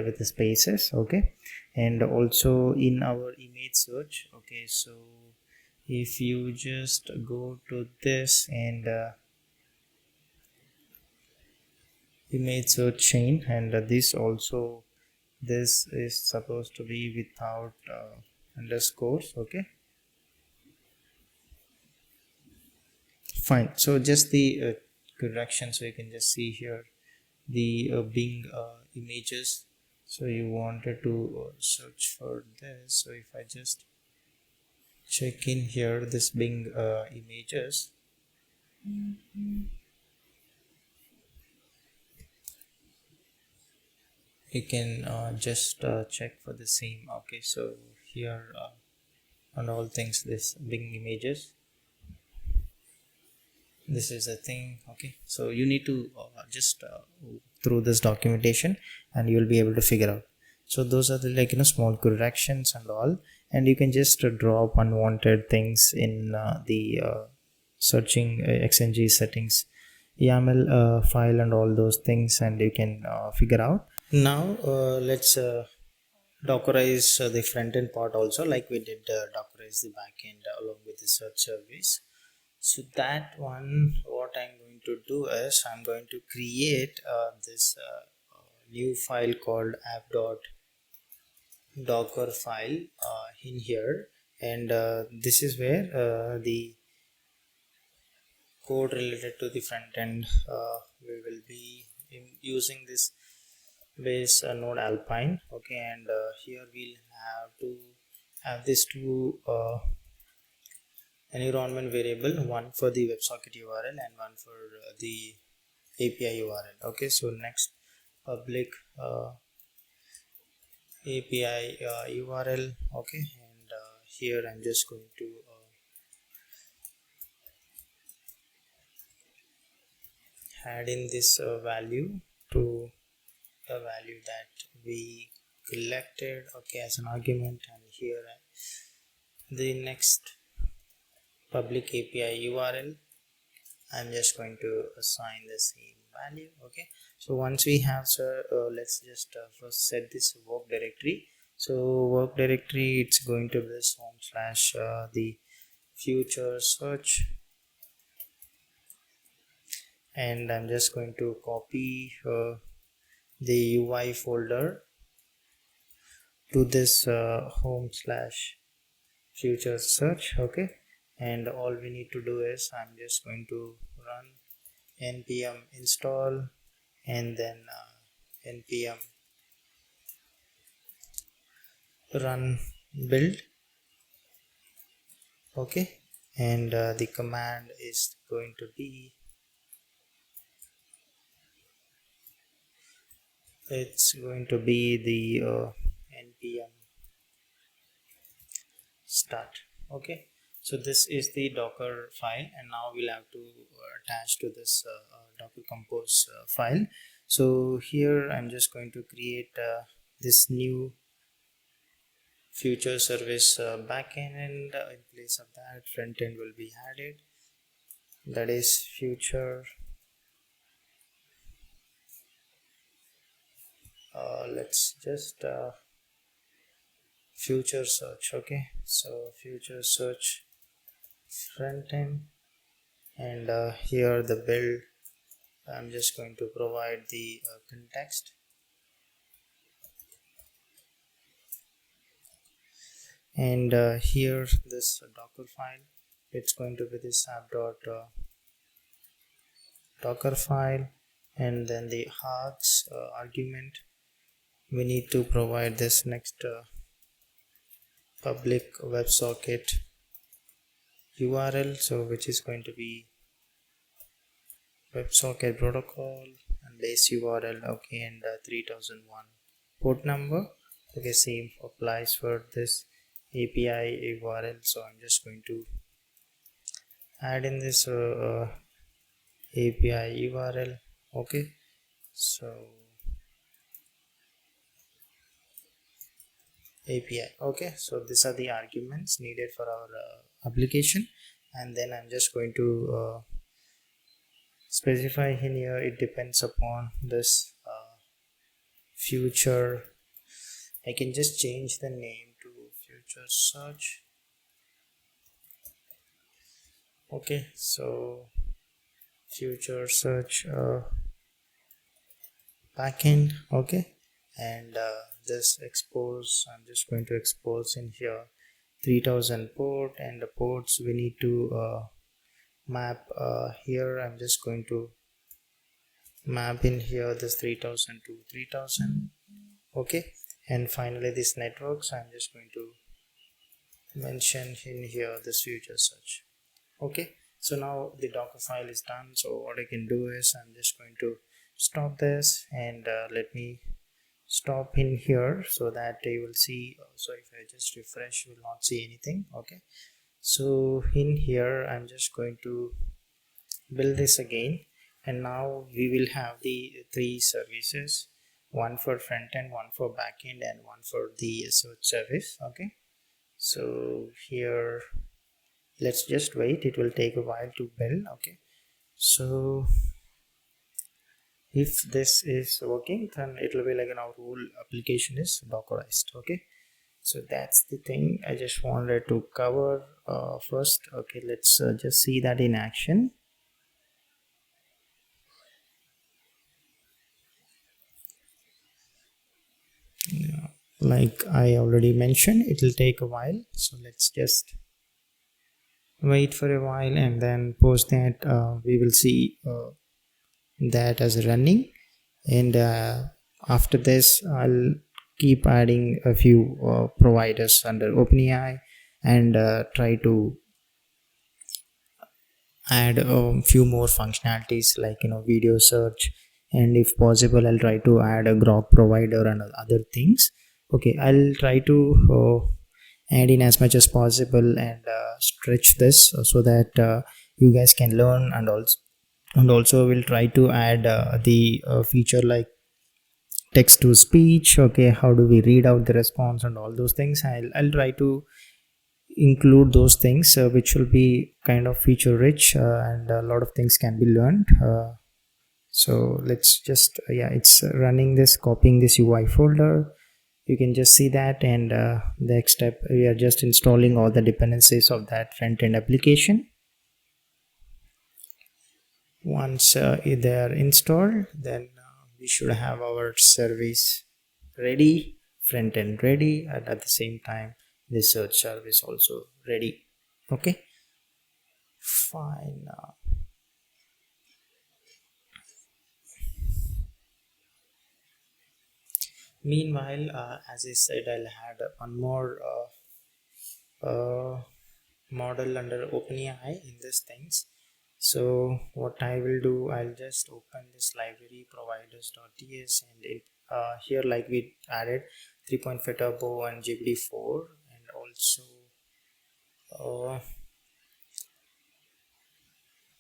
with the spaces. Okay, and also in our image search. Okay, so if you just go to this and image search chain, and this also, this is supposed to be without underscores. Okay, fine. So just the correction, so you can just see here the Bing images. So you wanted to search for this. So if I just check in here this Bing images, you can just check for the same. Okay, so here on all things, this Bing images, this is a thing. Okay, so you need to just through this documentation, and you will be able to figure out. So those are the, like, small corrections and all, and you can just drop unwanted things in the searching xng settings YAML file and all those things, and you can figure out. Now let's dockerize the front end part also, like we did dockerize the backend along with the search service. So that one, what I'm going to do is I'm going to create this new file called app.docker file in here, and this is where the code related to the front end we will be using this base node Alpine. Okay, and here we'll have to have these two environment variable, one for the WebSocket URL and one for the API URL. Okay, so next public API URL. Okay, and here I'm just going to add in this value to the value that we collected, okay, as an argument, and here the next public API URL, I'm just going to assign the same value. Okay, so once we have, let's just first set this work directory. So work directory, it's going to be this home slash the future search, and I'm just going to copy the UI folder to this home slash future search. Okay, and all we need to do is I'm just going to run npm install, and then npm run build. Okay, and the command is going to be it's going to be the npm start. Okay, so this is the docker file, and now we'll have to attach to this docker compose file. So here I'm just going to create this new future service backend, and in place of that front end will be added, that is future let's just future search. Okay, so future search front end, and here the build, I'm just going to provide the context, and here this docker file, it's going to be this app.docker file, and then the args argument, we need to provide this next public WebSocket URL, so which is going to be WebSocket protocol and base URL. Okay, and 3001 port number. Okay, same applies for this API URL, so I'm just going to add in this API URL. Okay, so API. Okay, so these are the arguments needed for our application, and then I'm just going to specify in here, it depends upon this future. I can just change the name to future search. Okay, so future search backend. Okay, and this expose, I'm just going to expose in here 3000 port, and the ports we need to map here. I'm just going to map in here this 3000 to 3000. Okay, and finally this networks, I'm just going to mention in here this future search. Okay, so now the docker file is done. So what I can do is I'm just going to stop this, and let me stop in here so that you will see. So if I just refresh, you will not see anything. Okay, so in here I'm just going to build this again, and now we will have the three services, one for front end, one for back end, and one for the search service. Okay, so here let's just wait, it will take a while to build. Okay, so if this is working, then it will be like our whole application is dockerized. Okay, so that's the thing I just wanted to cover first. Okay, let's just see that in action. Yeah, like I already mentioned, it will take a while, so let's just wait for a while, and then post that we will see that as running, and after this I'll keep adding a few providers under OpenAI, and try to add a few more functionalities like video search, and if possible I'll try to add a grok provider and other things. Okay, I'll try to add in as much as possible, and stretch this so that you guys can learn, and also we'll try to add the feature like text to speech. Okay, how do we read out the response and all those things. I'll try to include those things which will be kind of feature rich, and a lot of things can be learned. So let's just yeah, it's running this, copying this UI folder. You can just see that, and the next step, we are just installing all the dependencies of that front end application. Once they are installed, then we should have our service ready, front end ready, and at the same time the search service also ready. Okay, fine. Meanwhile, as I said, I'll add one more model under OpenAI in these things. So what I will do, I'll just open this library providers.ts, and here like we added 3.5 turbo and GPT-4, and also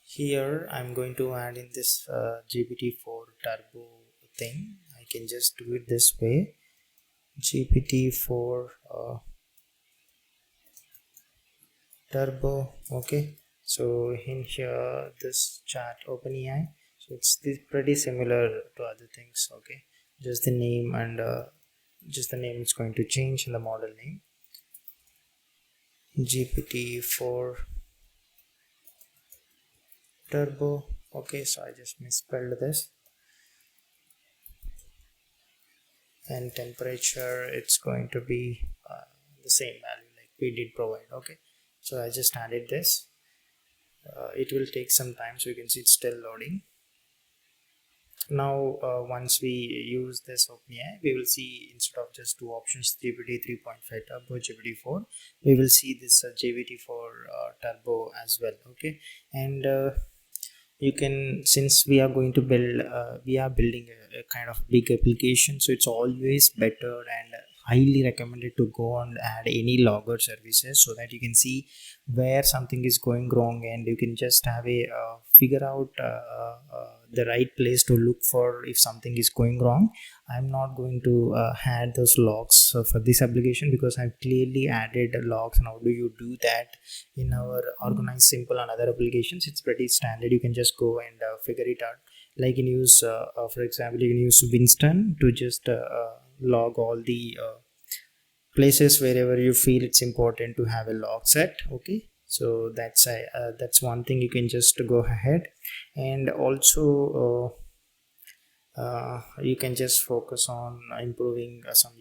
here I'm going to add in this GPT-4 turbo thing. I can just do it this way, GPT-4 turbo. Okay, so in here this chat OpenAI, so it's pretty similar to other things. Okay, just the name and just the name is going to change in the model name, GPT-4 turbo. Okay, so I just misspelled this. And temperature, it's going to be the same value like we did provide. Okay, so I just added this. It will take some time, so you can see it's still loading. Now once we use this OpenAI, we will see instead of just two options, GPT 3.5 turbo, GPT-4, we will see this GPT-4 turbo as well. Okay, and you can, since we are going to build we are building a kind of big application, so it's always better and highly recommended to go and add any logger services, so that you can see where something is going wrong, and you can just have a figure out the right place to look for if something is going wrong. I'm not going to add those logs for this application, because I've clearly added logs. And how do you do that in our organized simple and other applications? It's pretty standard. You can just go and figure it out. Like in use for example, you can use Winston to just log all the places wherever you feel it's important to have a log set. Okay, so that's one thing you can just go ahead. And also you can just focus on improving some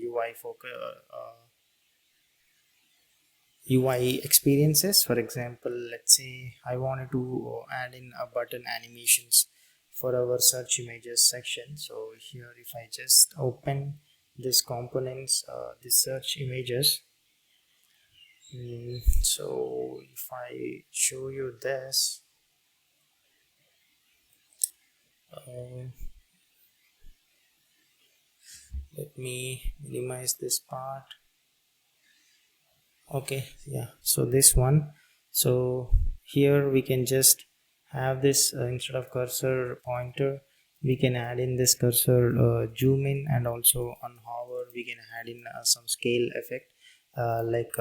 UI experiences. For example, let's say I wanted to add in a button animations for our search images section. So here if I just open this components, the search images, so if I show you this, uh, let me minimize this part. Okay, yeah, so this one, so here we can just have this instead of cursor pointer, we can add in this cursor zoom in, and also on hover we can add in some scale effect, like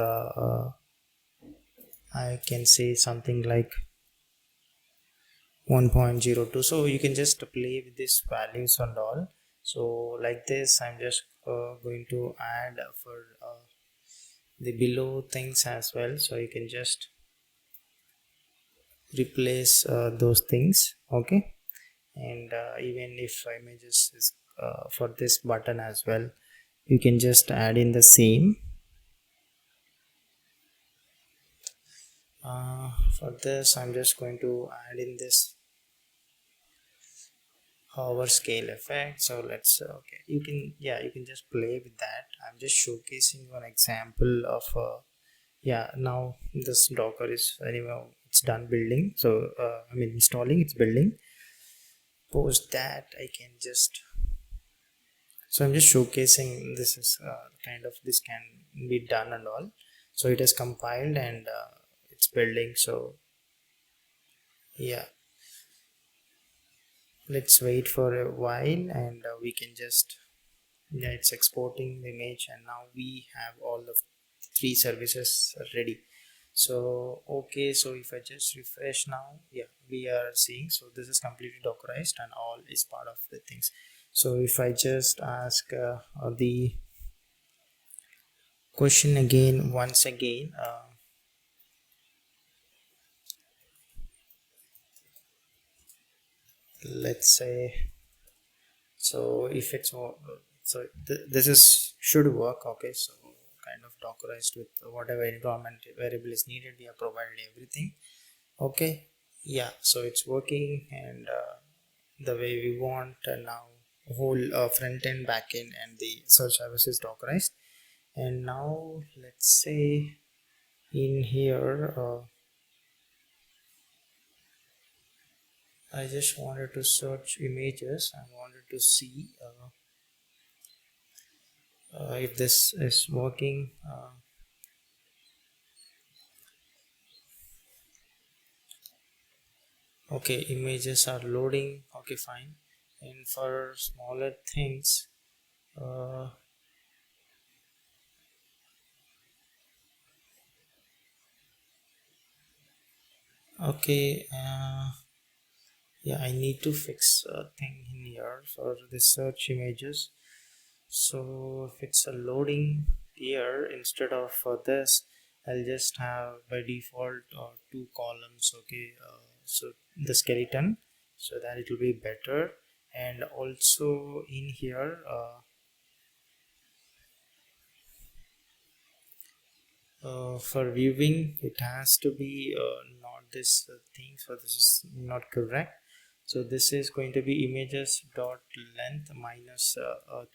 I can say something like 1.02. so you can just play with these values and all. So like this, I'm just going to add for the below things as well, so you can just replace those things. Okay, and even if images is for this button as well, you can just add in the same. For this, I'm just going to add in this hover scale effect. So let's okay, you can, yeah, you can just play with that. I'm just showcasing one example of yeah, now this Docker is anyway, it's done building. So I mean installing, it's building. Post that I can just, so I'm just showcasing this is kind of this can be done and all. So it is compiled and it's building. So yeah, let's wait for a while, and we can just, yeah, it's exporting the image, and now we have all the three services ready. So okay, so if I just refresh now, yeah, we are seeing, so this is completely dockerized and all is part of the things. So if I just ask the question again, once again, let's say, so if it's so this is should work. Okay, so kind of dockerized with whatever environment variable is needed, we have provided everything. Okay, yeah, so it's working, and the way we want. And now whole front end, back end, and the search service is dockerized. And now let's say in here I just wanted to search images. I wanted to see if this is working. Okay, images are loading. Okay, fine. And for smaller things, uh, okay, yeah, I need to fix a thing in here for the search images. So if it's a loading here, instead of this, I'll just have by default two columns. Okay, so the skeleton, so that it will be better. And also in here, for viewing, it has to be not this thing, so this is not correct. So this is going to be images dot length minus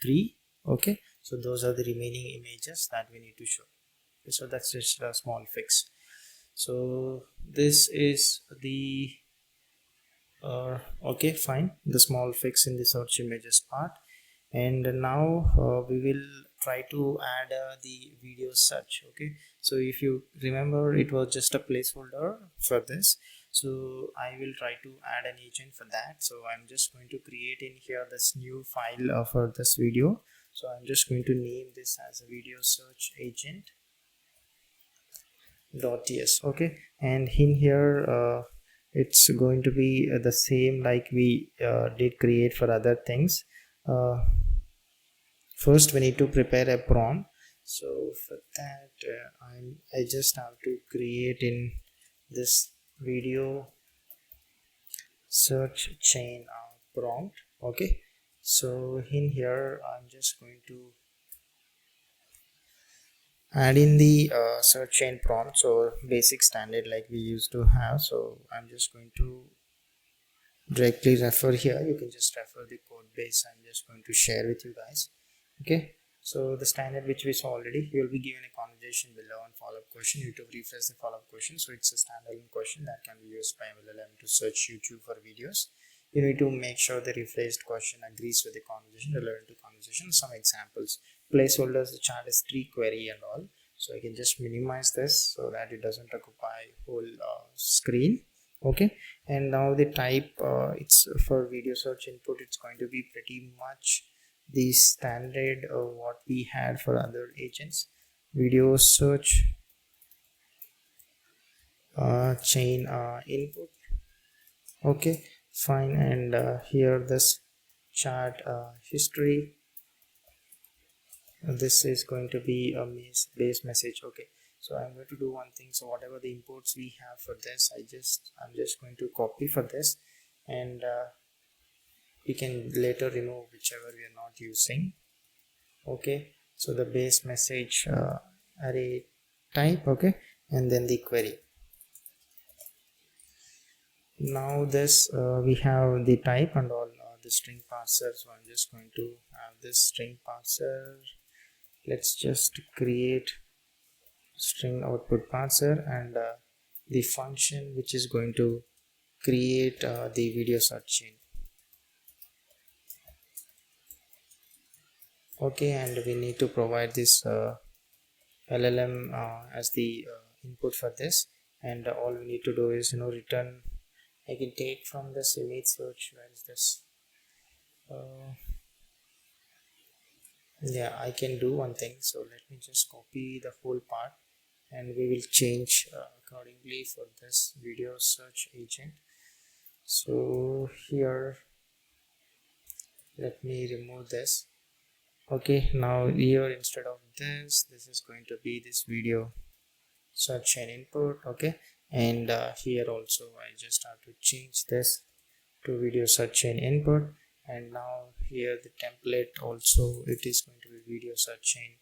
3. Okay, so those are the remaining images that we need to show. So that's just a small fix. So this is the okay, fine, the small fix in the search images part. And now we will try to add the video search. Okay, so if you remember, it was just a placeholder for this, so I will try to add an agent for that. So I'm just going to create in here this new file for this video. So I'm just going to name this as a video search agent .ts. Okay, and in here it's going to be the same like we did create for other things. First we need to prepare a prompt. So for that I just have to create in this video search chain prompt. Okay, so in here I'm just going to add in the search chain prompt, so basic standard like we used to have. So I'm just going to directly refer here. You can just refer the code base I'm just going to share with you guys. Okay, so the standard which we saw already, you will be given a conversation below and follow-up question. You need to refresh the follow-up question. So it's a standalone question that can be used by LLM to search YouTube for videos. You need to make sure the rephrased question agrees with the conversation, relevant to conversation. Some examples: placeholders, the chart is 3 query and all. So I can just minimize this so that it doesn't occupy whole screen. Okay, and now the type, it's for video search input, it's going to be pretty much the standard of what we had for other agents. Video search chain input. Okay, fine. And here this chart history, this is going to be a base message. Okay, so I'm going to do one thing. So whatever the imports we have for this, I'm just going to copy for this, and we can later remove whichever we are not using. Okay, so the base message array type. Okay, and then the query. Now this we have the type and all the string parser. So I'm just going to have this string parser. Let's just create string output parser, and the function which is going to create the video search chain. Okay, and we need to provide this LLM as the input for this, and all we need to do is return. I can take from this image search. Where is this? Yeah, I can do one thing. So let me just copy the whole part, and we will change accordingly for this video search agent. So here, let me remove this. Okay, now here instead of this is going to be this video search chain input. Okay, and here also I just have to change this to video search chain input, and now here the template also, it is going to be video search chain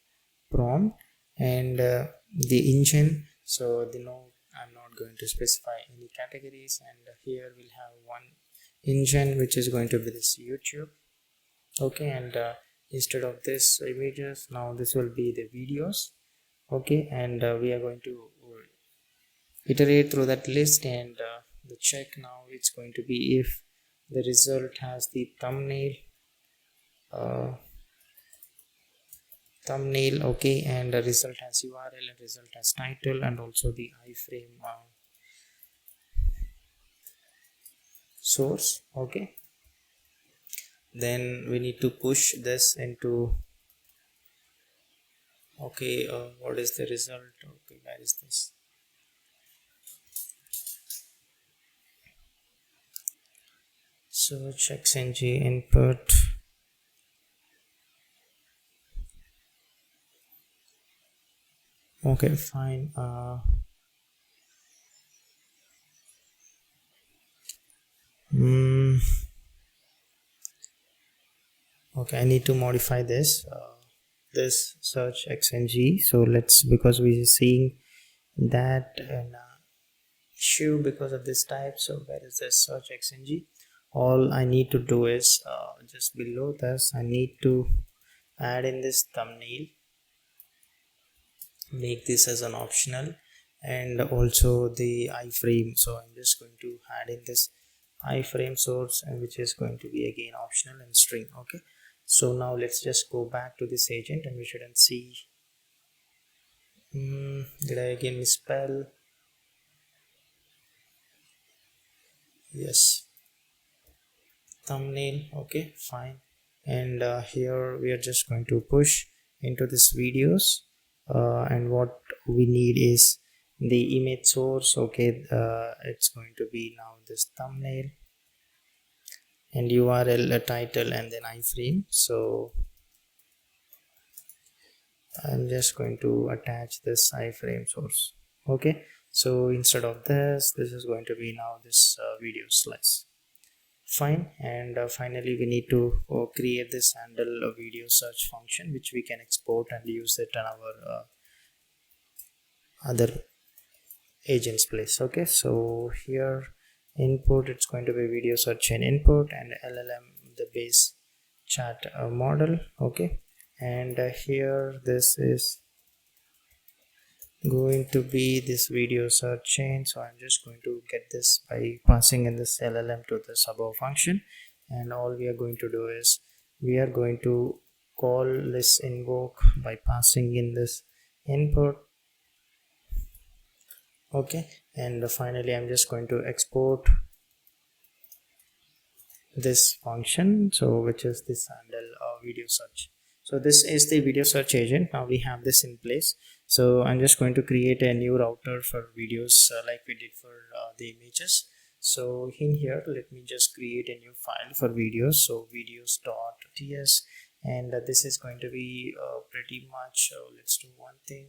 prompt, and the engine. So I'm not going to specify any categories, and here we'll have one engine which is going to be this YouTube. Okay, and instead of this images, now this will be the videos. Okay, and we are going to iterate through that list, and the check now it's going to be if the result has the thumbnail, uh, thumbnail, okay, and the result has URL and result has title and also the iframe source, okay. Then we need to push this into, okay, what is the result, okay, where is this, search xng input, okay, fine. mm, okay, I need to modify this search xng, so let's, because we are seeing that an issue because of this type, so where is this search xng, all I need to do is just below this I need to add in this thumbnail, make this as an optional, and also the iframe, so I'm just going to add in this iframe source, and which is going to be again optional and string, okay. So now let's just go back to this agent and we shouldn't see, did I again misspell, yes, thumbnail, okay, fine. And here we are just going to push into this videos, and what we need is the image source, okay. It's going to be now this thumbnail and URL, a title, and then iframe. So I'm just going to attach this iframe source, okay. So instead of this is going to be now this video slice, fine. And finally we need to create this handle video search function, which we can export and use it on our other agents place, okay. So here input, it's going to be video search chain input, and LLM, the base chat model, okay. And here this is going to be this video search chain, so I'm just going to get this by passing in this LLM to this above function, and all we are going to do is we are going to call this invoke by passing in this input, okay. And finally I'm just going to export this function, so which is this handle video search. So this is the video search agent. Now we have this in place, so I'm just going to create a new router for videos, like we did for the images. So in here let me just create a new file for videos, so videos.ts, and this is going to be pretty much, let's do one thing,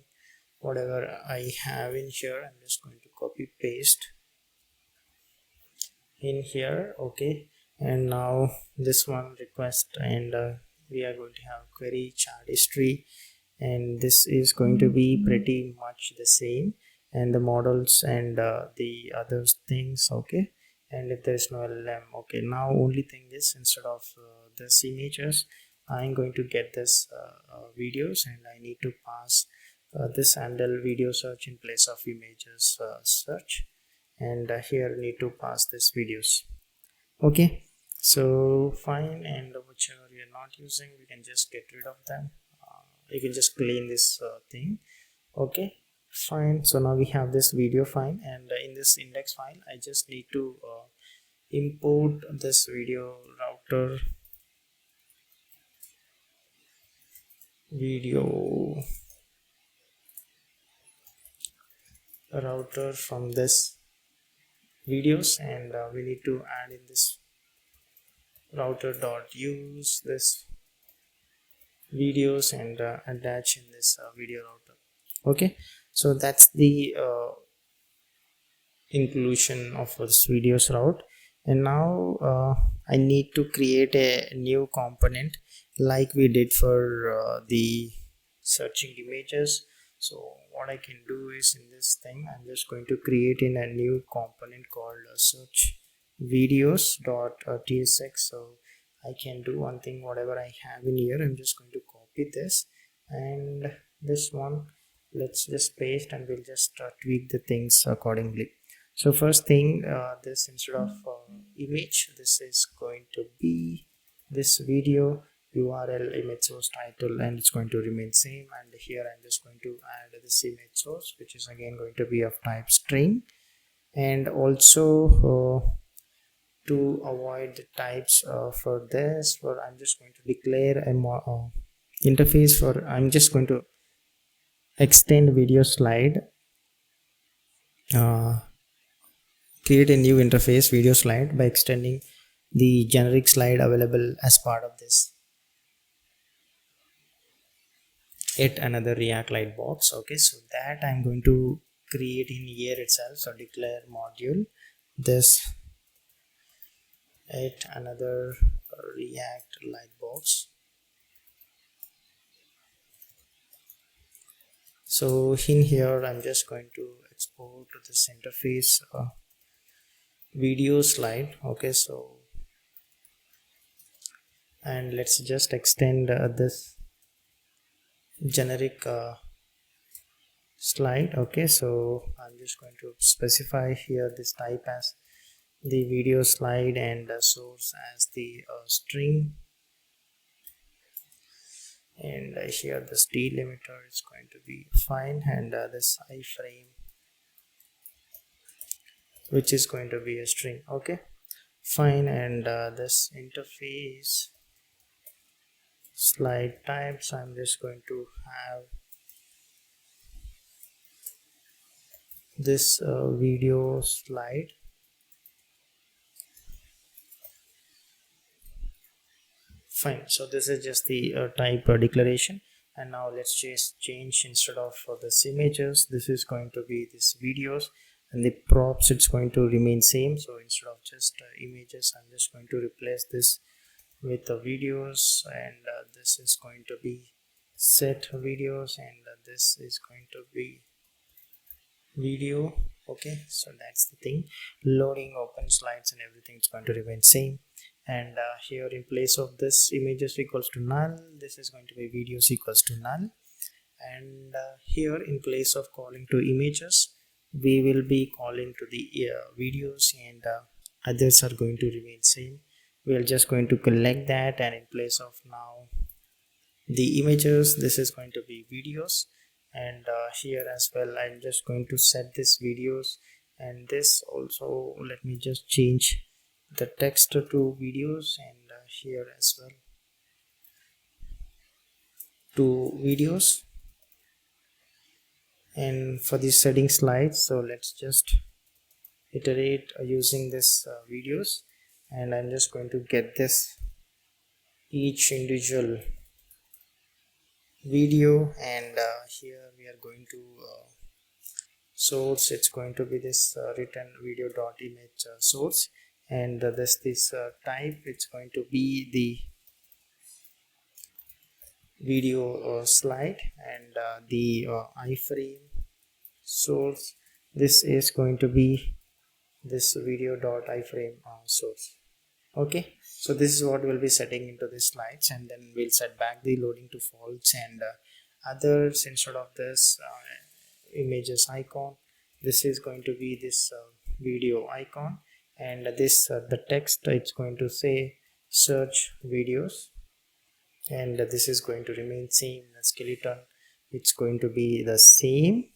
whatever I have in here I'm just going to copy paste in here, okay. And now this one request, and we are going to have query chat history, and this is going to be pretty much the same, and the models and the other things, okay. And if there is no LLM, okay, now only thing is instead of this images, I'm going to get this videos, and I need to pass this handle video search in place of images search, and here need to pass this videos, okay. So fine, and whichever you're not using we can just get rid of them, you can just clean this thing, okay, fine. So now we have this video file, and in this index file I just need to import this video router from this videos, and we need to add in this router dot use this videos, and attach in this video router, okay. So that's the inclusion of this videos route. And now I need to create a new component like we did for the searching images. So what I can do is in this thing I'm just going to create in a new component called search videos dot tsx. So I can do one thing, whatever I have in here I'm just going to copy this, and this one let's just paste, and we'll just tweak the things accordingly. So first thing, this instead of image, this is going to be this video, URL, image source, title, and it's going to remain same. And here I'm just going to add this image source, which is again going to be of type string. And also to avoid the types for this, I'm just going to declare a interface for, I'm just going to extend video slide, uh, create a new interface video slide by extending the generic slide available as part of this yet another React light box. Okay, so that I'm going to create in here itself. So declare module this yet another React light box. So in here I'm just going to export this interface video slide. Okay, so and let's just extend this generic slide. Okay, so I'm just going to specify here this type as the video slide and the source as the string, and here this delimiter is going to be fine, and this iframe which is going to be a string. Okay, fine, and this interface slide types I'm just going to have this video slide. Fine, so this is just the type declaration. And now let's just change, instead of this images, this is going to be this videos, and the props it's going to remain same. So instead of just images, I'm just going to replace this with the videos, and this is going to be set videos, and this is going to be video. Okay, so that's the thing. Loading, open slides, and everything is going to remain same. And here in place of this images equals to null, this is going to be videos equals to null. And here in place of calling to images, we will be calling to the videos, and others are going to remain same. We are just going to collect that, and in place of now the images, this is going to be videos. And here as well I'm just going to set this videos, and this also, let me just change the text to videos, and here as well to videos. And for the setting slides, so let's just iterate using this videos, and I'm just going to get this each individual video, and here we are going to source, it's going to be this return video dot image source, and this type, it's going to be the video slide, and the iframe source, this is going to be this video dot iframe source. Okay, so this is what we'll be setting into the slides, and then we'll set back the loading to false, and others, instead of this images icon, this is going to be this video icon, and this the text, it's going to say search videos, and this is going to remain same. The skeleton, it's going to be the same.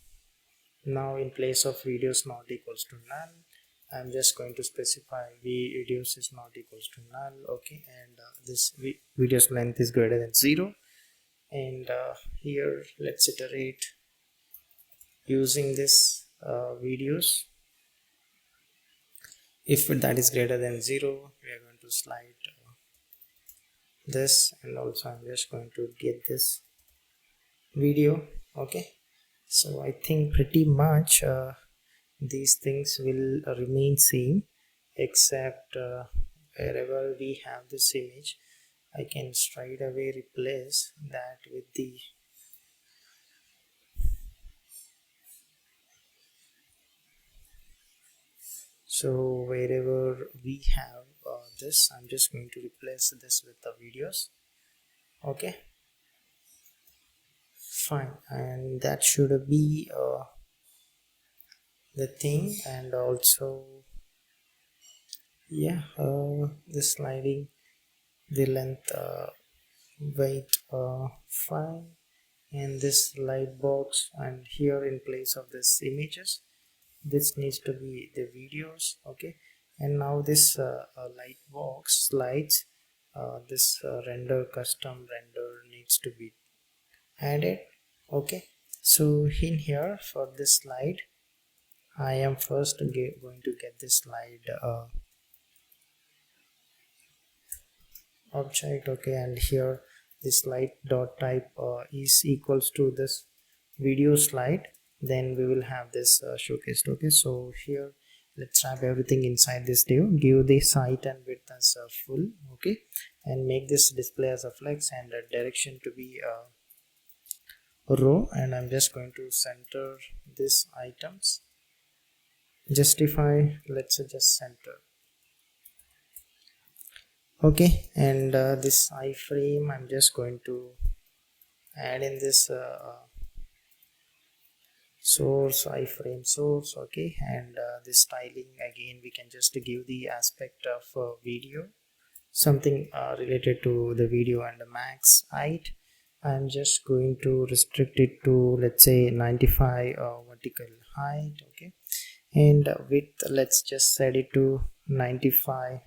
Now in place of videos not equals to null, I'm just going to specify videos is not equals to null. Okay, and this video's length is greater than 0, and here let's iterate using this videos. If that is greater than 0, we are going to slide this, and also I'm just going to get this video. Okay, so I think pretty much these things will remain same, except wherever we have this image, I can straight away replace that with the so wherever we have this, I'm just going to replace this with the videos. Okay, fine, and that should be the thing. And also, yeah, the sliding, the length wait, fine. And this light box, and here in place of this images, this needs to be the videos. Okay, and now this light box slides, this render custom render needs to be added. Okay, so in here for this slide, I am first going to get this slide object. Okay, and here this slide dot type is equals to this video slide, then we will have this showcased. Okay, so here let's wrap everything inside this div, give the height and width as full. Okay, and make this display as a flex, and a direction to be a row, and I'm just going to center this items, justify, let's say just center. Okay, and this iframe I'm just going to add in this source, iframe source. Okay, and this styling again we can just give the aspect of video, something related to the video, and the max height I'm just going to restrict it to, let's say, 95 vertical height. Okay, and width, let's just set it to 95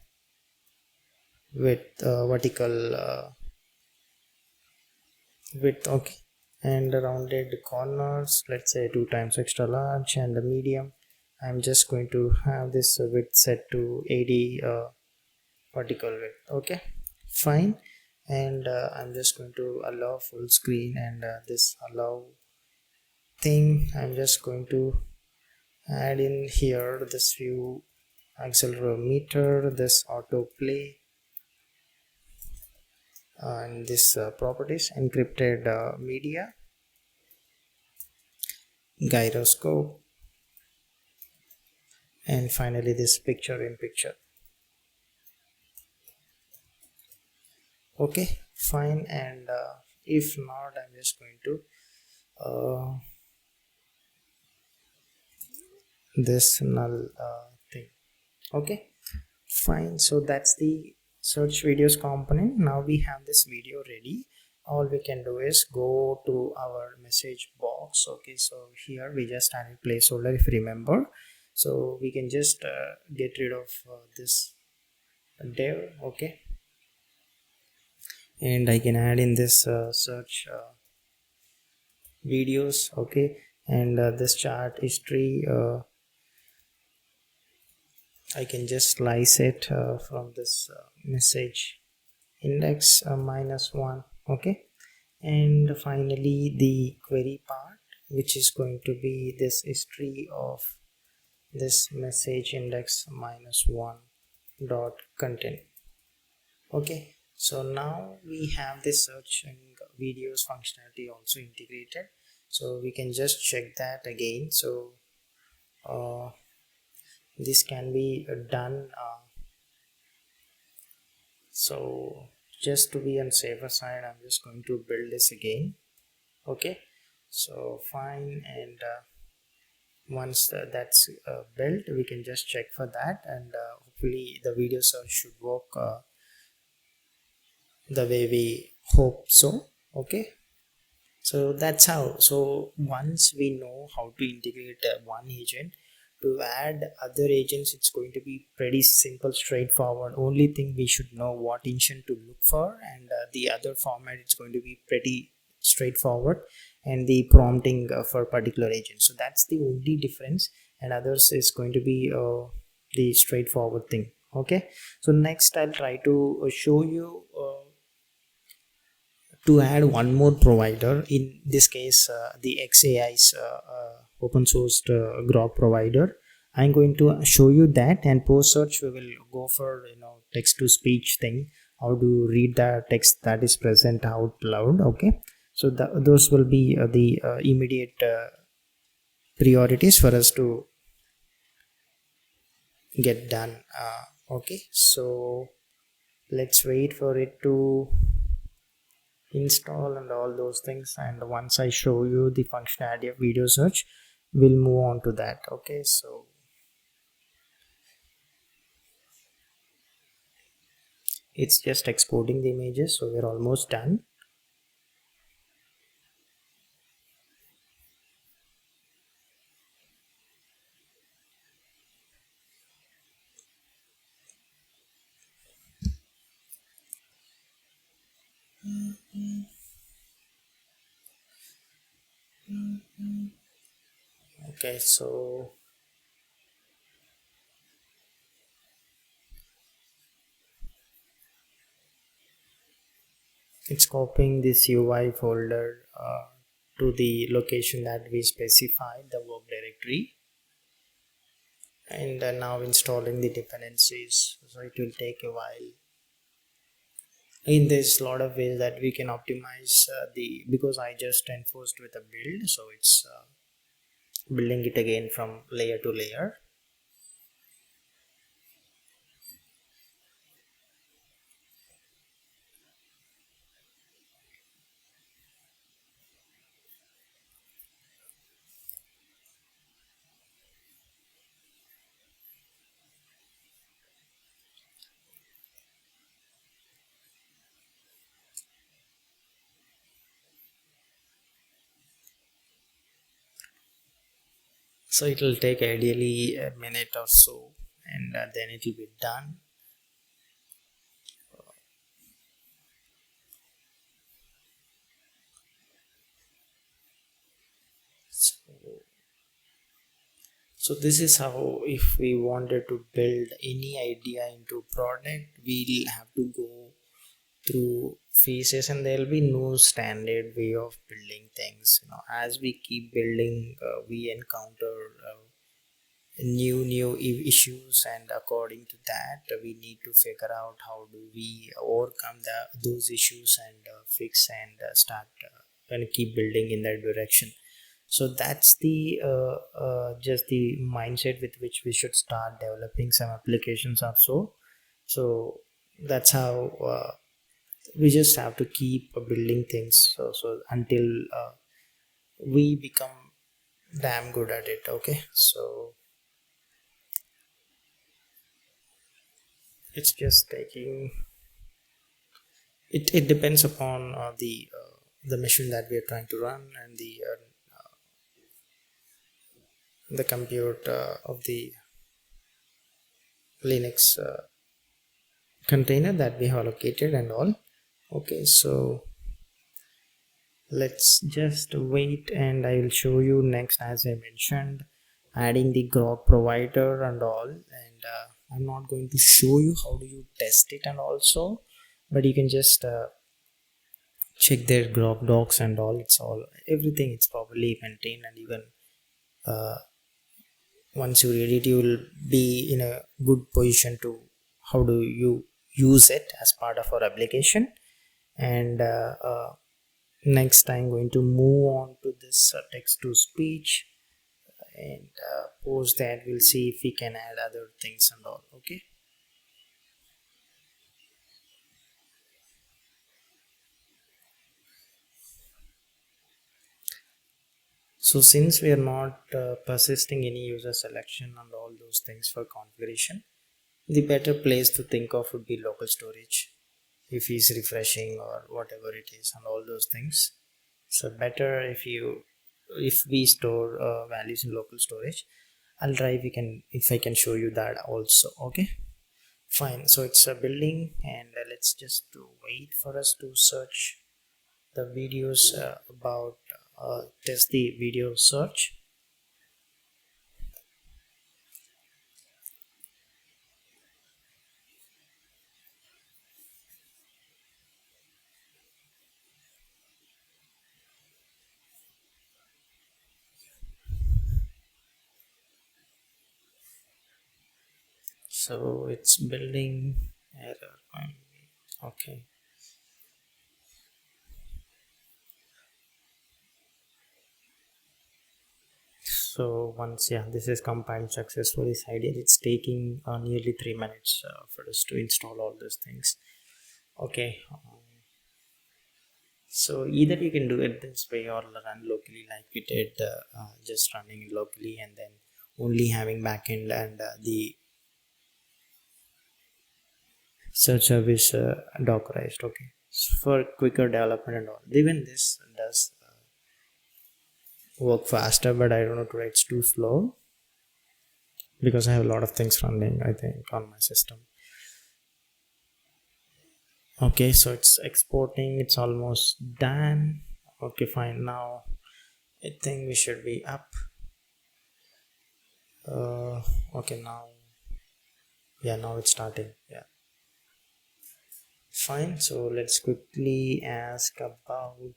with vertical width. Okay, and the rounded corners, let's say 2 times extra large, and the medium I'm just going to have this width set to 80 vertical width. Okay, fine. And I'm just going to allow full screen, and this allow thing I'm just going to add in here this view accelerometer, this autoplay, and this properties encrypted media, gyroscope, and finally this picture in picture. Okay, fine. And if not, I'm just going to this null thing. Okay, fine. So that's the search videos component. Now we have this video ready. All we can do is go to our message box. Okay, so here we just added placeholder, if you remember. So we can just get rid of this div. Okay, and I can add in this search videos. Okay, and this chart history I can just slice it from this message index -1. Okay, and finally the query part, which is going to be this history of this message index -1 dot content. Okay, so now we have this searching videos functionality also integrated, so we can just check that again. So this can be done, so just to be on safer side, I'm just going to build this again. Okay, so fine. And once that's built, we can just check for that, and hopefully the video search should work the way we hope so. Okay, so that's how. So once we know how to integrate one agent, to add other agents it's going to be pretty simple, straightforward. Only thing we should know what engine to look for, and the other format it's going to be pretty straightforward, and the prompting for particular agent. So that's the only difference, and others is going to be the straightforward thing. Okay, so next I'll try to show you to add one more provider, in this case the XAI's open sourced grok provider. I'm going to show you that, and post search we will go for, text to speech thing, how to read the text that is present out loud. Okay, so those will be the immediate priorities for us to get done. Okay, so let's wait for it to install and all those things, and once I show you the functionality of video search, we'll move on to that. Okay, so it's just exporting the images, so we're almost done. Okay, so it's copying this UI folder to the location that we specified, the work directory, and now installing the dependencies, so it will take a while. In there's a lot of ways that we can optimize the, because I just enforced with a build, so it's building it again from layer to layer. So it will take ideally a minute or so, and then it will be done. So, so this is how, if we wanted to build any idea into product, we'll have to go through phases, and there'll be no standard way of building things. As we keep building, we encounter new issues, and according to that, we need to figure out how do we overcome those issues, and fix, and start and keep building in that direction. So that's the just the mindset with which we should start developing some applications or so. So that's how we just have to keep building things, so until we become damn good at it. Okay, so it's just taking, it depends upon the machine that we are trying to run, and the compute of the Linux container that we have allocated and all. Okay, so let's just wait, and I will show you next, as I mentioned, adding the grok provider and all. And I'm not going to show you how do you test it and also, but you can just check their grok docs and all. It's all, everything, it's properly maintained, and you can uh, once you read it, you will be in a good position to how do you use it as part of our application. And next I'm going to move on to this text to speech, and post that we'll see if we can add other things and all. Okay, so since we are not persisting any user selection and all those things for configuration, the better place to think of would be local storage, if he's refreshing or whatever it is and all those things. So better if we store values in local storage. I'll try if I can show you that also. Okay, fine. So it's a building, and let's just wait for us to search the videos about test the video search. So it's building error. Okay, so once, yeah, this is compiled successfully, cited, it's taking nearly 3 minutes for us to install all those things. Okay, so either you can do it this way or run locally like we did, just running locally and then only having backend and the search service dockerized. Okay, so for quicker development and all, even this does work faster, but I don't know today it's too slow because I have a lot of things running, I think, on my system. Okay, so it's exporting, it's almost done. Okay, fine. Now I think we should be up. Okay, now, yeah, now it's starting. Yeah, fine. So let's quickly ask about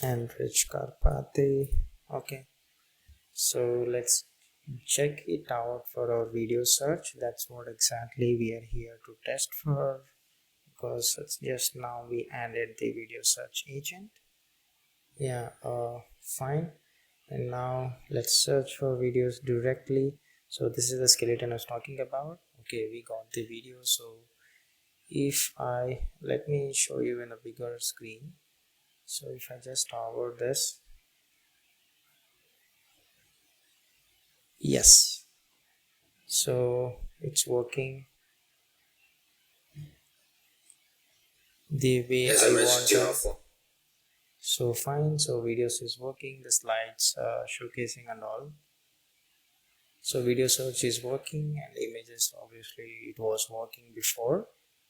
Enrich Karpati. Okay, so let's check it out for our video search. That's what exactly we are here to test for, because it's just now we added the video search agent. Yeah, fine. And now let's search for videos directly. So this is the skeleton I was talking about. Okay, we got the video. So if I, let me show you in a bigger screen. So if I just hover this, yes, so it's working the way I wanted. So fine, so videos is working, the slides showcasing and all. So video search is working, and images obviously it was working before.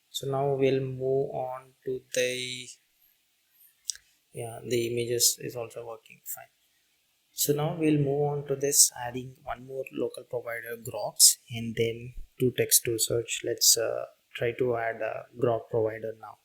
So now we'll move on to the, yeah, the images is also working fine. So now we'll move on to this, adding one more local provider, Grox, and then two text to search. Let's try to add a Grok provider now.